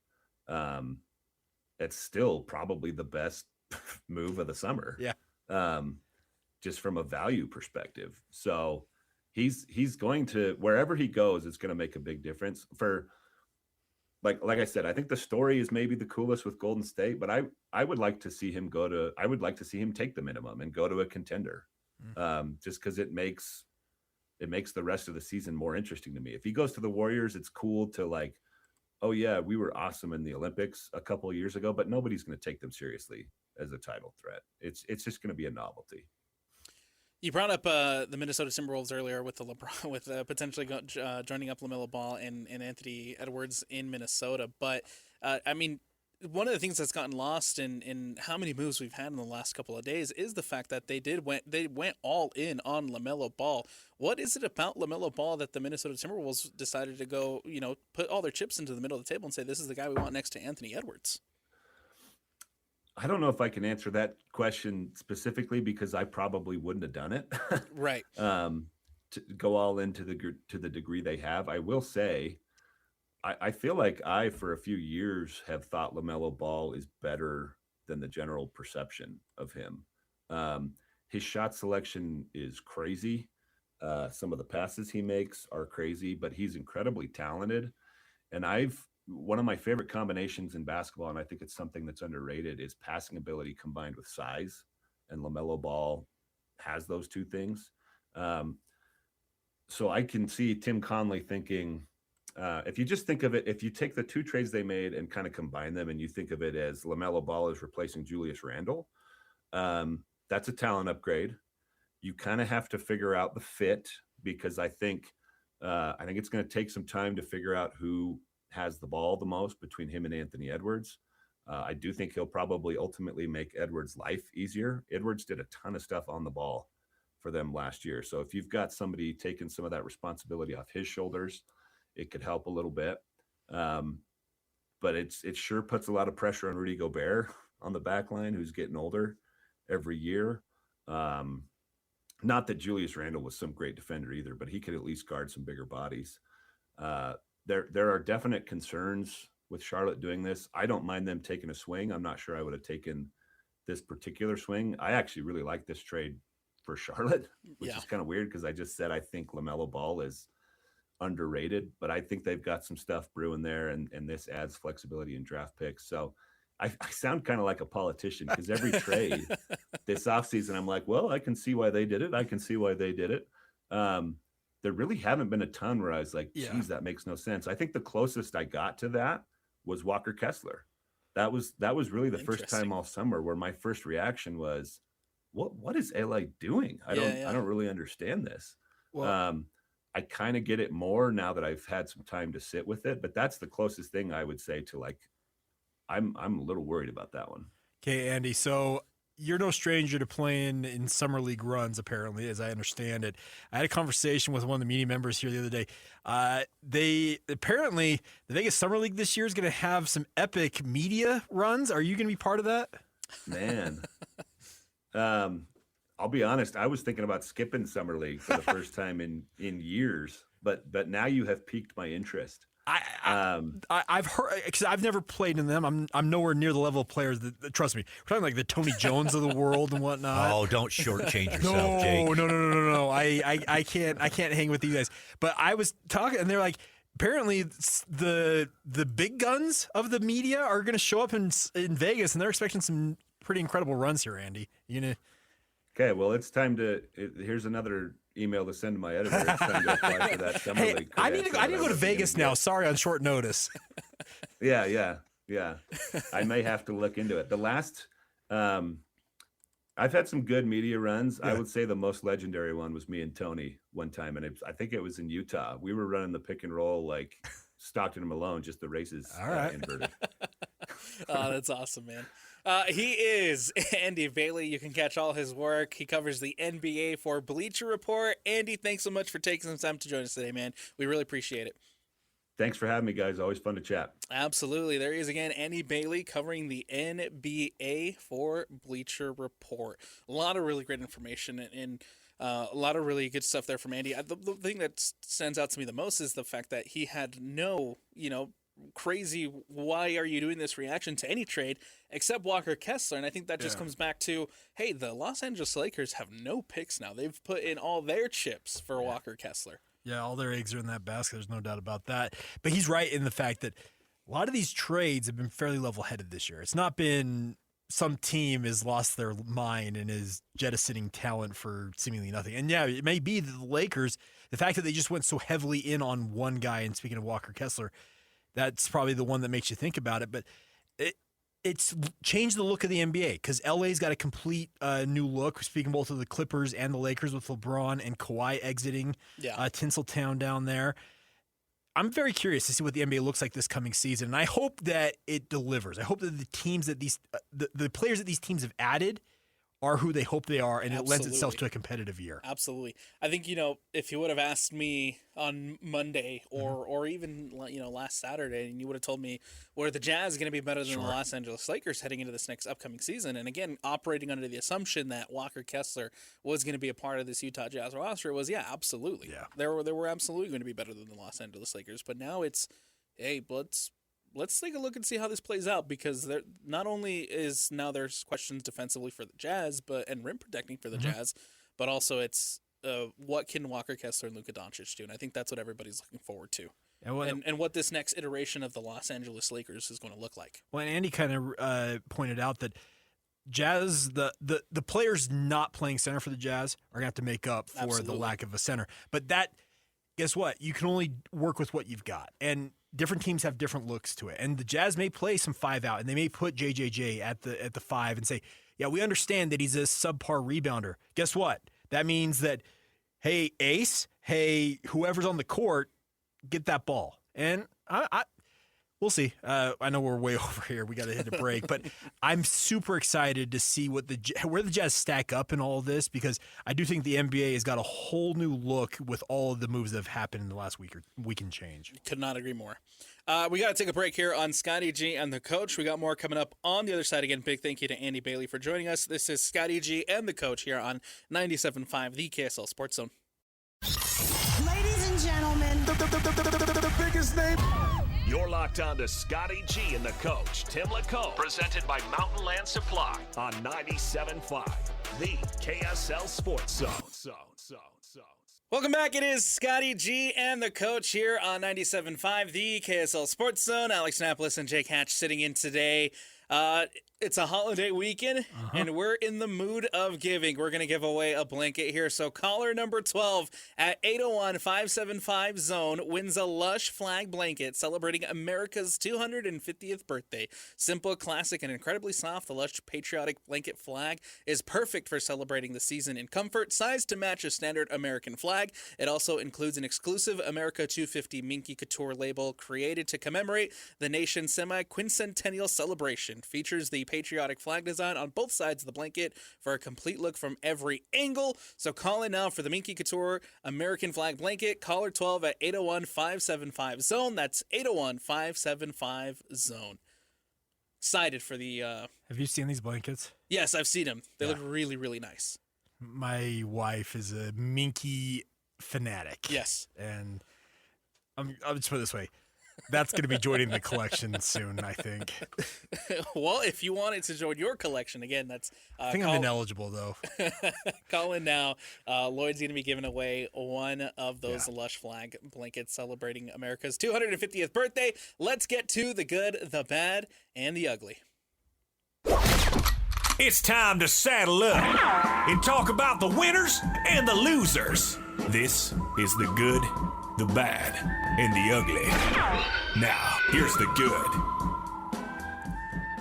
it's still probably the best move of the summer. Just from a value perspective. So he's going to, wherever he goes, it's going to make a big difference. For like I said, I think the story is maybe the coolest with Golden State, but I would like to see him take the minimum and go to a contender. Just because it makes the rest of the season more interesting to me. If he goes to the Warriors, it's cool to like, oh yeah, we were awesome in the Olympics a couple of years ago, but nobody's going to take them seriously as a title threat. It's just going to be a novelty. You brought up the Minnesota Timberwolves earlier with the LeBron, with potentially joining up LaMelo Ball and Anthony Edwards in Minnesota. But I mean, one of the things that's gotten lost in how many moves we've had in the last couple of days is the fact that they went all in on LaMelo Ball. What is it about LaMelo Ball that the Minnesota Timberwolves decided to go, put all their chips into the middle of the table and say, this is the guy we want next to Anthony Edwards? I don't know if I can answer that question specifically, because I probably wouldn't have done it. Right. To go all in to the degree they have. I will say, I feel like I, for a few years, have thought LaMelo Ball is better than the general perception of him. His shot selection is crazy. Some of the passes he makes are crazy, but he's incredibly talented. And one of my favorite combinations in basketball, and I think it's something that's underrated, is passing ability combined with size. And LaMelo Ball has those two things. So I can see Tim Conley thinking, if you just think of it, if you take the two trades they made and kind of combine them, and you think of it as LaMelo Ball is replacing Julius Randle, that's a talent upgrade. You kind of have to figure out the fit, because I think it's going to take some time to figure out who has the ball the most between him and Anthony Edwards. I do think he'll probably ultimately make Edwards' life easier. Edwards did a ton of stuff on the ball for them last year. So if you've got somebody taking some of that responsibility off his shoulders, it could help a little bit. But it sure puts a lot of pressure on Rudy Gobert on the back line, who's getting older every year. Not that Julius Randle was some great defender either, but he could at least guard some bigger bodies. There are definite concerns with Charlotte doing this. I don't mind them taking a swing. I'm not sure I would have taken this particular swing. I actually really like this trade for Charlotte, which is kind of weird, because I just said I think LaMelo Ball is underrated, but I think they've got some stuff brewing there, and this adds flexibility in draft picks. So I sound kind of like a politician, because every trade this offseason, I'm like, well, I can see why they did it. I can see why they did it. There really haven't been a ton where I was like, geez, that makes no sense. I think the closest I got to that was Walker Kessler. That was really the first time all summer where my first reaction was, what is LA doing? I don't really understand this. Well, I kind of get it more now that I've had some time to sit with it, but that's the closest thing I would say to, like, I'm a little worried about that one. Okay, Andy. So you're no stranger to playing in summer league runs, apparently, as I understand it. I had a conversation with one of the media members here the other day. Apparently the Vegas Summer League this year is going to have some epic media runs. Are you going to be part of that? Man, I'll be honest. I was thinking about skipping summer league for the first time in years, but now you have piqued my interest. I've heard, because I've never played in them. I'm nowhere near the level of players that trust me. We're talking like the Tony Jones of the world and whatnot. Oh, don't shortchange yourself, Jake. No. I can't hang with you guys. But I was talking, and they're like, apparently the big guns of the media are going to show up in Vegas, and they're expecting some pretty incredible runs here, Andy. You know. Okay, well, it's time to. Here's another email to send to my editor. It's time to apply for that summer league. I need to go to Vegas now. Sorry, on short notice. Yeah. I may have to look into it. The last, I've had some good media runs. Yeah. I would say the most legendary one was me and Tony one time, and I think it was in Utah. We were running the pick and roll like Stockton and Malone, just the races inverted. Oh, that's awesome, man. He is Andy Bagley. You can catch all his work. He covers the NBA for Bleacher Report. Andy, thanks so much for taking some time to join us today, man. We really appreciate it. Thanks for having me, guys. Always fun to chat. Absolutely. There he is again, Andy Bagley, covering the NBA for Bleacher Report. A lot of really great information and a lot of really good stuff there from Andy. The thing that stands out to me the most is the fact that he had no, crazy why are you doing this reaction to any trade except Walker Kessler, and I think that just comes back to, hey, the Los Angeles Lakers have no picks now. They've put in all their chips for Walker Kessler. Yeah, all their eggs are in that basket. There's no doubt about that. But he's right in the fact that a lot of these trades have been fairly level-headed this year. It's not been some team has lost their mind and is jettisoning talent for seemingly nothing. And yeah, it may be the Lakers, the fact that they just went so heavily in on one guy, and speaking of Walker Kessler, that's probably the one that makes you think about it. But it's changed the look of the NBA, because LA's got a complete new look. We're speaking both of the Clippers and the Lakers with LeBron and Kawhi exiting Tinseltown down there. I'm very curious to see what the NBA looks like this coming season, and I hope that it delivers. I hope that the teams that the players that these teams have added are who they hope they are, and it lends itself to a competitive year. Absolutely. I think, if you would have asked me on Monday or even, last Saturday, and you would have told me, were the Jazz going to be better than the Los Angeles Lakers heading into this next upcoming season? And again, operating under the assumption that Walker Kessler was going to be a part of this Utah Jazz roster was, absolutely. Yeah. They were absolutely going to be better than the Los Angeles Lakers. But now it's, hey, let's take a look and see how this plays out, because there not only is now there's questions defensively for the Jazz, and rim protecting for the Jazz, but also it's what can Walker Kessler and Luka Doncic do, and I think that's what everybody's looking forward to, and what this next iteration of the Los Angeles Lakers is going to look like. Well, and Andy kind of pointed out that Jazz, the players not playing center for the Jazz are going to have to make up for the lack of a center, but that, guess what? You can only work with what you've got, and different teams have different looks to it. And the Jazz may play some 5 out, and they may put JJJ at the 5 and say, yeah, we understand that he's a subpar rebounder. Guess what? That means that, hey, Ace, hey, whoever's on the court, get that ball. And we'll see. I know we're way over here. We got to hit a break, but I'm super excited to see where the Jazz stack up in all of this, because I do think the NBA has got a whole new look with all of the moves that have happened in the last week and change. Could not agree more. We got to take a break here on Scotty G and the Coach. We got more coming up on the other side. Again, big thank you to Andy Bailey for joining us. This is Scotty G and the Coach here on 97.5, the KSL Sports Zone. Ladies and gentlemen, the biggest name. You're locked on to Scotty G and the Coach, Tim LaComb, presented by Mountain Land Supply on 97.5, the KSL Sports Zone. Welcome back. It is Scotty G and the Coach here on 97.5, the KSL Sports Zone. Alex Napoles and Jake Hatch sitting in today. It's a holiday weekend, and we're in the mood of giving. We're going to give away a blanket here. So caller number 12 at 801-575-ZONE wins a Lush flag blanket celebrating America's 250th birthday. Simple, classic, and incredibly soft, the Lush patriotic blanket flag is perfect for celebrating the season in comfort. Sized to match a standard American flag. It also includes an exclusive America 250 Minky Couture label created to commemorate the nation's semi-quincentennial celebration. Features the patriotic flag design on both sides of the blanket for a complete look from every angle. So call in now for the Minky Couture American flag blanket. Caller 12 at 801-575-ZONE. That's 801-575-ZONE. Excited for the... Have you seen these blankets? Yes, I've seen them. They look really, really nice. My wife is a Minky fanatic. Yes. And I'll just put it this way. That's going to be joining the collection soon, I think. Well, if you wanted to join your collection, again, that's... I think I'm ineligible, though. Call in now. Lloyd's going to be giving away one of those Lush flag blankets celebrating America's 250th birthday. Let's get to the good, the bad, and the ugly. It's time to saddle up and talk about the winners and the losers. This is the good, the bad, and the ugly. Now, here's the good.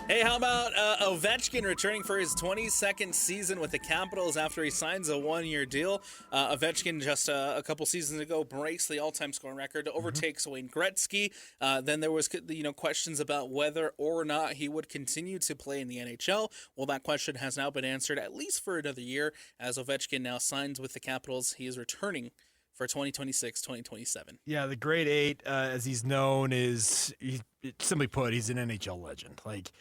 Hey, how about Ovechkin returning for his 22nd season with the Capitals after he signs a one-year deal? Ovechkin just a couple seasons ago breaks the all-time scoring record, overtakes Wayne Gretzky. Then there was questions about whether or not he would continue to play in the NHL. Well, that question has now been answered at least for another year, as Ovechkin now signs with the Capitals. He is returning for 2026-2027. Yeah, the grade 8, as he's known, simply put, he's an NHL legend. Like,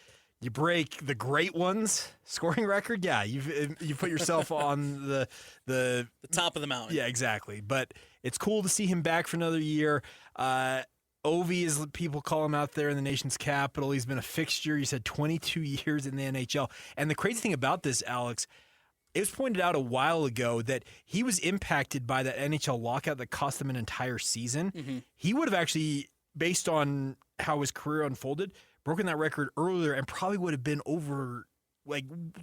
you break the great ones scoring record, yeah, you put yourself on the top of the mountain. Yeah, exactly. But it's cool to see him back for another year. Ovi, as people call him out there in the nation's capital, he's been a fixture. He's had 22 years in the NHL. And the crazy thing about this, Alex, it was pointed out a while ago that he was impacted by that NHL lockout that cost him an entire season. He would have actually, based on how his career unfolded, broken that record earlier and probably would have been over,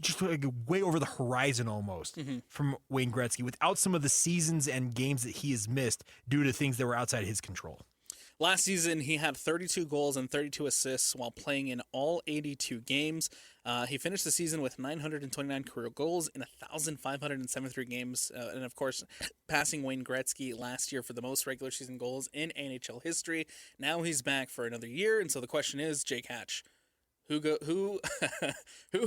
just way over the horizon almost from Wayne Gretzky, without some of the seasons and games that he has missed due to things that were outside his control. Last season, he had 32 goals and 32 assists while playing in all 82 games. He finished the season with 929 career goals in 1,573 games, and of course, passing Wayne Gretzky last year for the most regular season goals in NHL history. Now he's back for another year, and so the question is, Jake Hatch, who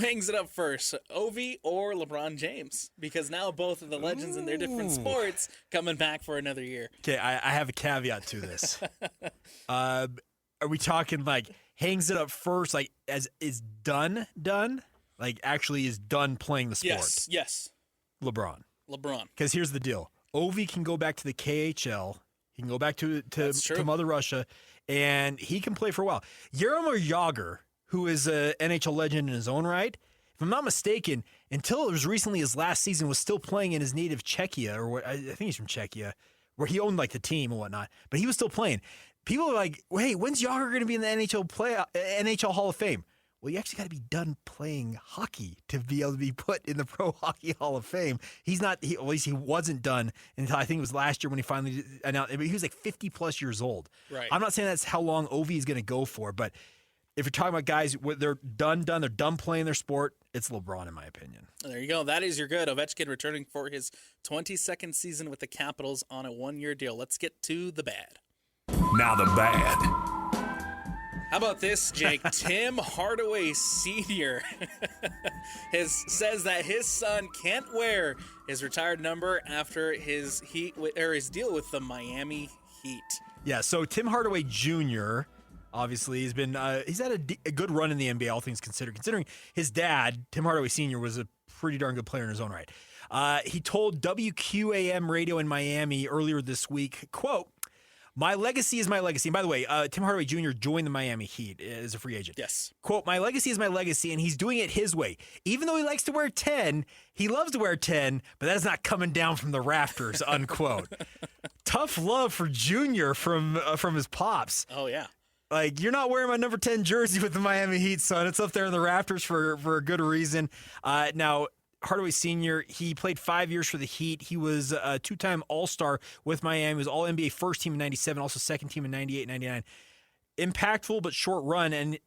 hangs it up first, Ovi or LeBron James? Because now both of the legends in their different sports coming back for another year. Okay, I have a caveat to this. Are we talking hangs it up first, as is done, actually is done playing the sport? Yes. LeBron. Because here's the deal. Ovi can go back to the KHL. He can go back to Mother Russia and he can play for a while. Jaromir Jagr, who is an NHL legend in his own right, if I'm not mistaken, until it was recently his last season, was still playing in his native Czechia, or what, I think he's from Czechia, where he owned like the team and whatnot, but he was still playing. People are like, hey, when's Jagr going to be in the NHL Hall of Fame? Well, you actually got to be done playing hockey to be able to be put in the Pro Hockey Hall of Fame. He's not, at least he wasn't done until I think it was last year when he finally announced. I mean, he was like 50 plus years old. Right. I'm not saying that's how long Ovi is going to go for, but if you're talking about guys, they're they're done playing their sport, it's LeBron, in my opinion. There you go. That is your good. Ovechkin returning for his 22nd season with the Capitals on a 1-year deal. Let's get to the bad. Now the bad. How about this, Jake? Tim Hardaway Sr. says that his son can't wear his retired number after his deal with the Miami Heat. Yeah, so Tim Hardaway Jr., obviously, he's had a good run in the NBA, all things considered. Considering his dad, Tim Hardaway Sr., was a pretty darn good player in his own right. He told WQAM radio in Miami earlier this week, quote, "My legacy is my legacy." And by the way, Tim Hardaway Jr. joined the Miami Heat as a free agent. Yes. Quote, "My legacy is my legacy, and he's doing it his way. Even though he likes to wear 10, he loves to wear 10, but that's not coming down from the rafters," unquote. Tough love for Jr. from his pops. Oh, yeah. Like, you're not wearing my number 10 jersey with the Miami Heat, son. It's up there in the rafters for a good reason. Now, Hardaway Sr., he played 5 years for the Heat. He was a two-time All-Star with Miami. He was All-NBA first team in 97, also second team in 98, 99. Impactful but short run, and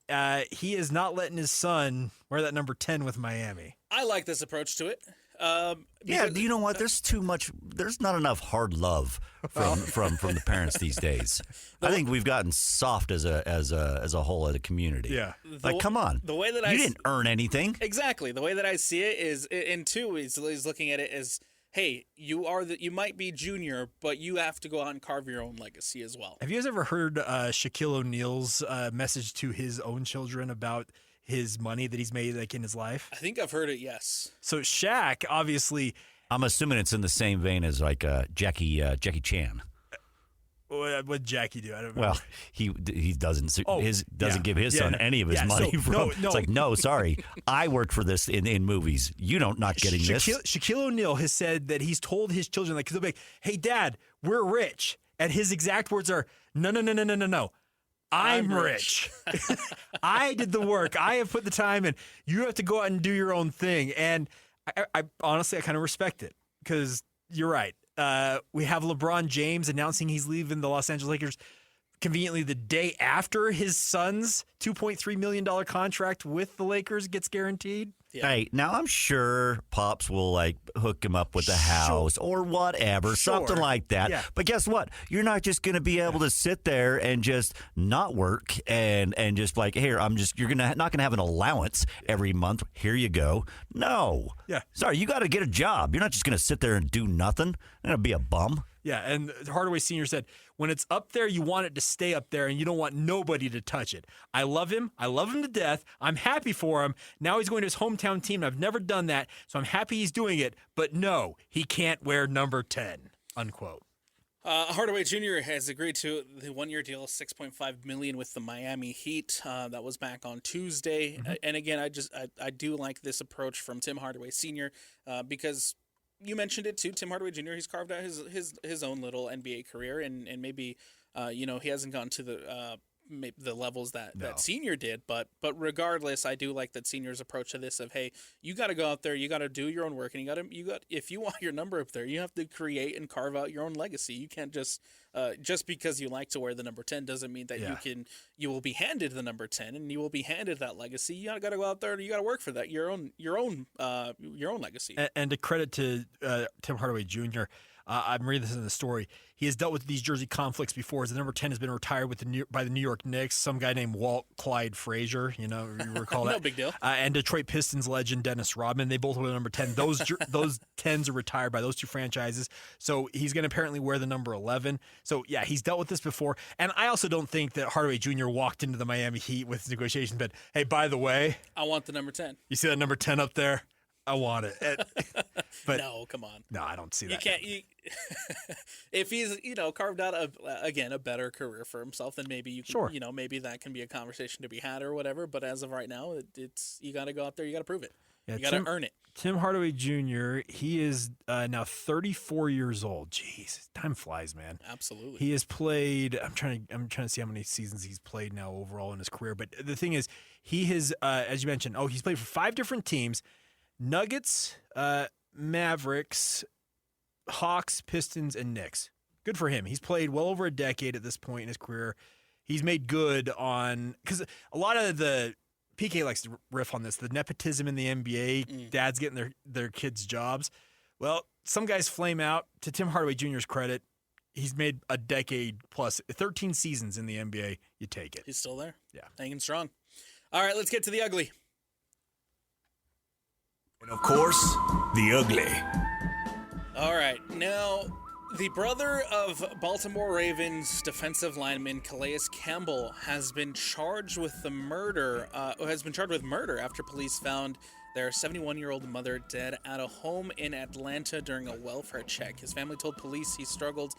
he is not letting his son wear that number 10 with Miami. I like this approach to it. Yeah, you know what? There's too much. There's not enough hard love from the parents these days. I think we've gotten soft as a whole as a community. Yeah, like come on. The way that you didn't earn anything. Exactly. The way that I see it is, and two, he's looking at it as, hey, you might be junior, but you have to go out and carve your own legacy as well. Have you guys ever heard Shaquille O'Neal's message to his own children about his money that he's made like in his life? I think I've heard it, yes. So Shaq, obviously, I'm assuming it's in the same vein as like Jackie Chan. What'd Jackie do? I don't know. Well, he doesn't give his son any of his money. So, It's like, no, sorry, I worked for this in movies. You don't not getting this. Shaquille O'Neal has said that he's told his children, like, because they'll be like, "Hey, Dad, we're rich," and his exact words are, "No. I'm rich. I did the work. I have put the time in. You have to go out and do your own thing." And I honestly, I kind of respect it because you're right. We have LeBron James announcing he's leaving the Los Angeles Lakers conveniently the day after his son's $2.3 million contract with the Lakers gets guaranteed. Yeah. Hey, now I'm sure Pops will like hook him up with a house or whatever, something like that. Yeah. But guess what? You're not just going to be able to sit there and just not work and just like, here, you're not going to have an allowance every month. Here you go. No. Yeah. Sorry, you got to get a job. You're not just going to sit there and do nothing. You're going to be a bum. Yeah, and Hardaway Sr. said, when it's up there, you want it to stay up there, and you don't want nobody to touch it. I love him. I love him to death. I'm happy for him. Now he's going to his hometown team, and I've never done that, so I'm happy he's doing it. But no, he can't wear number 10, unquote. Hardaway Jr. has agreed to the 1-year deal, $6.5 million with the Miami Heat. That was back on Tuesday. Mm-hmm. And again, I do like this approach from Tim Hardaway Sr. Because you mentioned it too, Tim Hardaway Jr. He's carved out his own little NBA career, and maybe he hasn't gone to the levels that Senior did, but regardless, I do like that Senior's approach to this of, hey, you got to go out there, you got to do your own work, and you got if you want your number up there, you have to create and carve out your own legacy. You can't just because you like to wear the number 10 doesn't mean that you will be handed the number 10 and you will be handed that legacy. You got to go out there and you got to work for that your own legacy. And to credit to Tim Hardaway Jr., I'm reading this in the story. He has dealt with these jersey conflicts before. As the number 10 has been retired by the New York Knicks. Some guy named Walt Clyde Frazier, you recall that? No big deal. And Detroit Pistons legend Dennis Rodman. They both wear the number 10. Those 10s are retired by those two franchises. So he's going to apparently wear the number 11. So, yeah, he's dealt with this before. And I also don't think that Hardaway Jr. walked into the Miami Heat with negotiations, but, hey, by the way, I want the number 10. You see that number 10 up there? I want it. But no, come on. No, I don't see that. You can't. If he's carved out a better career for himself, then maybe you can, Sure. Maybe that can be a conversation to be had or whatever. But as of right now, it's you got to go out there, you got to prove it, you got to earn it. Tim Hardaway Jr. He is now 34 years old. Jeez, time flies, man. Absolutely. He has played. I'm trying to see how many seasons he's played now overall in his career. But the thing is, he has, as you mentioned, he's played for 5 different teams: Nuggets, Mavericks, Hawks, Pistons, and Knicks. Good for him. He's played well over a decade at this point in his career. He's made good on, because a lot of the PK likes to riff on this, the nepotism in the NBA, dads getting their kids jobs. Well, some guys flame out. To Tim Hardaway Jr.'s credit, he's made a decade plus, 13 seasons in the NBA. You take it. He's still there. Yeah. Hanging strong. All right, let's get to the ugly. And of course, the ugly. All right, now the brother of Baltimore Ravens defensive lineman Calais Campbell has been charged with murder after police found their 71-year-old mother dead at a home in Atlanta during a welfare check. His family told police he struggled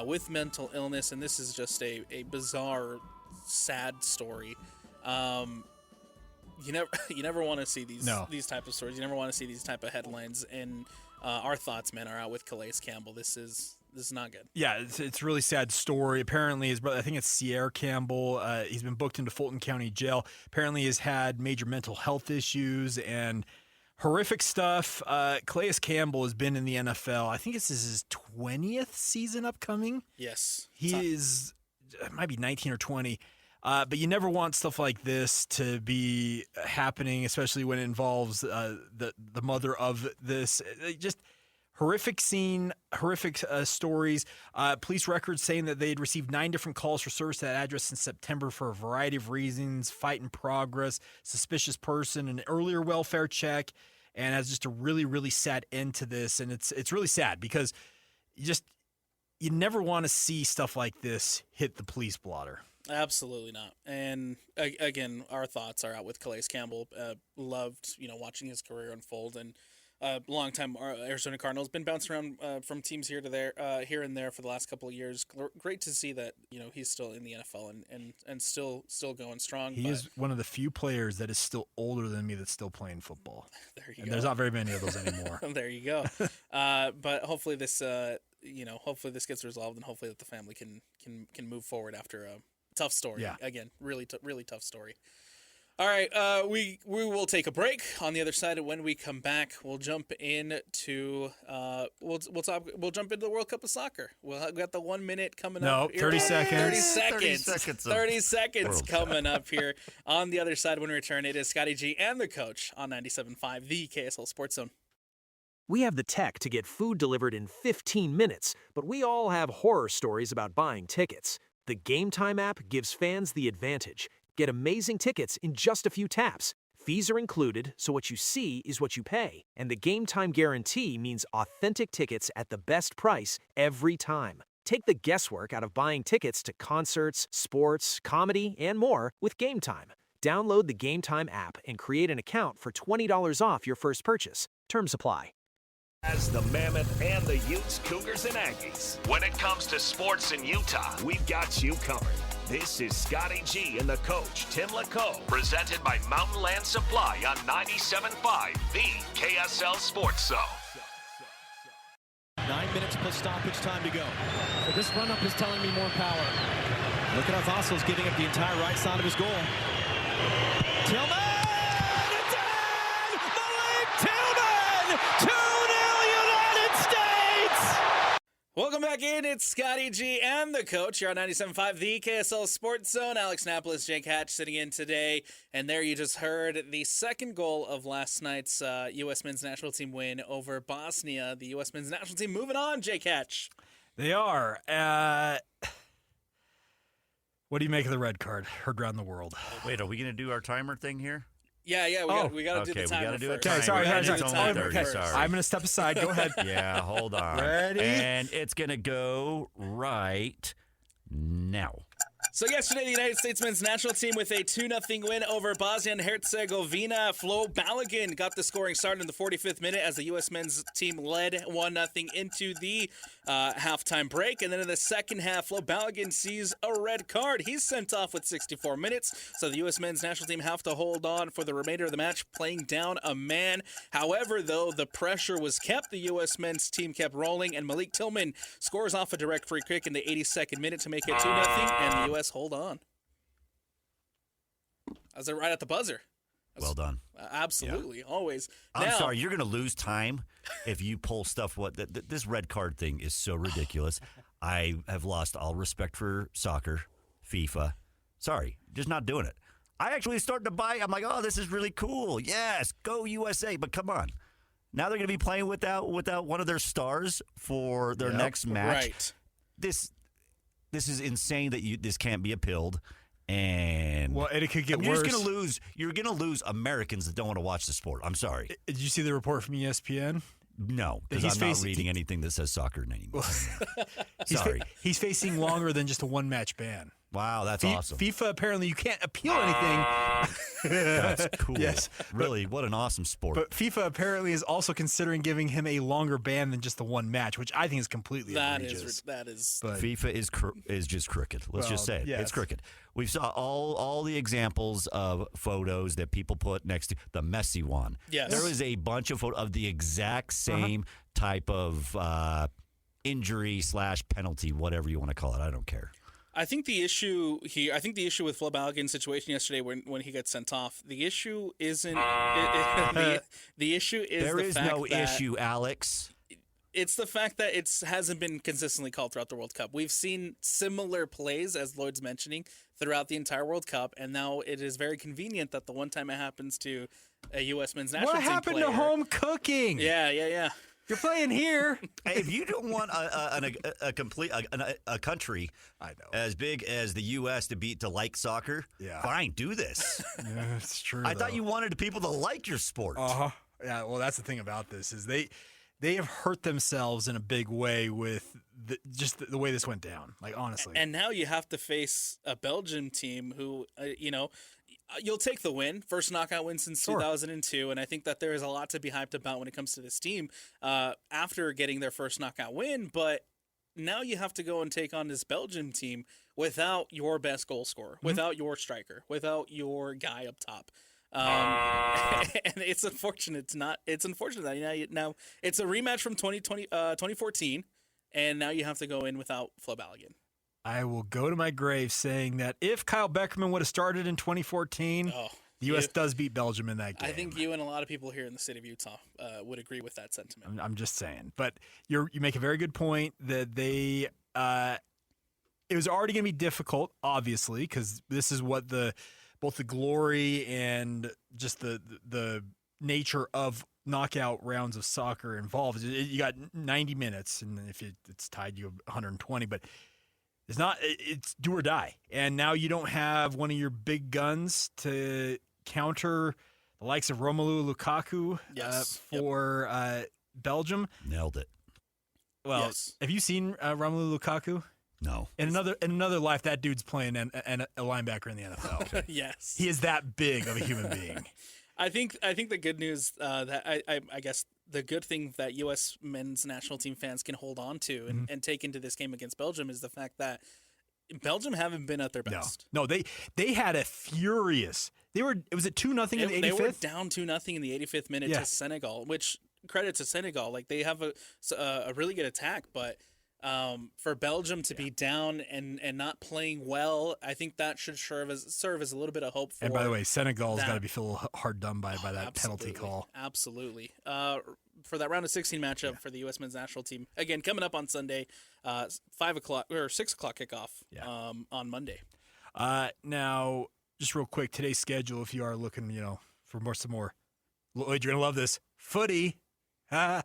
with mental illness, and this is just a bizarre, sad story. You never want to see these type of stories. You never want to see these type of headlines. And our thoughts, man, are out with Calais Campbell. This is not good. Yeah, it's a really sad story. Apparently, his brother, I think it's Sierra Campbell, he's been booked into Fulton County Jail. Apparently, he's had major mental health issues and horrific stuff. Calais Campbell has been in the NFL. I think this is his 20th season upcoming. Yes. It might be 19 or 20. But you never want stuff like this to be happening, especially when it involves the mother of this. Just horrific scene, horrific stories. Police records saying that they had received 9 different calls for service to that address in September for a variety of reasons: fight in progress, suspicious person, an earlier welfare check, and has just a really, really sad end to this. And it's really sad because you never want to see stuff like this hit the police blotter. Absolutely not. And again, our thoughts are out with Calais Campbell. Loved, watching his career unfold, and long-time Arizona Cardinals. Been bouncing around from teams here and there for the last couple of years. Great to see that he's still in the NFL and still going strong. He is one of the few players that is still older than me that's still playing football. There you and go. There's not very many of those anymore. There you go. But hopefully this hopefully this gets resolved, and hopefully that the family can move forward after a tough story. Yeah. Again, really tough story. All right, we will take a break. On the other side, when we come back, we'll jump into we'll jump into the World Cup of Soccer. We got the 1 minute coming up. 30 seconds. 30 seconds coming up here. On the other side, when we return, it is Scotty G and the coach on 97.5, the KSL Sports Zone. We have the tech to get food delivered in 15 minutes, but we all have horror stories about buying tickets. The Game Time app gives fans the advantage. Get amazing tickets in just a few taps. Fees are included, so what you see is what you pay. And the Game Time guarantee means authentic tickets at the best price every time. Take the guesswork out of buying tickets to concerts, sports, comedy, and more with Game Time. Download the Game Time app and create an account for $20 off your first purchase. Terms apply. As the Mammoth and the Utes, Cougars, and Aggies. When it comes to sports in Utah, we've got you covered. This is Scotty G and the coach, Tim LaComb, presented by Mountain Land Supply on 97.5, the KSL Sports Zone. 9 minutes plus stoppage time to go. So this run-up is telling me more power. Look at Vassals giving up the entire right side of his goal. Tillman! It's in! Malik Tillman! 2-0 United States! Welcome back in. It's Scotty G and the coach. You're on 97.5, the KSL Sports Zone. Alex Napoles, Jake Hatch sitting in today. And there you just heard the second goal of last night's U.S. men's national team win over Bosnia. The U.S. men's national team moving on, Jake Hatch. They are. What do you make of the red card? Heard around the world. Wait, are we going to do our timer thing here? Yeah, we got to do the timer. We got to do it. Okay, sorry. I'm going to step aside. Go ahead. Yeah, hold on. Ready? And it's going to go right now. So yesterday, the United States men's national team with a 2-0 win over Bosnia and Herzegovina. Flo Balogun got the scoring started in the 45th minute as the U.S. men's team led 1-0 into the halftime break. And then in the second half, Flo Balogun sees a red card. He's sent off with 64 minutes. So the U.S. men's national team have to hold on for the remainder of the match, playing down a man. However, though, the pressure was kept. The U.S. men's team kept rolling, and Malik Tillman scores off a direct free kick in the 82nd minute to make it 2-0, and the U.S. hold on. I was right at the buzzer. Well done. Absolutely, always. I'm sorry, you're going to lose time if you pull stuff. This red card thing is so ridiculous. I have lost all respect for soccer, FIFA. Sorry, just not doing it. I actually started to buy. I'm like, oh, this is really cool. Yes, go USA. But come on. Now they're going to be playing without one of their stars for their next match. Right. This is insane that this can't be appealed. And it could get worse. You're going to lose Americans that don't want to watch the sport. I'm sorry. Did you see the report from ESPN? No, because I'm not reading anything that says soccer anymore. Sorry. He's facing longer than just a one-match ban. Wow, that's awesome. FIFA, apparently you can't appeal anything. That's cool. Yes. Really, what an awesome sport. But FIFA apparently is also considering giving him a longer ban than just the one match, which I think is completely outrageous. That is. But FIFA is just crooked. Let's just say it. Yes. It's crooked. We saw all the examples of photos that people put next to the Messi one. Yes. There was a bunch of photos of the exact same type of injury / penalty, whatever you want to call it. I don't care. I think the issue here. I think the issue with Flo Balogun's situation yesterday, when he gets sent off, the issue isn't. The issue is there the is fact no that issue, Alex. It's the fact that it hasn't been consistently called throughout the World Cup. We've seen similar plays, as Lloyd's mentioning, throughout the entire World Cup, and now it is very convenient that the one time it happens to a U.S. men's national team player. What happened to home cooking? Yeah. You're playing here. Hey, if you don't want a country as big as the U.S. to like soccer, fine, do this. Yeah, it's true. I thought you wanted people to like your sport. Yeah, well, that's the thing about this is they have hurt themselves in a big way with the way this went down. Like, honestly. And now you have to face a Belgium team who, you'll take the win. First knockout win since 2002, and I think that there is a lot to be hyped about when it comes to this team after getting their first knockout win. But now you have to go and take on this Belgium team without your best goal scorer, without your striker, without your guy up top. And it's unfortunate. It's unfortunate that now it's a rematch from 2014, and now you have to go in without Flo Balogun. I will go to my grave saying that if Kyle Beckerman would have started in 2014, the U.S. does beat Belgium in that game. I think you and a lot of people here in the state of Utah would agree with that sentiment. I'm just saying. But you make a very good point that they it was already going to be difficult, obviously, because this is what both the glory and just the nature of knockout rounds of soccer involves. You got 90 minutes, and if it's tied, you have 120, but it's do or die. And now you don't have one of your big guns to counter the likes of Romelu Lukaku for Belgium. Nailed it. Well, have you seen Romelu Lukaku? No. In another life, that dude's playing a linebacker in the NFL. Yes. He is that big of a human being. I think the good news that I guess the good thing that U.S. men's national team fans can hold on to and take into this game against Belgium is the fact that Belgium haven't been at their best. No, they had a furious. Was it 2-0 in the 85th? They were down 2-0 in the 85th minute to Senegal, which credit to Senegal. Like, they have a really good attack, but for Belgium to be down and not playing well, I think that should serve as a little bit of hope for. And by the way, Senegal's got to be feel hard done by that penalty call. Absolutely. For that round of 16 matchup for the U.S. men's national team, again coming up on Sunday, 5 o'clock or 6 o'clock kickoff on Monday. Now, just real quick, today's schedule. If you are looking, for some more, Lloyd, you're gonna love this footy. You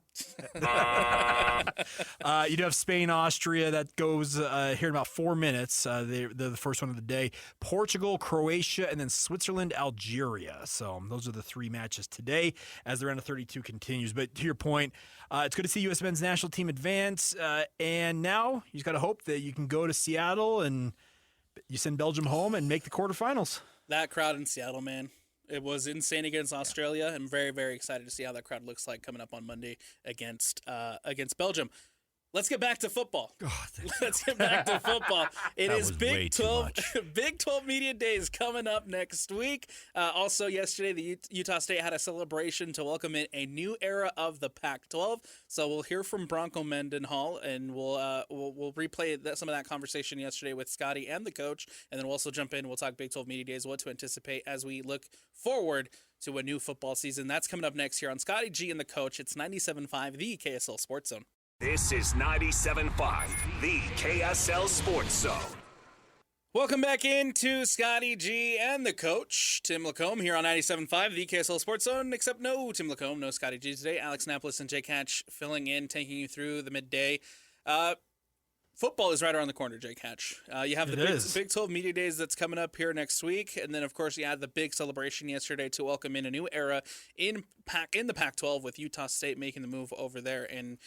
do have Spain, Austria. That goes here in about 4 minutes. They're the first one of the day. Portugal, Croatia, and then Switzerland, Algeria. So those are the 3 matches today as the round of 32 continues. But to your point, it's good to see U.S. men's national team advance. And now you just got to hope that you can go to Seattle and you send Belgium home and make the quarterfinals. That crowd in Seattle, man. It was insane against Australia. I'm very, very excited to see how that crowd looks like coming up on Monday against Belgium. Let's get back to football. Let's get back to football. It is Big 12 Big 12 Media Days coming up next week. Also, yesterday, the Utah State had a celebration to welcome in a new era of the Pac-12. So we'll hear from Bronco Mendenhall, and we'll replay some of that conversation yesterday with Scotty and the coach, and then we'll also jump in. We'll talk Big 12 Media Days, what to anticipate as we look forward to a new football season. That's coming up next here on Scotty G and the Coach. It's 97.5, the KSL Sports Zone. This is 97.5, the KSL Sports Zone. Welcome back into Scotty G and the Coach, Tim LaComb, here on 97.5, the KSL Sports Zone, except no Tim LaComb, no Scotty G today. Alex Napoles and Jake Hatch filling in, taking you through the midday. Football is right around the corner, Jake Hatch. You have the Big 12 Media Days that's coming up here next week, and then, of course, you had the big celebration yesterday to welcome in a new era in the Pac-12 with Utah State making the move over there. And,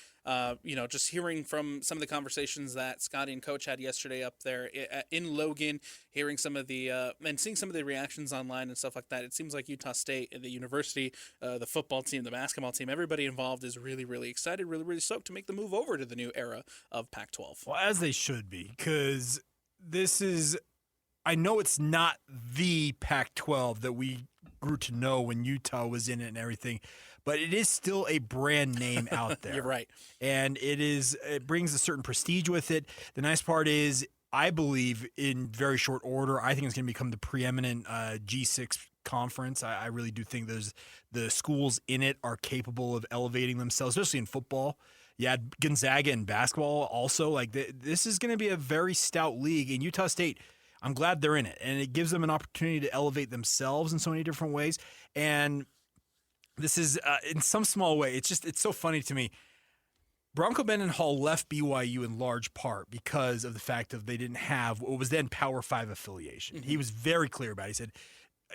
just hearing from some of the conversations that Scotty and Coach had yesterday up there in Logan, hearing some of the and seeing some of the reactions online and stuff like that, it seems like Utah State, the university, the football team, the basketball team, everybody involved is really, really excited, really, really stoked to make the move over to the new era of Pac-12. Well, as they should be, because this is, I know it's not the Pac-12 that we grew to know when Utah was in it and everything, but it is still a brand name out there. You're right. And it brings a certain prestige with it. The nice part is, I believe in very short order, I think it's going to become the preeminent G6 conference. I really do think the schools in it are capable of elevating themselves, especially in football. You had Gonzaga in basketball also. Like this is going to be a very stout league. And Utah State, I'm glad they're in it. And it gives them an opportunity to elevate themselves in so many different ways. And this is, in some small way, it's so funny to me. Bronco Mendenhall left BYU in large part because of the fact that they didn't have what was then Power 5 affiliation. Mm-hmm. He was very clear about it. He said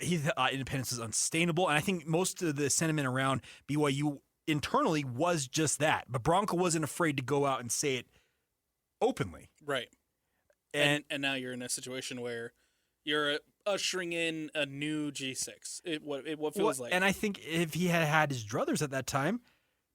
he thought independence was unsustainable. And I think most of the sentiment around BYU internally was just that. But Bronco wasn't afraid to go out and say it openly. Right. And now you're in a situation where you're ushering in a new G6. What feels like. And I think if he had his druthers at that time,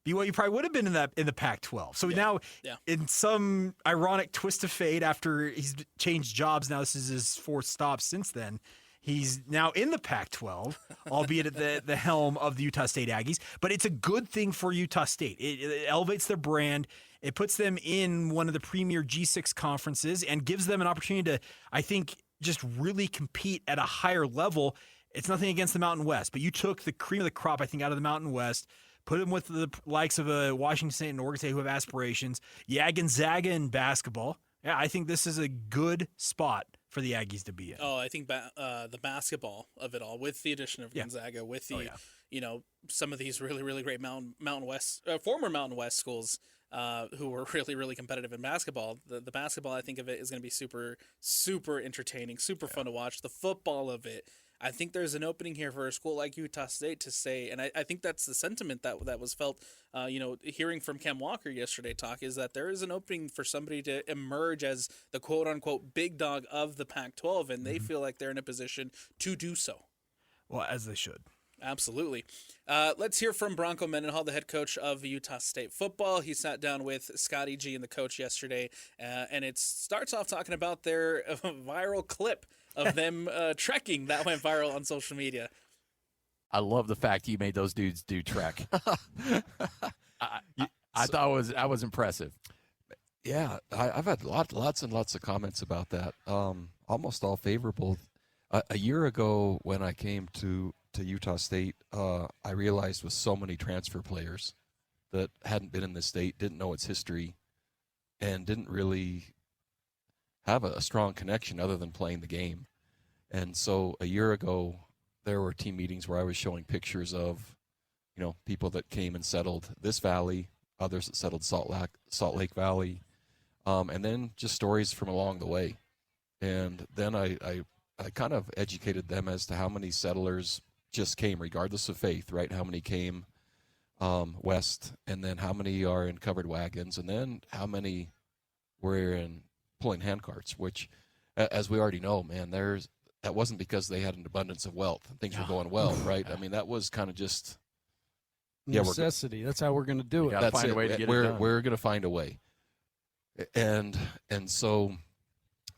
BYU probably would have been in the Pac-12. So now, in some ironic twist of fate, after he's changed jobs, now this is his fourth stop since then, he's now in the Pac-12, albeit at the helm of the Utah State Aggies. But it's a good thing for Utah State. It elevates their brand. It puts them in one of the premier G6 conferences and gives them an opportunity to, I think, just really compete at a higher level. It's nothing against the Mountain West, but you took the cream of the crop, I think, out of the Mountain West, put them with the likes of Washington State and Oregon State who have aspirations. Yeah, Gonzaga in basketball. Yeah, I think this is a good spot for the Aggies to be in. Oh, I think the basketball of it all, with the addition of Gonzaga, with the some of these really, really great Mountain West former Mountain West schools who were really, really competitive in basketball. The basketball, I think of it, is going to be super, super entertaining, super fun to watch. The football of it, I think there's an opening here for a school like Utah State to say, and I think that's the sentiment that was felt, hearing from Cam Walker yesterday talk, is that there is an opening for somebody to emerge as the quote-unquote big dog of the Pac-12, and they feel like they're in a position to do so. Well, as they should. Absolutely. Let's hear from Bronco Mendenhall, the head coach of Utah State football. He sat down with Scotty G and the coach yesterday, and it starts off talking about their viral clip of them trekking that went viral on social media. I love the fact you made those dudes do trek. I thought that was impressive. Yeah, I've had lots and lots of comments about that. Almost all favorable. A year ago, when I came to Utah State, I realized with so many transfer players that hadn't been in the state, didn't know its history, and didn't really have a strong connection other than playing the game. And so a year ago, there were team meetings where I was showing pictures of, people that came and settled this valley, others that settled Salt Lake Valley, and then just stories from along the way. And then I kind of educated them as to how many settlers just came, regardless of faith, right? How many came west, and then how many are in covered wagons, and then how many were in pulling handcarts, which as we already know, man, that wasn't because they had an abundance of wealth and things were going well, right? I mean, that was kind of just necessity. That's how we're going to do it. That's find a way to get it done. We're going to find a way. And so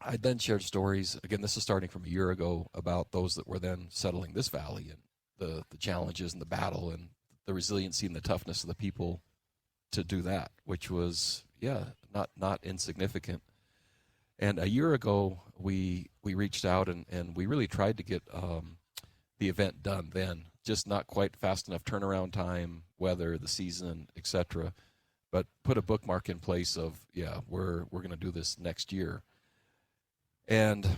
I then shared stories. Again, this is starting from a year ago about those that were then settling this valley and the challenges and the battle and the resiliency and the toughness of the people to do that, which was, not insignificant. And a year ago, we reached out and we really tried to get the event done then, just not quite fast enough turnaround time, weather, the season, etc. But put a bookmark in place of, we're going to do this next year. And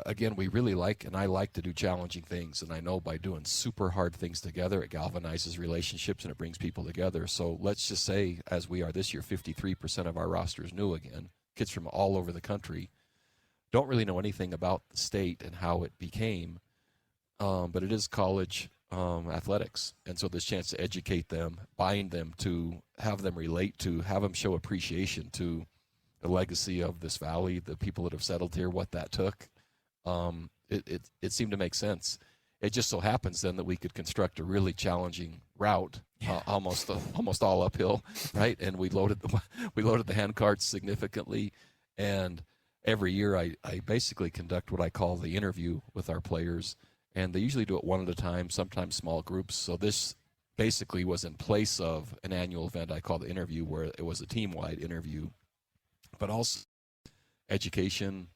again, we really I like to do challenging things. And I know by doing super hard things together, it galvanizes relationships and it brings people together. So let's just say, as we are this year, 53% of our roster is new again. Kids from all over the country don't really know anything about the state and how it became, but it is college athletics. And so there's a chance to educate them, bind them, to have them relate to, have them show appreciation to the legacy of this valley, the people that have settled here, what that took. It seemed to make sense. It just so happens then that we could construct a really challenging route, almost all uphill, right? And we loaded the hand carts significantly. And every year I basically conduct what I call the interview with our players, and they usually do it one at a time, sometimes small groups. So this basically was in place of an annual event I call the interview, where it was a team-wide interview, but also education,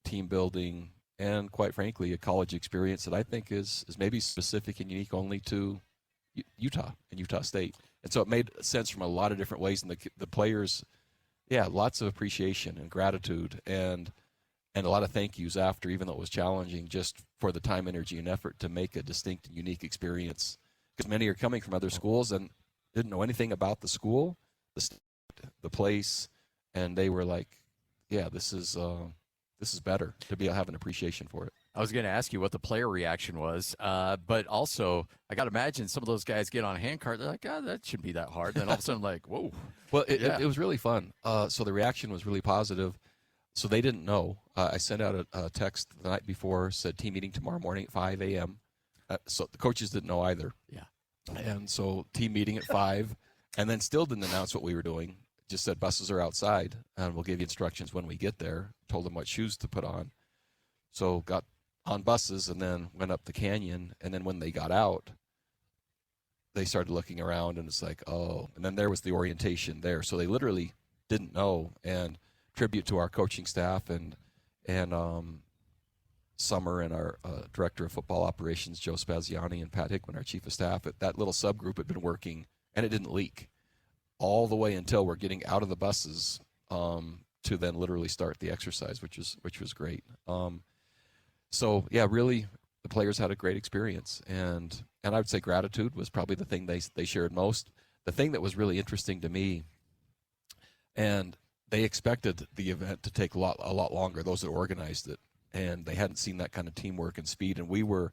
team building, and quite frankly, a college experience that I think is maybe specific and unique only to Utah and Utah State. And so it made sense from a lot of different ways. And the players, lots of appreciation and gratitude and a lot of thank yous after, even though it was challenging, just for the time, energy, and effort to make a distinct and unique experience. Because many are coming from other schools and didn't know anything about the school, the place, and they were like, this is better to be have an appreciation for it. I was going to ask you what the player reaction was, but also I got to imagine some of those guys get on a handcart. They're like, that shouldn't be that hard. Then all of a sudden, like, whoa. Well, it was really fun. So the reaction was really positive. So they didn't know. I sent out a text the night before, said team meeting tomorrow morning at 5 a.m. So the coaches didn't know either. Yeah. And so team meeting at 5, and then still didn't announce what we were doing. Just said buses are outside, and we'll give you instructions when we get there. Told them what shoes to put on. So got on buses and then went up the canyon. And then when they got out, they started looking around, and it's like, oh. And then there was the orientation there. So they literally didn't know. And tribute to our coaching staff and Summer and our director of football operations, Joe Spaziani, and Pat Hickman, our chief of staff. That little subgroup had been working, and it didn't leak all the way until we're getting out of the buses to then literally start the exercise, which was great. So really, the players had a great experience, and I would say gratitude was probably the thing they shared most. The thing that was really interesting to me, and they expected the event to take a lot longer, those that organized it, and they hadn't seen that kind of teamwork and speed. And we were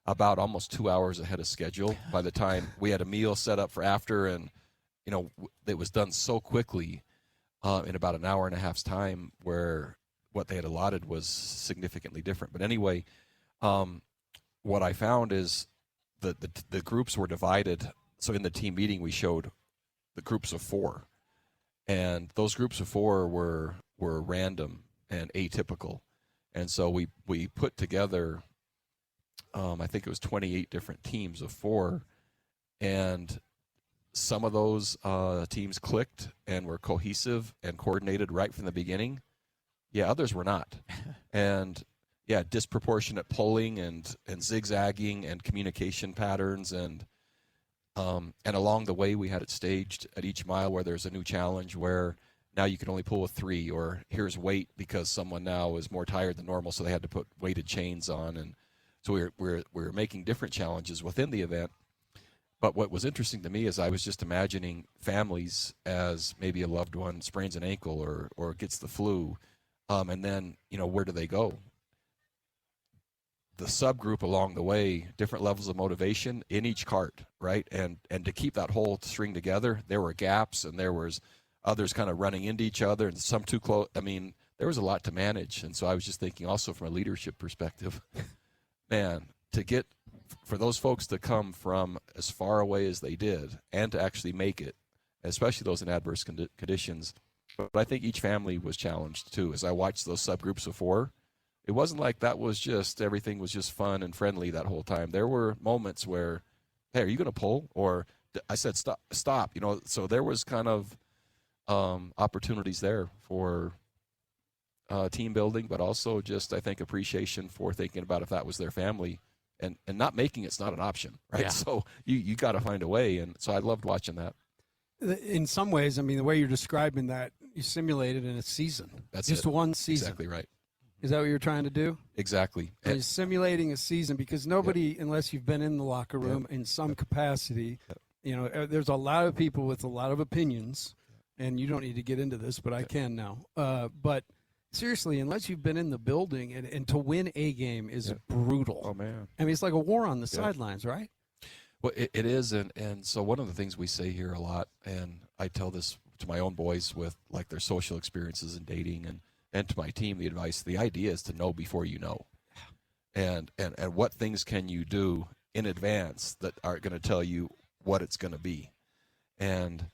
about almost 2 hours ahead of schedule by the time we had a meal set up for after, and it was done so quickly in about an hour and a half's time, where what they had allotted was significantly different. But anyway, what I found is that the groups were divided. So in the team meeting, we showed the groups of 4. And those groups of 4 were random and atypical. And so we put together, I think it was 28 different teams of 4. And some of those teams clicked and were cohesive and coordinated right from the beginning. Others were not. And disproportionate pulling and zigzagging and communication patterns and along the way, we had it staged at each mile where there's a new challenge where now you can only pull with 3, or here's weight because someone now is more tired than normal, so they had to put weighted chains on. And so we're making different challenges within the event. But what was interesting to me is I was just imagining families as maybe a loved one sprains an ankle or gets the flu, and then, where do they go? The subgroup along the way, different levels of motivation in each cart, right? And to keep that whole string together, there were gaps, and there was others kind of running into each other, and some too close. I mean, there was a lot to manage. And so I was just thinking also from a leadership perspective, man, for those folks to come from as far away as they did and to actually make it, especially those in adverse conditions. But I think each family was challenged too. As I watched those subgroups of 4, it wasn't like that was just, everything was just fun and friendly that whole time. There were moments where, hey, are you going to pull? Or I said, stop. So there was kind of opportunities there for team building, but also just, I think, appreciation for thinking about if that was their family and not making it's not an option, right? Yeah. So you got to find a way. And so I loved watching that. In some ways, I mean, the way you're describing that, you simulated in a season. That's just it. one season. Exactly right. Is that what you're trying to do? Exactly. You're simulating a season because nobody, unless you've been in the locker room in some capacity, there's a lot of people with a lot of opinions, and you don't need to get into this, but I can now. But seriously, unless you've been in the building, and to win a game is brutal. Oh, man. I mean, it's like a war on the sidelines, right? Well, it is, and so one of the things we say here a lot, and I tell this to my own boys with like their social experiences and dating, and to my team, the advice, the idea is to know before you know, and what things can you do in advance that are going to tell you what it's going to be, and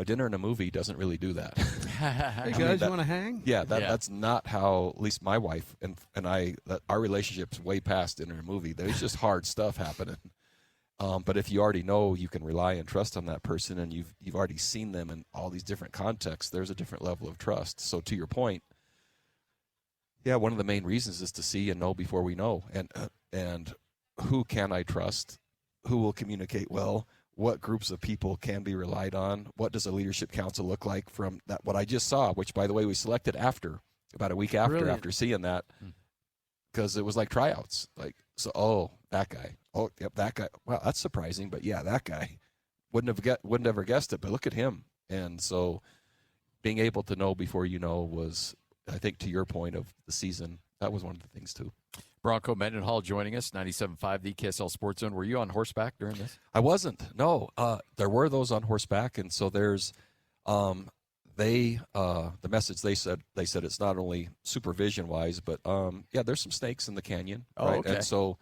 dinner and a movie doesn't really do that. Hey guys, you want to hang? Yeah, that's not how, at least my wife and I, our relationship's way past dinner and movie. There's just hard stuff happening. But if you already know you can rely and trust on that person, and you've already seen them in all these different contexts, there's a different level of trust. So to your point, one of the main reasons is to see and know before we know, and who can I trust, who will communicate well, what groups of people can be relied on, what does a leadership council look like from that, what I just saw, which by the way we selected about a week after seeing that, because it was like tryouts, that guy. Oh, yep, that guy. Wow, that's surprising, but that guy wouldn't have ever guessed it. But look at him. And so, being able to know before you know was, I think, to your point of the season, that was one of the things too. Bronco Mendenhall joining us, 97.5 the KSL Sports Zone. Were you on horseback during this? I wasn't. No, there were those on horseback, and so there's, the message they said it's not only supervision wise, but there's some snakes in the canyon, right? Oh, okay. And so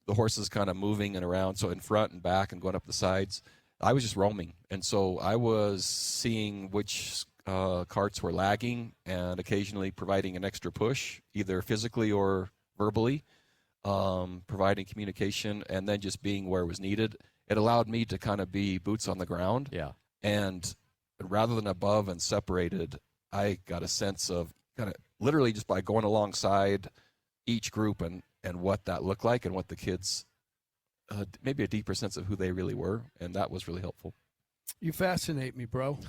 the horses kind of moving and around, so in front and back and going up the sides. I was just roaming, and so I was seeing which carts were lagging and occasionally providing an extra push, either physically or verbally, providing communication, and then just being where it was needed. It allowed me to kind of be boots on the ground. Yeah. And rather than above and separated, I got a sense of kind of literally just by going alongside each group and what that looked like, and what the kids, maybe a deeper sense of who they really were, and that was really helpful. You fascinate me, bro.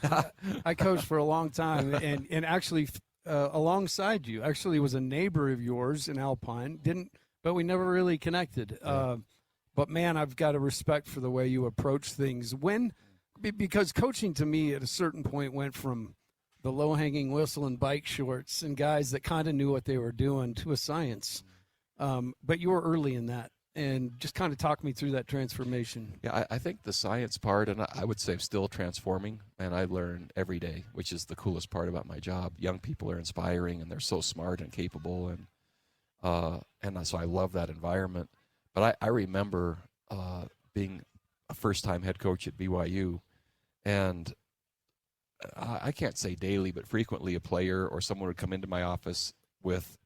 I coached for a long time, and actually alongside you, actually was a neighbor of yours in Alpine. But we never really connected. But man, I've got a respect for the way you approach things. Because coaching to me at a certain point went from the low-hanging whistle and bike shorts and guys that kind of knew what they were doing to a science. But you were early in that, and just kind of talk me through that transformation. Yeah, I think the science part, and I would say I'm still transforming, and I learn every day, which is the coolest part about my job. Young people are inspiring, and they're so smart and capable, and so I love that environment. But I remember being a first-time head coach at BYU, and I can't say daily, but frequently a player or someone would come into my office with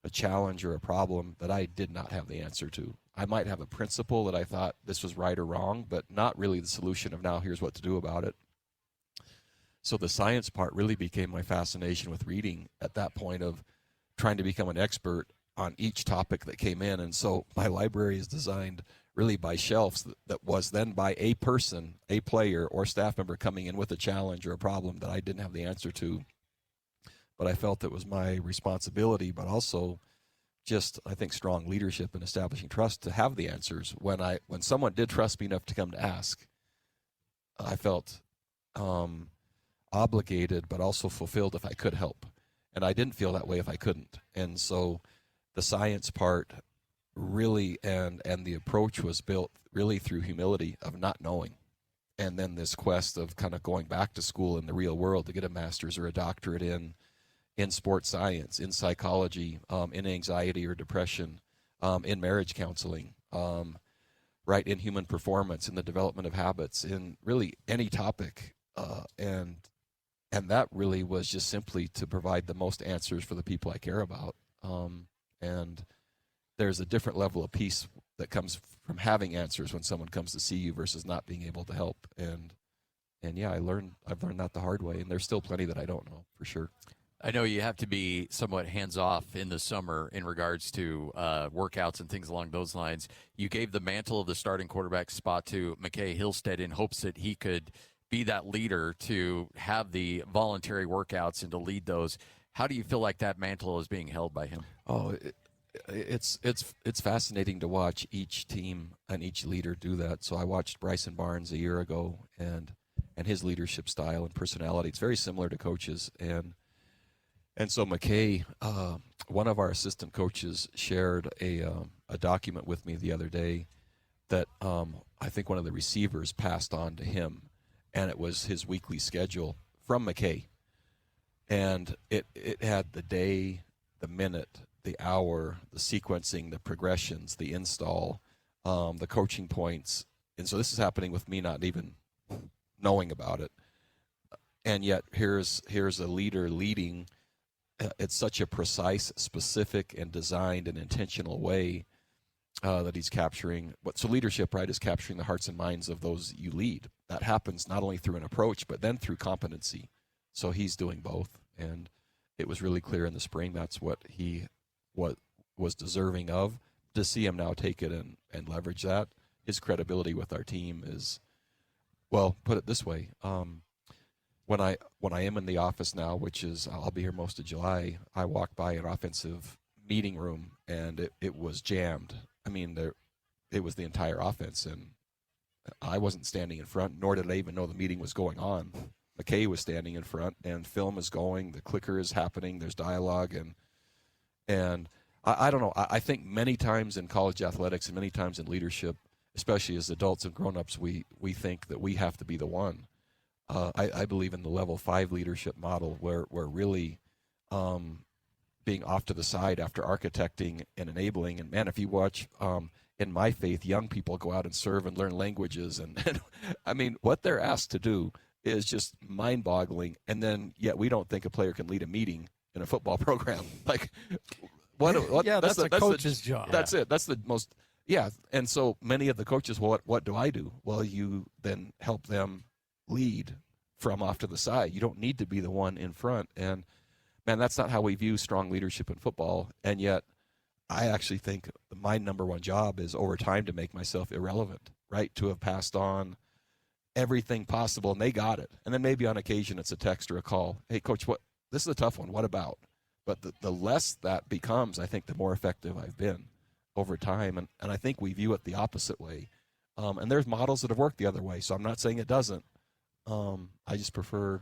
a challenge or a problem that I did not have the answer to. I might have a principle that I thought this was right or wrong, but not really the solution of now here's what to do about it. So the science part really became my fascination with reading at that point of trying to become an expert on each topic that came in. And so my library is designed really by shelves that was then by a person, a player or staff member coming in with a challenge or a problem that I didn't have the answer to. But I felt it was my responsibility, but also just, I think, strong leadership and establishing trust to have the answers. When someone did trust me enough to come to ask, I felt obligated, but also fulfilled if I could help. And I didn't feel that way if I couldn't. And so the science part really, and the approach was built really through humility of not knowing. And then this quest of kind of going back to school in the real world to get a master's or a doctorate in in sports science, in psychology, in anxiety or depression, in marriage counseling, right, in human performance, in the development of habits, in really any topic. And that really was just simply to provide the most answers for the people I care about. And there's a different level of peace that comes from having answers when someone comes to see you versus not being able to help. And yeah, I've learned that the hard way, and there's still plenty that I don't know for sure. I know you have to be somewhat hands-off in the summer in regards to workouts and things along those lines. You gave the mantle of the starting quarterback spot to McKay Hillstead in hopes that he could be that leader to have the voluntary workouts and to lead those. How do you feel like that mantle is being held by him? Oh, it's fascinating to watch each team and each leader do that. So I watched Bryson Barnes a year ago, and his leadership style and personality. It's very similar to Coach's, and so McKay, one of our assistant coaches, shared a document with me the other day that I think one of the receivers passed on to him, and it was his weekly schedule from McKay. And it had the day, the minute, the hour, the sequencing, the progressions, the install, the coaching points. And so this is happening with me not even knowing about it. And yet here's a leader leading. It's such a precise, specific, and designed and intentional way that he's capturing. So leadership, right, is capturing the hearts and minds of those you lead. That happens not only through an approach, but then through competency. So he's doing both, and it was really clear in the spring that's what he was deserving of. To see him now take it and leverage that, his credibility with our team is, well, put it this way. When I am in the office now, which is I'll be here most of July, I walk by an offensive meeting room, and it was jammed. I mean, it was the entire offense, and I wasn't standing in front, nor did I even know the meeting was going on. McKay was standing in front, and film is going, the clicker is happening, there's dialogue, and I don't know. I think many times in college athletics and many times in leadership, especially as adults and grown-ups, we think that we have to be the one. I believe in the level 5 leadership model where we're really being off to the side after architecting and enabling. And, man, if you watch, in my faith, young people go out and serve and learn languages. And I mean, what they're asked to do is just mind-boggling. And then, yet we don't think a player can lead a meeting in a football program. Like, what? Yeah, that's a coach's job. That's it. That's the most – yeah. And so many of the coaches, well, what do I do? Well, you then help them lead from off to the side. You don't need to be the one in front. And, man, that's not how we view strong leadership in football. And yet I actually think my number one job is over time to make myself irrelevant, right? To have passed on everything possible, and they got it. And then maybe on occasion it's a text or a call. Hey, Coach, this is a tough one. What about? But the less that becomes, I think the more effective I've been over time. And I think we view it the opposite way. And there's models that have worked the other way, so I'm not saying it doesn't. I just prefer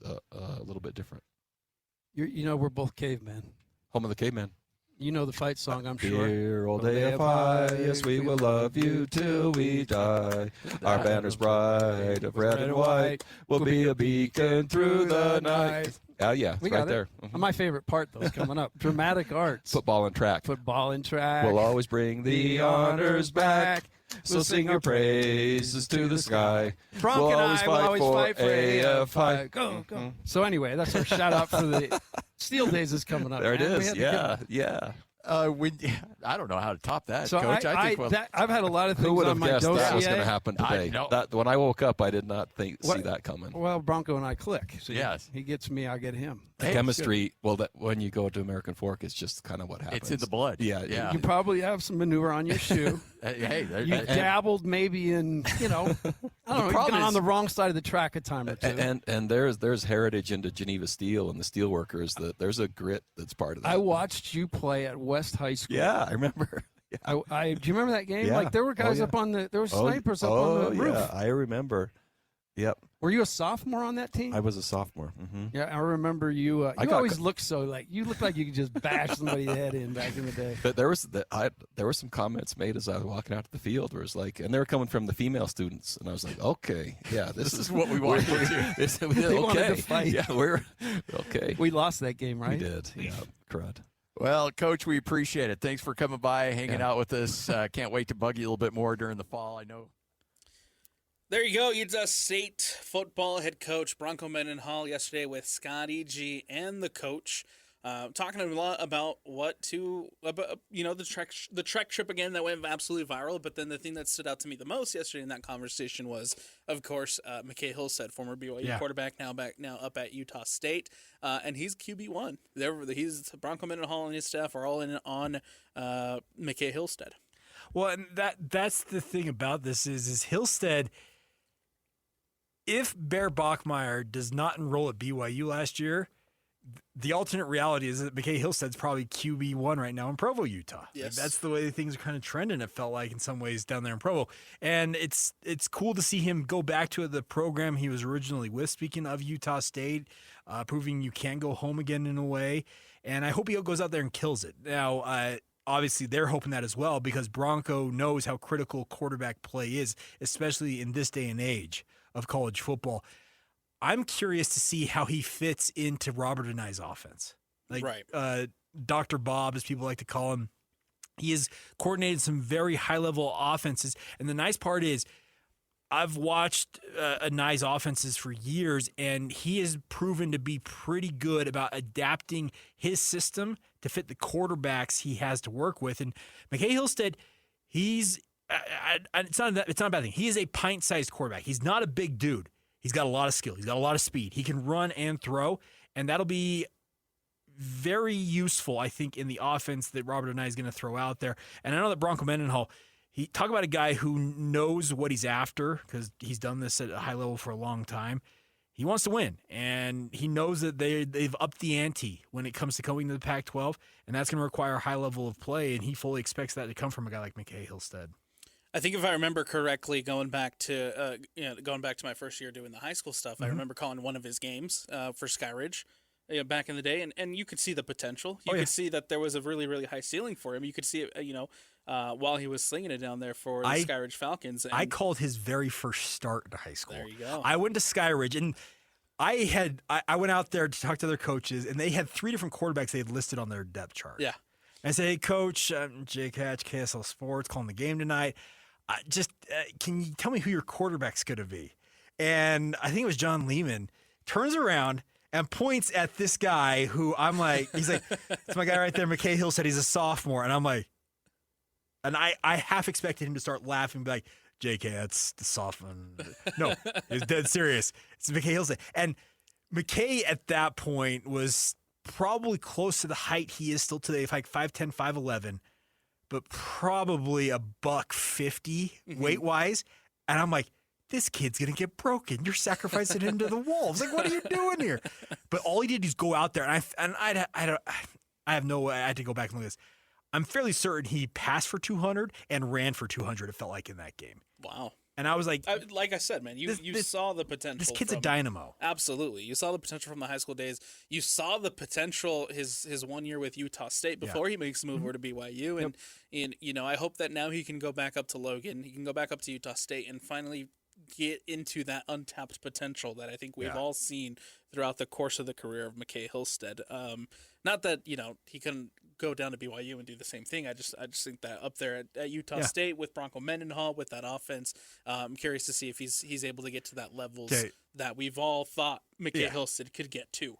a little bit different. We're both cavemen. Home of the caveman. You know the fight song, I'm sure. Dear old AFI, yes, we will love you till we die. Our banner's bright of red and white will be a beacon through the night. Oh, yeah, it's right there. Mm-hmm. My favorite part, though, is coming up. Dramatic arts. Football and track. Football and track. We'll always bring the honors back. We'll sing our praises to the sky. Bronco we'll and I will always fight for AFI. Go, go. Mm-hmm. So anyway, that's our shout-out for the Steel Days is coming up. There it is. Yeah. I don't know how to top that, so Coach. I've had a lot of things Who would have on my guessed dossier. that was going to happen today? When I woke up, I did not see that coming. Well, Bronco and I click. So yes. He gets me, I get him. The chemistry, when you go to American Fork, it's just kind of what happens. It's in the blood. Yeah. You probably have some manure on your shoe. You dabbled maybe in, I don't know, you've gone on the wrong side of the track a time or two. And there's heritage into Geneva Steel and the steel workers. There's a grit that's part of that. I watched you play at West High School. Yeah, I remember. Yeah. Do you remember that game? Yeah. Like there were guys up on there were snipers up on the roof. Yeah, I remember. Yep. Were you a sophomore on that team? I was a sophomore. Yeah, I remember you. You always looked so like you looked like you could just bash somebody's head in back in the day. But there were some comments made as I was walking out to the field where it's like, and they were coming from the female students, and I was like, okay, yeah, this is what we want to do. They wanted to fight. Yeah, we're okay. We lost that game, right? We did. Yeah, crud. Well, Coach, we appreciate it. Thanks for coming by, hanging out with us. Can't wait to bug you a little bit more during the fall. I know. There you go. Utah State football head coach Bronco Mendenhall yesterday with Scotty G and the coach, talking a lot about the Trek trip again that went absolutely viral. But then the thing that stood out to me the most yesterday in that conversation was, of course, McKay Hillstead, former BYU quarterback, now up at Utah State, and he's QB1. He's Bronco Mendenhall and his staff are all in on McKay Hillstead. Well, and that's the thing about this is Hillstead. If Bear Bachmeier does not enroll at BYU last year, the alternate reality is that McKay Hillstead's probably QB1 right now in Provo, Utah. Yes. Like, that's the way things are kind of trending, it felt like, in some ways down there in Provo. And it's cool to see him go back to the program he was originally with, speaking of Utah State, proving you can go home again in a way. And I hope he goes out there and kills it. Now, obviously, they're hoping that as well because Bronco knows how critical quarterback play is, especially in this day and age of college football. I'm curious to see how he fits into Robert and I's offense. Dr. Bob, as people like to call him, he has coordinated some very high-level offenses. And the nice part is I've watched Anai's offenses for years, and he has proven to be pretty good about adapting his system to fit the quarterbacks he has to work with. And McKay Hillstead, it's not a bad thing. He is a pint-sized quarterback. He's not a big dude. He's got a lot of skill. He's got a lot of speed. He can run and throw, and that'll be very useful, I think, in the offense that Robert Anai is going to throw out there. And I know that Bronco Mendenhall, talk about a guy who knows what he's after because he's done this at a high level for a long time. He wants to win, and he knows that they've upped the ante when it comes to going to the Pac-12, and that's going to require a high level of play, and he fully expects that to come from a guy like McKay Hillstead. I think if I remember correctly, going back to my first year doing the high school stuff, I remember calling one of his games for Skyridge back in the day, and you could see the potential. You could see that there was a really, really high ceiling for him. You could see it, while he was slinging it down there for the Skyridge Falcons. And I called his very first start in high school. There you go. I went to Skyridge, and I went out there to talk to their coaches, and they had 3 different quarterbacks they had listed on their depth chart. Yeah. I said, hey, Coach, I'm Jake Hatch, KSL Sports, calling the game tonight. Can you tell me who your quarterback's going to be? And I think it was John Lehman, turns around and points at this guy who I'm like, he's like, it's my guy right there, McKay Hillstead, he's a sophomore. And I'm like, and I half expected him to start laughing and be like, JK, that's the sophomore. No, he's dead serious. It's McKay Hillstead. And McKay at that point was probably close to the height he is still today, like 5'10", 5'11", but probably $150 weight-wise. And I'm like, this kid's going to get broken. You're sacrificing him to the wolves. Like, what are you doing here? But all he did is go out there, and I had to go back and look at this. I'm fairly certain he passed for 200 and ran for 200, it felt like, in that game. Wow. And I was like, like I said, man, you saw the potential. This kid's a dynamo. Absolutely. You saw the potential from the high school days. You saw the potential his 1 year with Utah State before he makes the move over to BYU. And I hope that now he can go back up to Logan. He can go back up to Utah State and finally get into that untapped potential that I think we've all seen throughout the course of the career of McKay Hillstead. Not that, he couldn't go down to BYU and do the same thing. I just think that up there at Utah State with Bronco Mendenhall, with that offense, I'm curious to see if he's able to get to that levels that we've all thought McKay Hillstead could get to.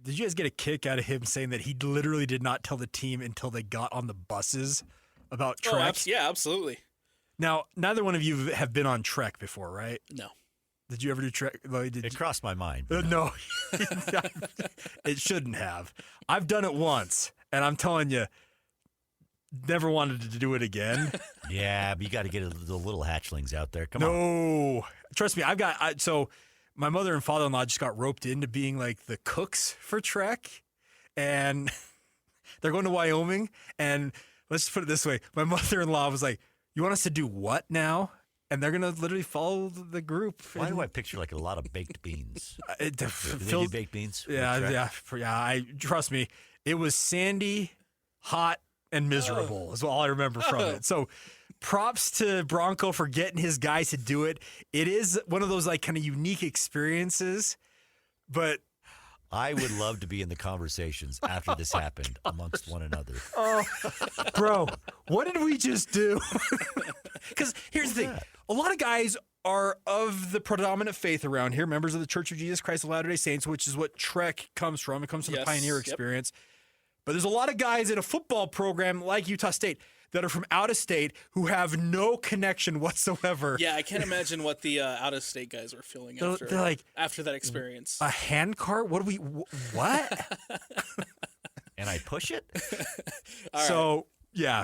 Did you guys get a kick out of him saying that he literally did not tell the team until they got on the buses about Trek? Yeah, absolutely. Now, neither one of you have been on Trek before, right? No. Did you ever do Trek? It crossed my mind. No. It shouldn't have. I've done it once, and I'm telling you, never wanted to do it again. Yeah, but you got to get the little hatchlings out there. Come on. No. Trust me, so my mother and father-in-law just got roped into being like the cooks for Trek, and they're going to Wyoming, and let's just put it this way. My mother-in-law was like, you want us to do what now? and they're gonna literally follow the group. Why do I picture like a lot of baked beans? It Do they do baked beans? Yeah. I trust me. It was sandy, hot, and miserable. Is all I remember from it. So, props to Bronco for getting his guys to do it. It is one of those like kind of unique experiences, but. I would love to be in the conversations after this happened amongst one another. Oh, bro, what did we just do? Because here's the thing. A lot of guys are of the predominant faith around here, members of the Church of Jesus Christ of Latter-day Saints, which is what Trek comes from. It comes from the Pioneer experience. But there's a lot of guys in a football program like Utah State that are from out of state who have no connection whatsoever. Yeah, I can't imagine what the out of state guys are feeling They're like, after that experience. A hand cart? What do we? What? And I push it. So yeah,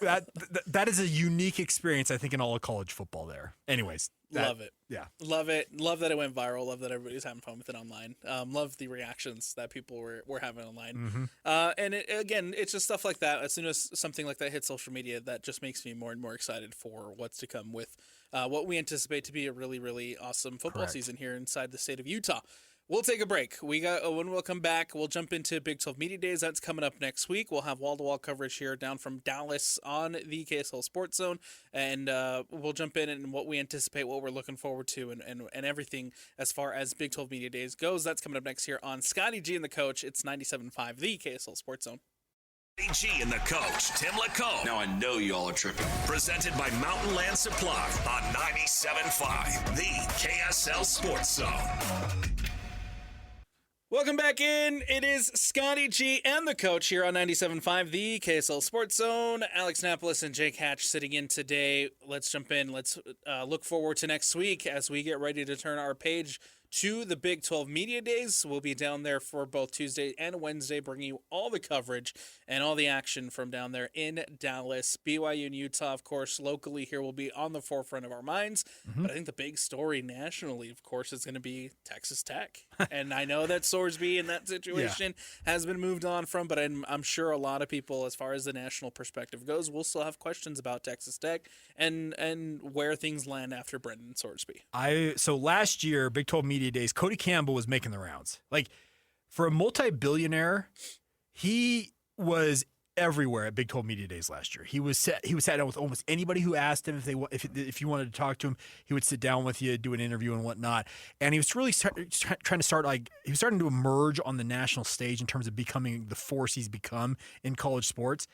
that is a unique experience, I think, in all of college football. There. Anyways, love it. Yeah, love it. Love that it went viral. Love that everybody's having fun with it online. Love the reactions that people were having online. And again, it's just stuff like that. As soon as something like that hits social media, that just makes me more and more excited for what's to come with what we anticipate to be a really, really awesome football season here inside the state of Utah. We'll take a break. When we'll come back, we'll jump into Big 12 Media Days. That's coming up next week. We'll have wall-to-wall coverage here down from Dallas on the KSL Sports Zone, and we'll jump in and what we anticipate, what we're looking forward to, and everything as far as Big 12 Media Days goes. That's coming up next here on Scotty G and the Coach. It's 97.5, the KSL Sports Zone. G and the Coach, Tim LaComb. Now I know y'all are tripping. Presented by Mountain Land Supply on 97.5, the KSL Sports Zone. Welcome back in. It is Scotty G and the Coach here on 97.5, the KSL Sports Zone. Alex Napoles and Jake Hatch sitting in today. Let's jump in. Let's look forward to next week as we get ready to turn our page to the Big 12 Media Days. We'll be down there for both Tuesday and Wednesday, bringing you all the coverage and all the action from down there in Dallas. BYU and Utah, of course, locally here will be on the forefront of our minds. But I think the big story nationally, of course, is going to be Texas Tech. And I know that Sorsby in that situation has been moved on from, but I'm sure a lot of people, as far as the national perspective goes, will still have questions about Texas Tech and where things land after Brendan Sorsby. So last year, Big 12 Media Days, Cody Campbell was making the rounds. Like, for a multi-billionaire, he was everywhere at Big 12 Media Days last year. He was sat down with almost anybody who asked him if you wanted to talk to him. He would sit down with you, do an interview and whatnot. And he was really trying to start, like, he was starting to emerge on the national stage in terms of becoming the force he's become in college sports.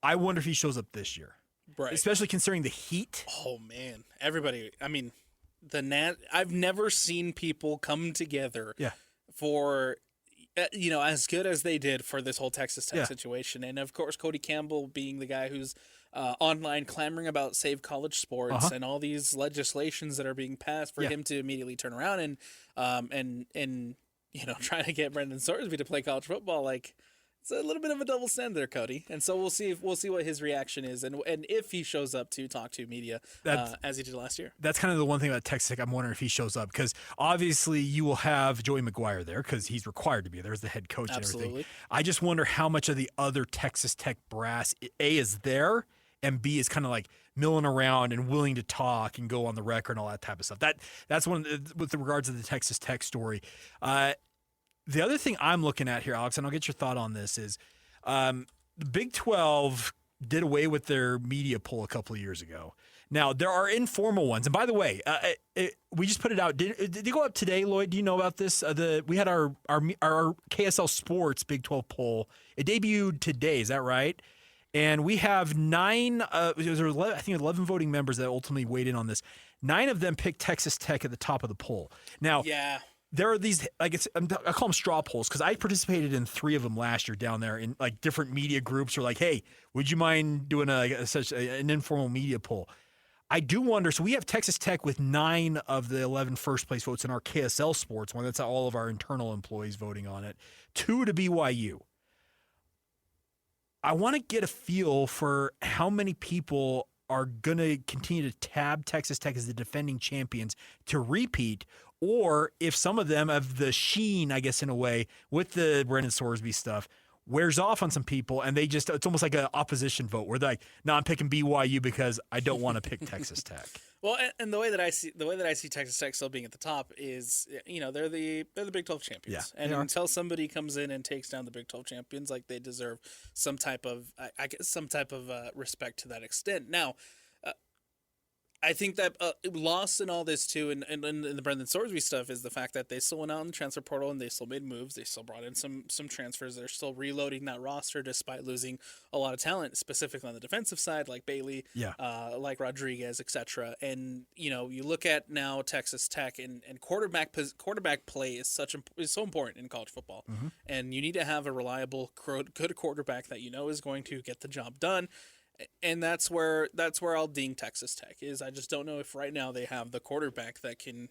I wonder if he shows up this year. Right. Especially considering the heat. Oh, man. Everybody, I mean, I've never seen people come together for, as good as they did for this whole Texas Tech situation. And, of course, Cody Campbell being the guy who's online clamoring about Save College Sports and all these legislations that are being passed for him to immediately turn around and trying to get Brendan Sorsby to play college football. Like, it's a little bit of a double standard there, Cody. And so we'll see what his reaction is and if he shows up to talk to media as he did last year. That's kind of the one thing about Texas Tech. I'm wondering if he shows up because obviously you will have Joey McGuire there because he's required to be there as the head coach and everything. I just wonder how much of the other Texas Tech brass, A, is there, and B, is kind of like milling around and willing to talk and go on the record and all that type of stuff. That's one with regards to the Texas Tech story. The other thing I'm looking at here, Alex, and I'll get your thought on this, is the Big 12 did away with their media poll a couple of years ago. Now, there are informal ones. And by the way, we just put it out. Did it go up today, Lloyd? Do you know about this? We had our KSL Sports Big 12 poll. It debuted today. Is that right? And we have 9, I think 11 voting members that ultimately weighed in on this. 9 of them picked Texas Tech at the top of the poll. Now, there are these, I call them straw polls because I participated in 3 of them last year down there in like different media groups were like, hey, would you mind doing an informal media poll? I do wonder, so we have Texas Tech with 9 of the 11 first place votes in our KSL Sports one. That's all of our internal employees voting on it. 2 to BYU. I want to get a feel for how many people are going to continue to tab Texas Tech as the defending champions to repeat, or if some of them have the sheen, I guess, in a way, with the Brendan Sorsby stuff, wears off on some people, and it's almost like an opposition vote where they're like, no, I'm picking BYU because I don't want to pick Texas Tech. Well, and the way that I see Texas Tech still being at the top is, they're the Big 12 champions, and until somebody comes in and takes down the Big 12 champions, like, they deserve some type of respect to that extent. Now, I think that lost in all this too, and the Brendan Sorsby stuff is the fact that they still went out in the transfer portal and they still made moves. They still brought in some transfers. They're still reloading that roster despite losing a lot of talent, specifically on the defensive side, like Bagley, like Rodriguez, etc. And you look at now Texas Tech and quarterback play is so important in college football, and you need to have a reliable, good quarterback that is going to get the job done. And that's where I'll ding Texas Tech is. I just don't know if right now they have the quarterback that can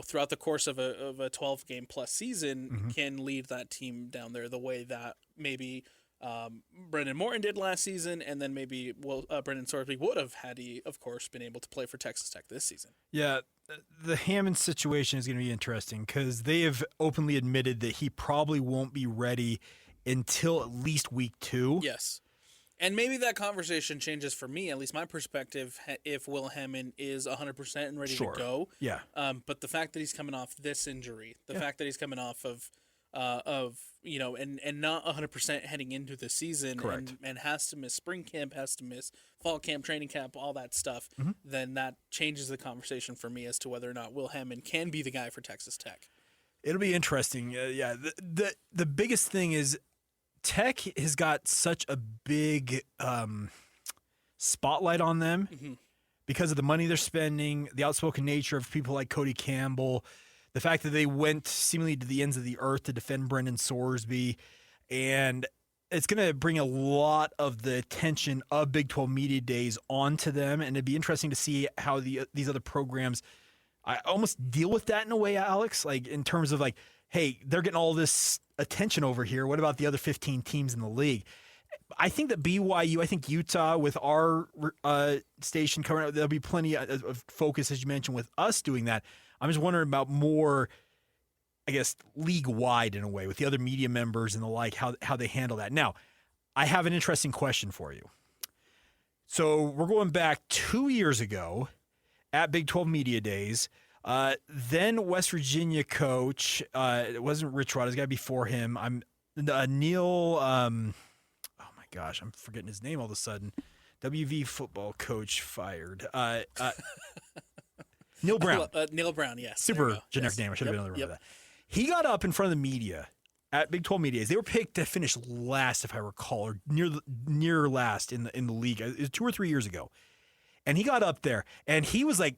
throughout the course of a 12-game plus season can lead that team down there the way that maybe Brendan Morton did last season, and then maybe Brendan Sorsby would have had he, of course, been able to play for Texas Tech this season. Yeah, the Hammond situation is going to be interesting because they have openly admitted that he probably won't be ready until at least week 2. Yes. And maybe that conversation changes for me, at least my perspective, if Will Hammond is 100% and ready to go. Yeah. But the fact that he's coming off this injury, the fact that he's coming off of and not 100% heading into the season, and has to miss spring camp, has to miss fall camp, training camp, all that stuff, then that changes the conversation for me as to whether or not Will Hammond can be the guy for Texas Tech. It'll be interesting. The biggest thing is Tech has got such a big spotlight on them because of the money they're spending, the outspoken nature of people like Cody Campbell, the fact that they went seemingly to the ends of the earth to defend Brendan Sorsby, and it's going to bring a lot of the attention of Big 12 Media Days onto them, and it'd be interesting to see how these other programs I almost deal with that in a way, Alex, like in terms of like, hey, they're getting all this attention over here. What about the other 15 teams in the league? I think that BYU, I think Utah with our station covering it, there'll be plenty of focus, as you mentioned, with us doing that. I'm just wondering about more, I guess, league-wide in a way with the other media members and the like, how they handle that. Now, I have an interesting question for you. So we're going back 2 years ago at Big 12 Media Days. Then West Virginia coach, it wasn't Rich Rod, it's got to be before him. I'm Neil, oh my gosh, I'm forgetting his name all of a sudden. WV football coach fired. Neil Brown. Neil Brown, yes. Super generic name. I should have been able to remember that. He got up in front of the media at Big 12 Media Days. They were picked to finish last, if I recall, or near last in the league. It was 2 or 3 years ago. And he got up there, and he was like,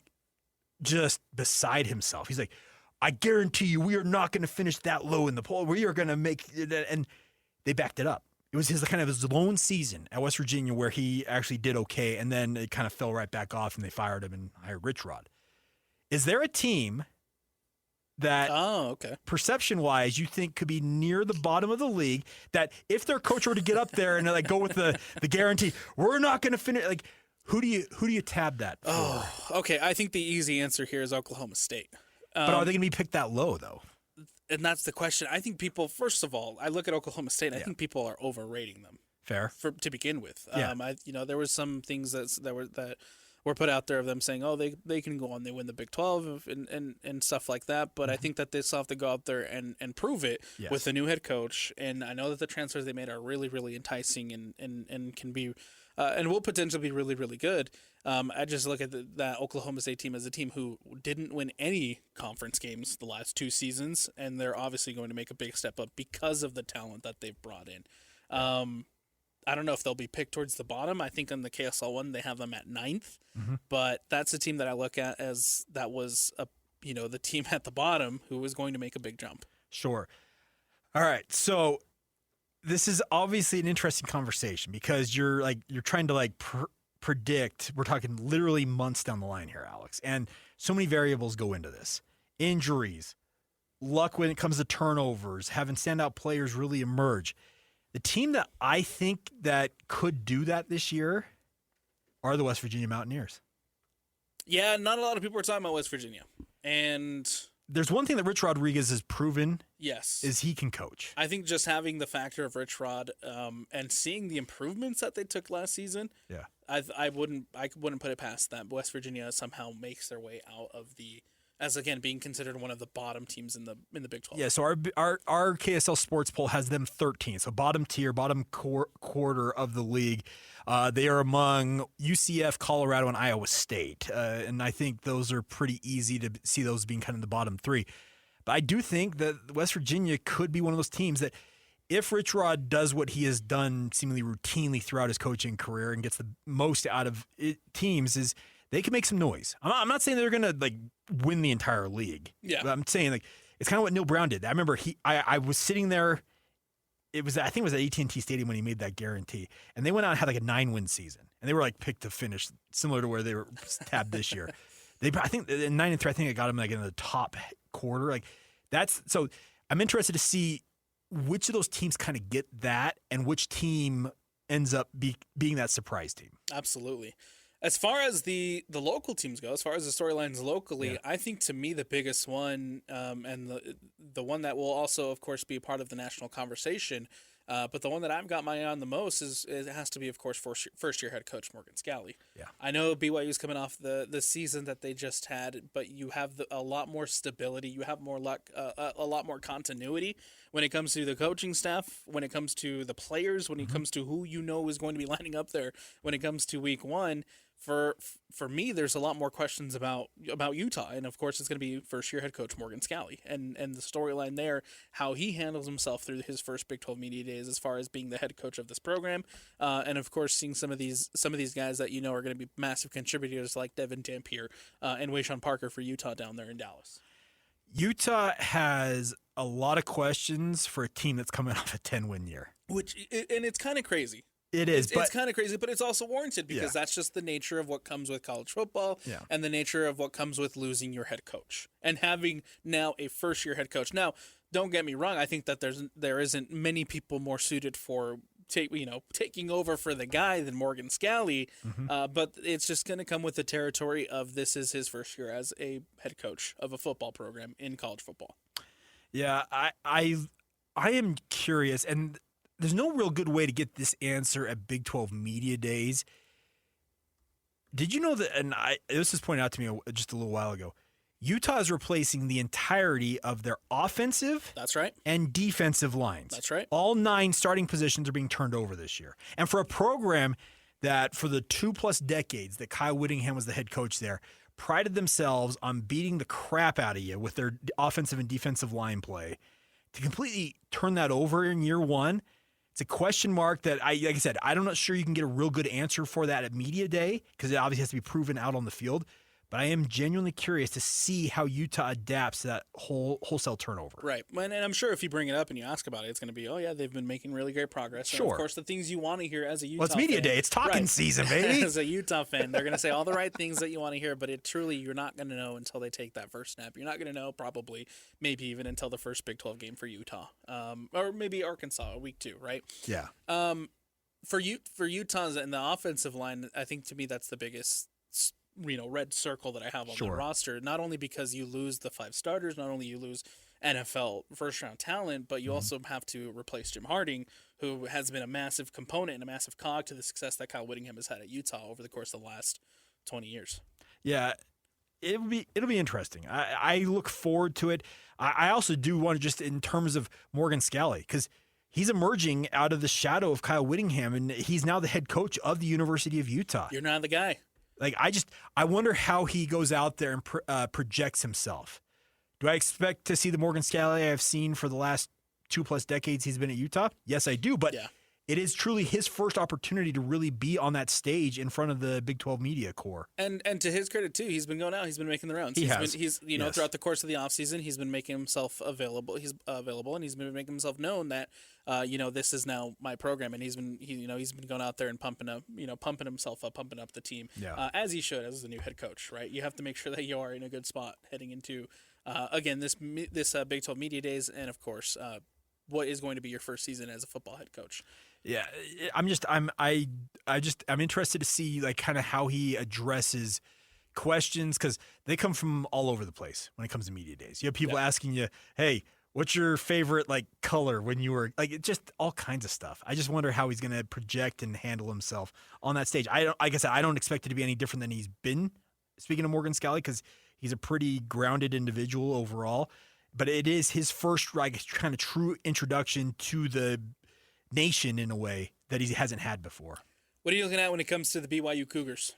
just beside himself. He's like, I guarantee you we are not going to finish that low in the poll. We are going to make it. And they backed it up. It was his lone season at West Virginia where he actually did okay, and then it kind of fell right back off, and they fired him and hired Rich Rod. Is there a team that perception-wise you think could be near the bottom of the league that if their coach were to get up there and like go with the guarantee, we're not going to finish, like, Who do you tab that for? Oh, okay. I think the easy answer here is Oklahoma State. But are they going to be picked that low, though? And that's the question. I think people, first of all, I look at Oklahoma State, I think people are overrating them. Fair. To begin with. Yeah. There was some things that were put out there of them saying, oh, they can go on, they win the Big 12 and stuff like that. But I think that they still have to go out there and prove it with the new head coach. And I know that the transfers they made are really, really enticing and can be and will potentially be really, really good. I just look at that Oklahoma State team as a team who didn't win any conference games the last 2 seasons, and they're obviously going to make a big step up because of the talent that they've brought in. I don't know if they'll be picked towards the bottom. I think on the KSL one they have them at 9th, but that's a team that I look at as that was the team at the bottom who was going to make a big jump. Sure. All right, so this is obviously an interesting conversation because you're trying to predict. We're talking literally months down the line here, Alex, and so many variables go into this: injuries, luck when it comes to turnovers, having standout players really emerge. The team that I think that could do that this year are the West Virginia Mountaineers. Yeah, not a lot of people are talking about West Virginia, and there's one thing that Rich Rodriguez has proven. Yes. Is he can coach. I think just having the factor of Rich Rod and seeing the improvements that they took last season. Yeah. I wouldn't put it past that West Virginia somehow makes their way out of as again being considered one of the bottom teams in the Big 12. Yeah, so our KSL Sports poll has them 13th, so bottom tier, bottom quarter of the league. They are among UCF, Colorado, and Iowa State, and I think those are pretty easy to see those being kind of the bottom three. But I do think that West Virginia could be one of those teams that, if Rich Rod does what he has done seemingly routinely throughout his coaching career and gets the most out of teams, is they can make some noise. I'm not saying they're going to win the entire league. Yeah. But I'm saying it's kind of what Neil Brown did. I remember I was sitting there. I think it was at AT&T Stadium when he made that guarantee, and they went out and had a 9-win season, and they were picked to finish similar to where they were tabbed this year. I think in 9-3, I think it got them in the top quarter. So I'm interested to see which of those teams kind of get that, and which team ends up being that surprise team. Absolutely. As far as the local teams go, as far as the storylines locally, Yeah. I think to me the biggest one, and the one that will also, of course, be a part of the national conversation, but the one that I've got my eye on the most it has to be, of course, first year head coach Morgan Scalley. Yeah. I know BYU's coming off the season that they just had, but you have a lot more stability. You have more luck, a lot more continuity when it comes to the coaching staff, when it comes to the players, when it comes to who is going to be lining up there, when it comes to week one. For me, there's a lot more questions about Utah, and of course, it's going to be first year head coach Morgan Scalley, and the storyline there, how he handles himself through his first Big 12 media days as far as being the head coach of this program, and of course, seeing some of these guys that are going to be massive contributors like Devin Dampier and Wayshawn Parker for Utah down there in Dallas. Utah has a lot of questions for a team that's coming off a 10-win year, and it's kind of crazy. It is, it's kind of crazy, but it's also warranted because Yeah. that's just the nature of what comes with college football Yeah. and the nature of what comes with losing your head coach and having now a first-year head coach. Now, don't get me wrong. I think that there isn't many people more suited for taking over for the guy than Morgan Scalley, but it's just going to come with the territory of this is his first year as a head coach of a football program in college football. Yeah, I am curious, and there's no real good way to get this answer at Big 12 Media Days. Did you know that, and this was pointed out to me just a little while ago, Utah is replacing the entirety of their offensive That's right. and defensive lines. That's right. All 9 starting positions are being turned over this year. And for a program that for the 2+ decades that Kyle Whittingham was the head coach there, prided themselves on beating the crap out of you with their offensive and defensive line play, to completely turn that over in year one, it's a question mark that, like I said, I'm not sure you can get a real good answer for that at media day because it obviously has to be proven out on the field. But I am genuinely curious to see how Utah adapts to that wholesale turnover. Right. And I'm sure if you bring it up and you ask about it, it's going to be, oh, yeah, they've been making really great progress. And Sure. of course, the things you want to hear as a Utah Well, it's media fan. day. It's talking Right. season, baby. As a Utah fan, they're going to say all the right things that you want to hear, but you're not going to know until they take that first snap. You're not going to know probably, maybe even until the first Big 12 game for Utah. Or maybe Arkansas, week 2, right? Yeah. For Utah's and the offensive line, I think to me that's the biggest red circle that I have on the Sure. roster. Not only because you lose the 5 starters, not only you lose NFL first round talent, but you also have to replace Jim Harding, who has been a massive component and a massive cog to the success that Kyle Whittingham has had at Utah over the course of the last 20 years. Yeah, it'll be interesting. I look forward to it. I also do want to, just in terms of Morgan Scalley, because he's emerging out of the shadow of Kyle Whittingham, and he's now the head coach of the University of Utah. You're not the guy. I wonder how he goes out there and projects himself. Do I expect to see the Morgan Scalley I've seen for the last 2+ decades he's been at Utah? Yes, I do. But it is truly his first opportunity to really be on that stage in front of the Big 12 media corps. And to his credit too, he's been going out. He's been making the rounds. He's throughout the course of the offseason, he's been making himself available. He's available, and he's been making himself known that this is now my program. And he's been going out there and pumping himself up, pumping up the team. Yeah. As he should as the new head coach, right? You have to make sure that you are in a good spot heading into again this Big 12 media days, and of course what is going to be your first season as a football head coach. Yeah, I'm interested to see kind of how he addresses questions, because they come from all over the place when it comes to media days. You have people asking you, hey, what's your favorite color when you were just all kinds of stuff. I just wonder how he's going to project and handle himself on that stage. Like I said, I don't expect it to be any different than he's been. Speaking of Morgan Scally, because he's a pretty grounded individual overall, but it is his first kind of true introduction to the nation in a way that he hasn't had before. What are you looking at when it comes to the BYU Cougars?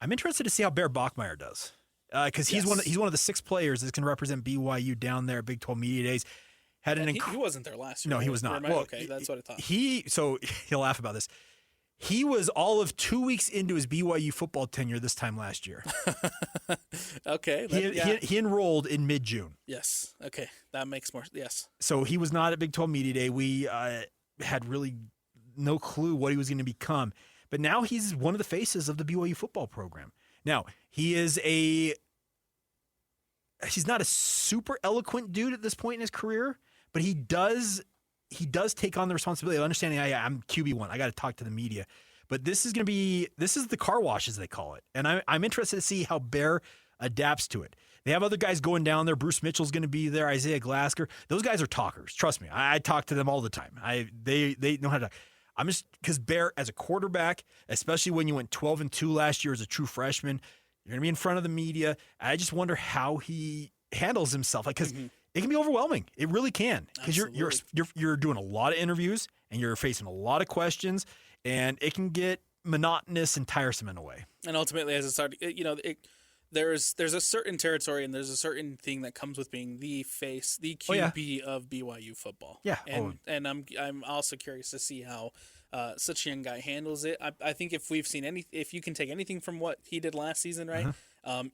I'm interested to see how Bear Bachmeier does. Because he's one of the 6 players that can represent BYU down there at Big 12 Media Days. He wasn't there last year. No, he was not. Well, okay, that's what I thought. He'll laugh about this. He was all of 2 weeks into his BYU football tenure this time last year. Okay. He enrolled in mid-June. Yes. Okay. That makes more. Yes. So he was not at Big 12 Media Day. We had really no clue what he was going to become. But now he's one of the faces of the BYU football program. Now, he's not a super eloquent dude at this point in his career, but he does take on the responsibility of understanding I'm QB1. I got to talk to the media. But this is the car wash, as they call it. And I'm interested to see how Bear adapts to it. They have other guys going down there. Bruce Mitchell's going to be there. Isaiah Glasker. Those guys are talkers. Trust me. I talk to them all the time. They know how to talk. I'm just, because Bear, as a quarterback, especially when you went 12-2 last year as a true freshman, you're going to be in front of the media. I just wonder how he handles himself, because it can be overwhelming. It really can, because you're doing a lot of interviews and you're facing a lot of questions, and it can get monotonous and tiresome in a way. And ultimately, as it started, there's a certain territory and there's a certain thing that comes with being the face, the QB of BYU football. Yeah, and I'm also curious to see how such a young guy handles it. I think if you can take anything from what he did last season, right,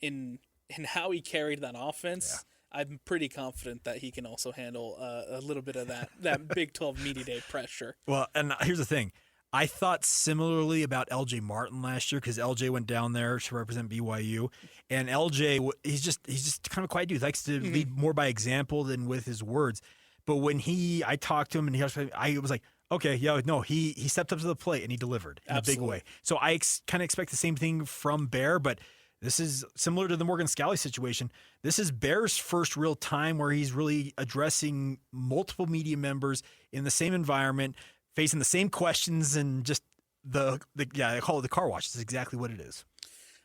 in how he carried that offense, I'm pretty confident that he can also handle a little bit of that Big 12 Media Day pressure. Well, and here's the thing. I thought similarly about LJ Martin last year, because LJ went down there to represent BYU, and LJ, he's just kind of a quiet dude. He likes to lead more by example than with his words. But when I talked to him, and I was like, okay, he stepped up to the plate and he delivered in a big way. So I kind of expect the same thing from Bear, but this is similar to the Morgan Scally situation. This is Bear's first real time where he's really addressing multiple media members in the same environment, facing the same questions, and just I call it the car wash. It's exactly what it is.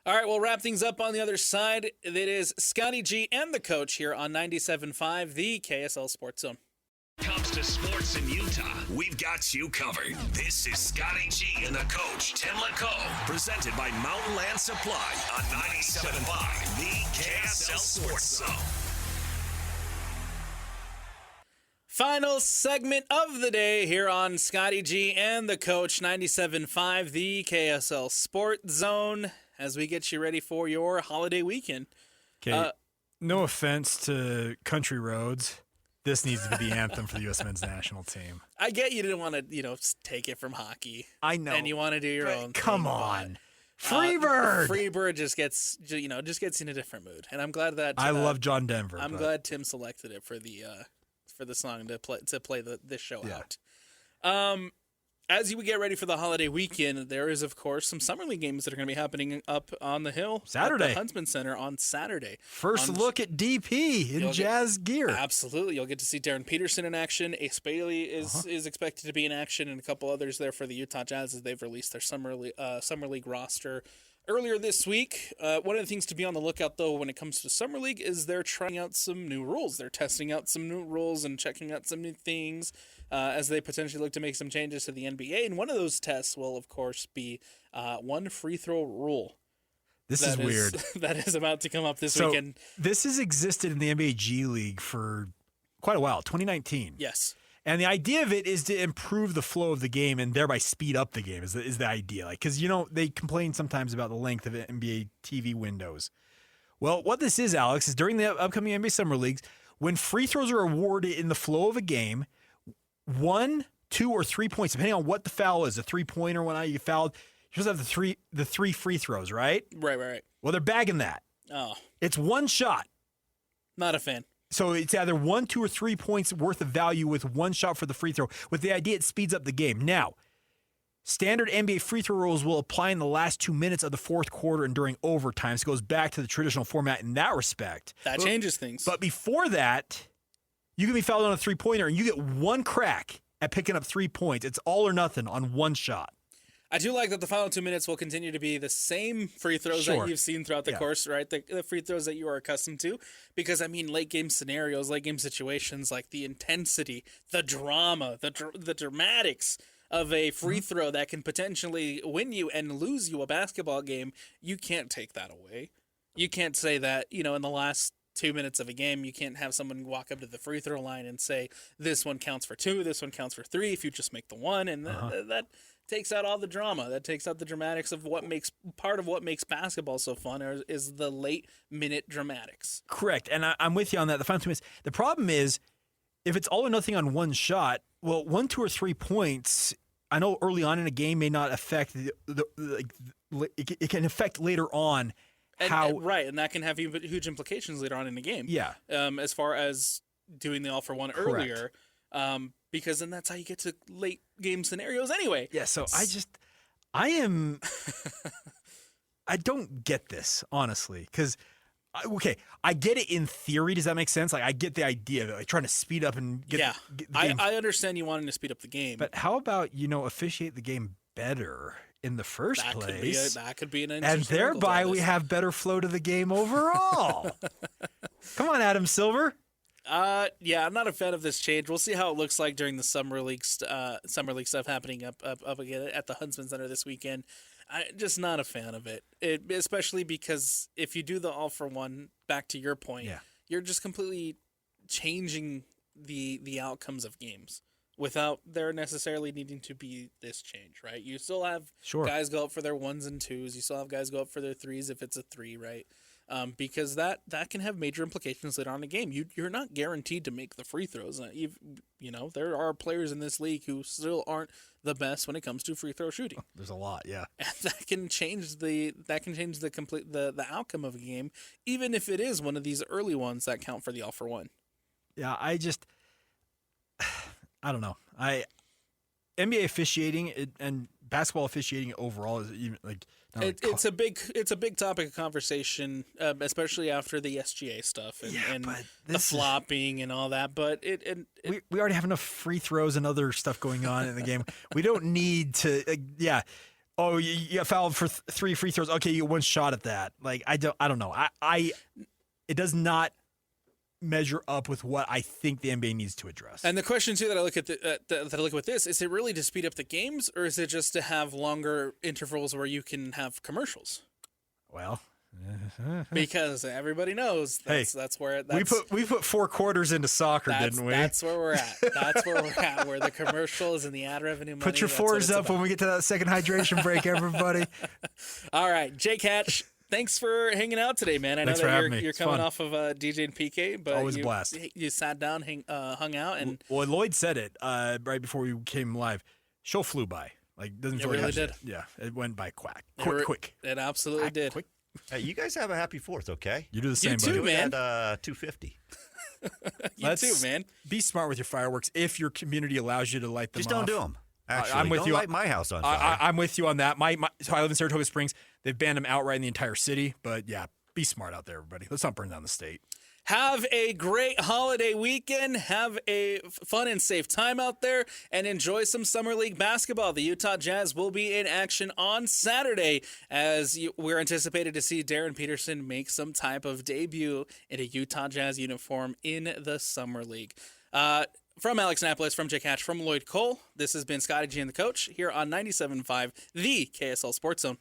All right, we'll wrap things up on the other side. It is Scotty G and the coach here on 97.5, the KSL Sports Zone. Comes to sports in Utah, we've got you covered. This is Scotty G and the coach, Tim LaComb, presented by Mountain Land Supply on 97.5, the KSL Sports Zone. Final segment of the day here on Scotty G and the coach, 97.5, the KSL Sports Zone, as we get you ready for your holiday weekend. Okay, no offense to Country Roads. This needs to be the anthem for the U.S. men's national team. I get you didn't want to, take it from hockey. I know. And you want to do your own Come thing, on. Freebird! Freebird just gets in a different mood. And I'm glad that... I love John Denver. I'm glad Tim selected it for the song to play this show out. As you get ready for the holiday weekend, there is, of course, some Summer League games that are going to be happening up on the hill. Saturday. At the Huntsman Center on Saturday. First look at DP in Jazz gear. Absolutely. You'll get to see Darren Peterson in action. Ace Bailey is expected to be in action, and a couple others there for the Utah Jazz as they've released their Summer League roster earlier this week. One of the things to be on the lookout, though, when it comes to Summer League is they're trying out some new rules. They're testing out some new rules and checking out some new things as they potentially look to make some changes to the NBA. And one of those tests will, of course, be one free throw rule. This is weird. That is about to come up this weekend. This has existed in the NBA G League for quite a while, 2019. Yes. And the idea of it is to improve the flow of the game and thereby speed up the game is the idea. Because, they complain sometimes about the length of NBA TV windows. Well, what this is, Alex, is during the upcoming NBA Summer Leagues, when free throws are awarded in the flow of a game, 1, 2, or 3 points, depending on what the foul is, a three-pointer when you fouled, you're supposed to have the three free throws, right? Right. Well, they're bagging that. Oh. It's one shot. Not a fan. So it's either 1, 2, or 3 points worth of value with one shot for the free throw. With the idea, it speeds up the game. Now, Standard NBA free throw rules will apply in the last 2 minutes of the fourth quarter and during overtime. So it goes back to the traditional format in that respect. That changes things. But before that, you can be fouled on a three-pointer, and you get one crack at picking up 3 points. It's all or nothing on one shot. I do like that the final 2 minutes will continue to be the same free throws that you've seen throughout the course, right? The free throws that you are accustomed to. Because, I mean, late game scenarios, late game situations, like the intensity, the drama, the dramatics of a free throw that can potentially win you and lose you a basketball game, you can't take that away. You can't say that, in the last 2 minutes of a game, you can't have someone walk up to the free throw line and say, this one counts for 2, this one counts for 3, if you just make the one. And that takes out all the drama. That takes out the dramatics of part of what makes basketball so fun is the late minute dramatics. Correct. And I'm with you on that. The final 2 minutes. The problem is, if it's all or nothing on one shot, well, 1, 2, or 3 points, I know early on in a game may not affect it can affect later on right, and that can have huge implications later on in the game. Yeah. As far as doing the all for one earlier, because then that's how you get to late game scenarios anyway. Yeah. So I don't get this, honestly, because. Okay, I get it in theory. Does that make sense? Like, I get the idea of it, trying to speed up and get the game. I understand you wanting to speed up the game. But how about, officiate the game better in the first place? That could be an and thereby we have better flow to the game overall. Come on, Adam Silver. Yeah, I'm not a fan of this change. We'll see how it looks like during the summer league stuff happening up again at the Huntsman Center this weekend. I'm just not a fan of it, especially because if you do the all for one, back to your point, you're just completely changing the outcomes of games without there necessarily needing to be this change, right? You still have guys go up for their 1s and 2s. You still have guys go up for their 3s if it's a 3, right? Because that can have major implications later on in the game. You're not guaranteed to make the free throws. There are players in this league who still aren't the best when it comes to free throw shooting. There's a lot, yeah. And that can change the outcome of a game, even if it is one of these early ones that count for the all for one. Yeah, I don't know. NBA officiating and basketball officiating overall is even like. It's a big topic of conversation, especially after the SGA stuff and the flopping and all that. But we already have enough free throws and other stuff going on in the game. We don't need to. Oh, you got fouled for 3 free throws. Okay, you get one shot at that. Like I don't know. It does not measure up with what I think the NBA needs to address. And the question too that I look at that I look with this is it really to speed up the games, or is it just to have longer intervals where you can have commercials? Well, because everybody knows that's where we put 4 quarters into soccer, didn't we? That's where we're at. That's where we're at. Where the commercials and the ad revenue. Put your 4s up when we get to that second hydration break, everybody. All right, Jake Hatch. Thanks for hanging out today, man. I know that you're coming off of DJ and PK, but always a blast. You sat down, hung out, and Lloyd said it right before we came live. Show flew by. Like doesn't feel it really like did. Yeah, it went by quick. It absolutely did. Quick. Hey, you guys have a happy 4th, okay? You do the same, you too, buddy. man. We had 250. You too, man. Be smart with your fireworks if your community allows you to light them. Just don't do them. Actually, I'm with don't you. Light my house on fire. I'm with you on that. So I live in Saratoga Springs. They've banned them outright in the entire city. But yeah, be smart out there, everybody. Let's not burn down the state. Have a great holiday weekend. Have a fun and safe time out there, and enjoy some Summer League basketball. The Utah Jazz will be in action on Saturday, as we're anticipated to see Darren Peterson make some type of debut in a Utah Jazz uniform in the Summer League. From Alex Napoles, from Jake Hatch, from Lloyd Cole, this has been Scotty G and the Coach here on 97.5, the KSL Sports Zone.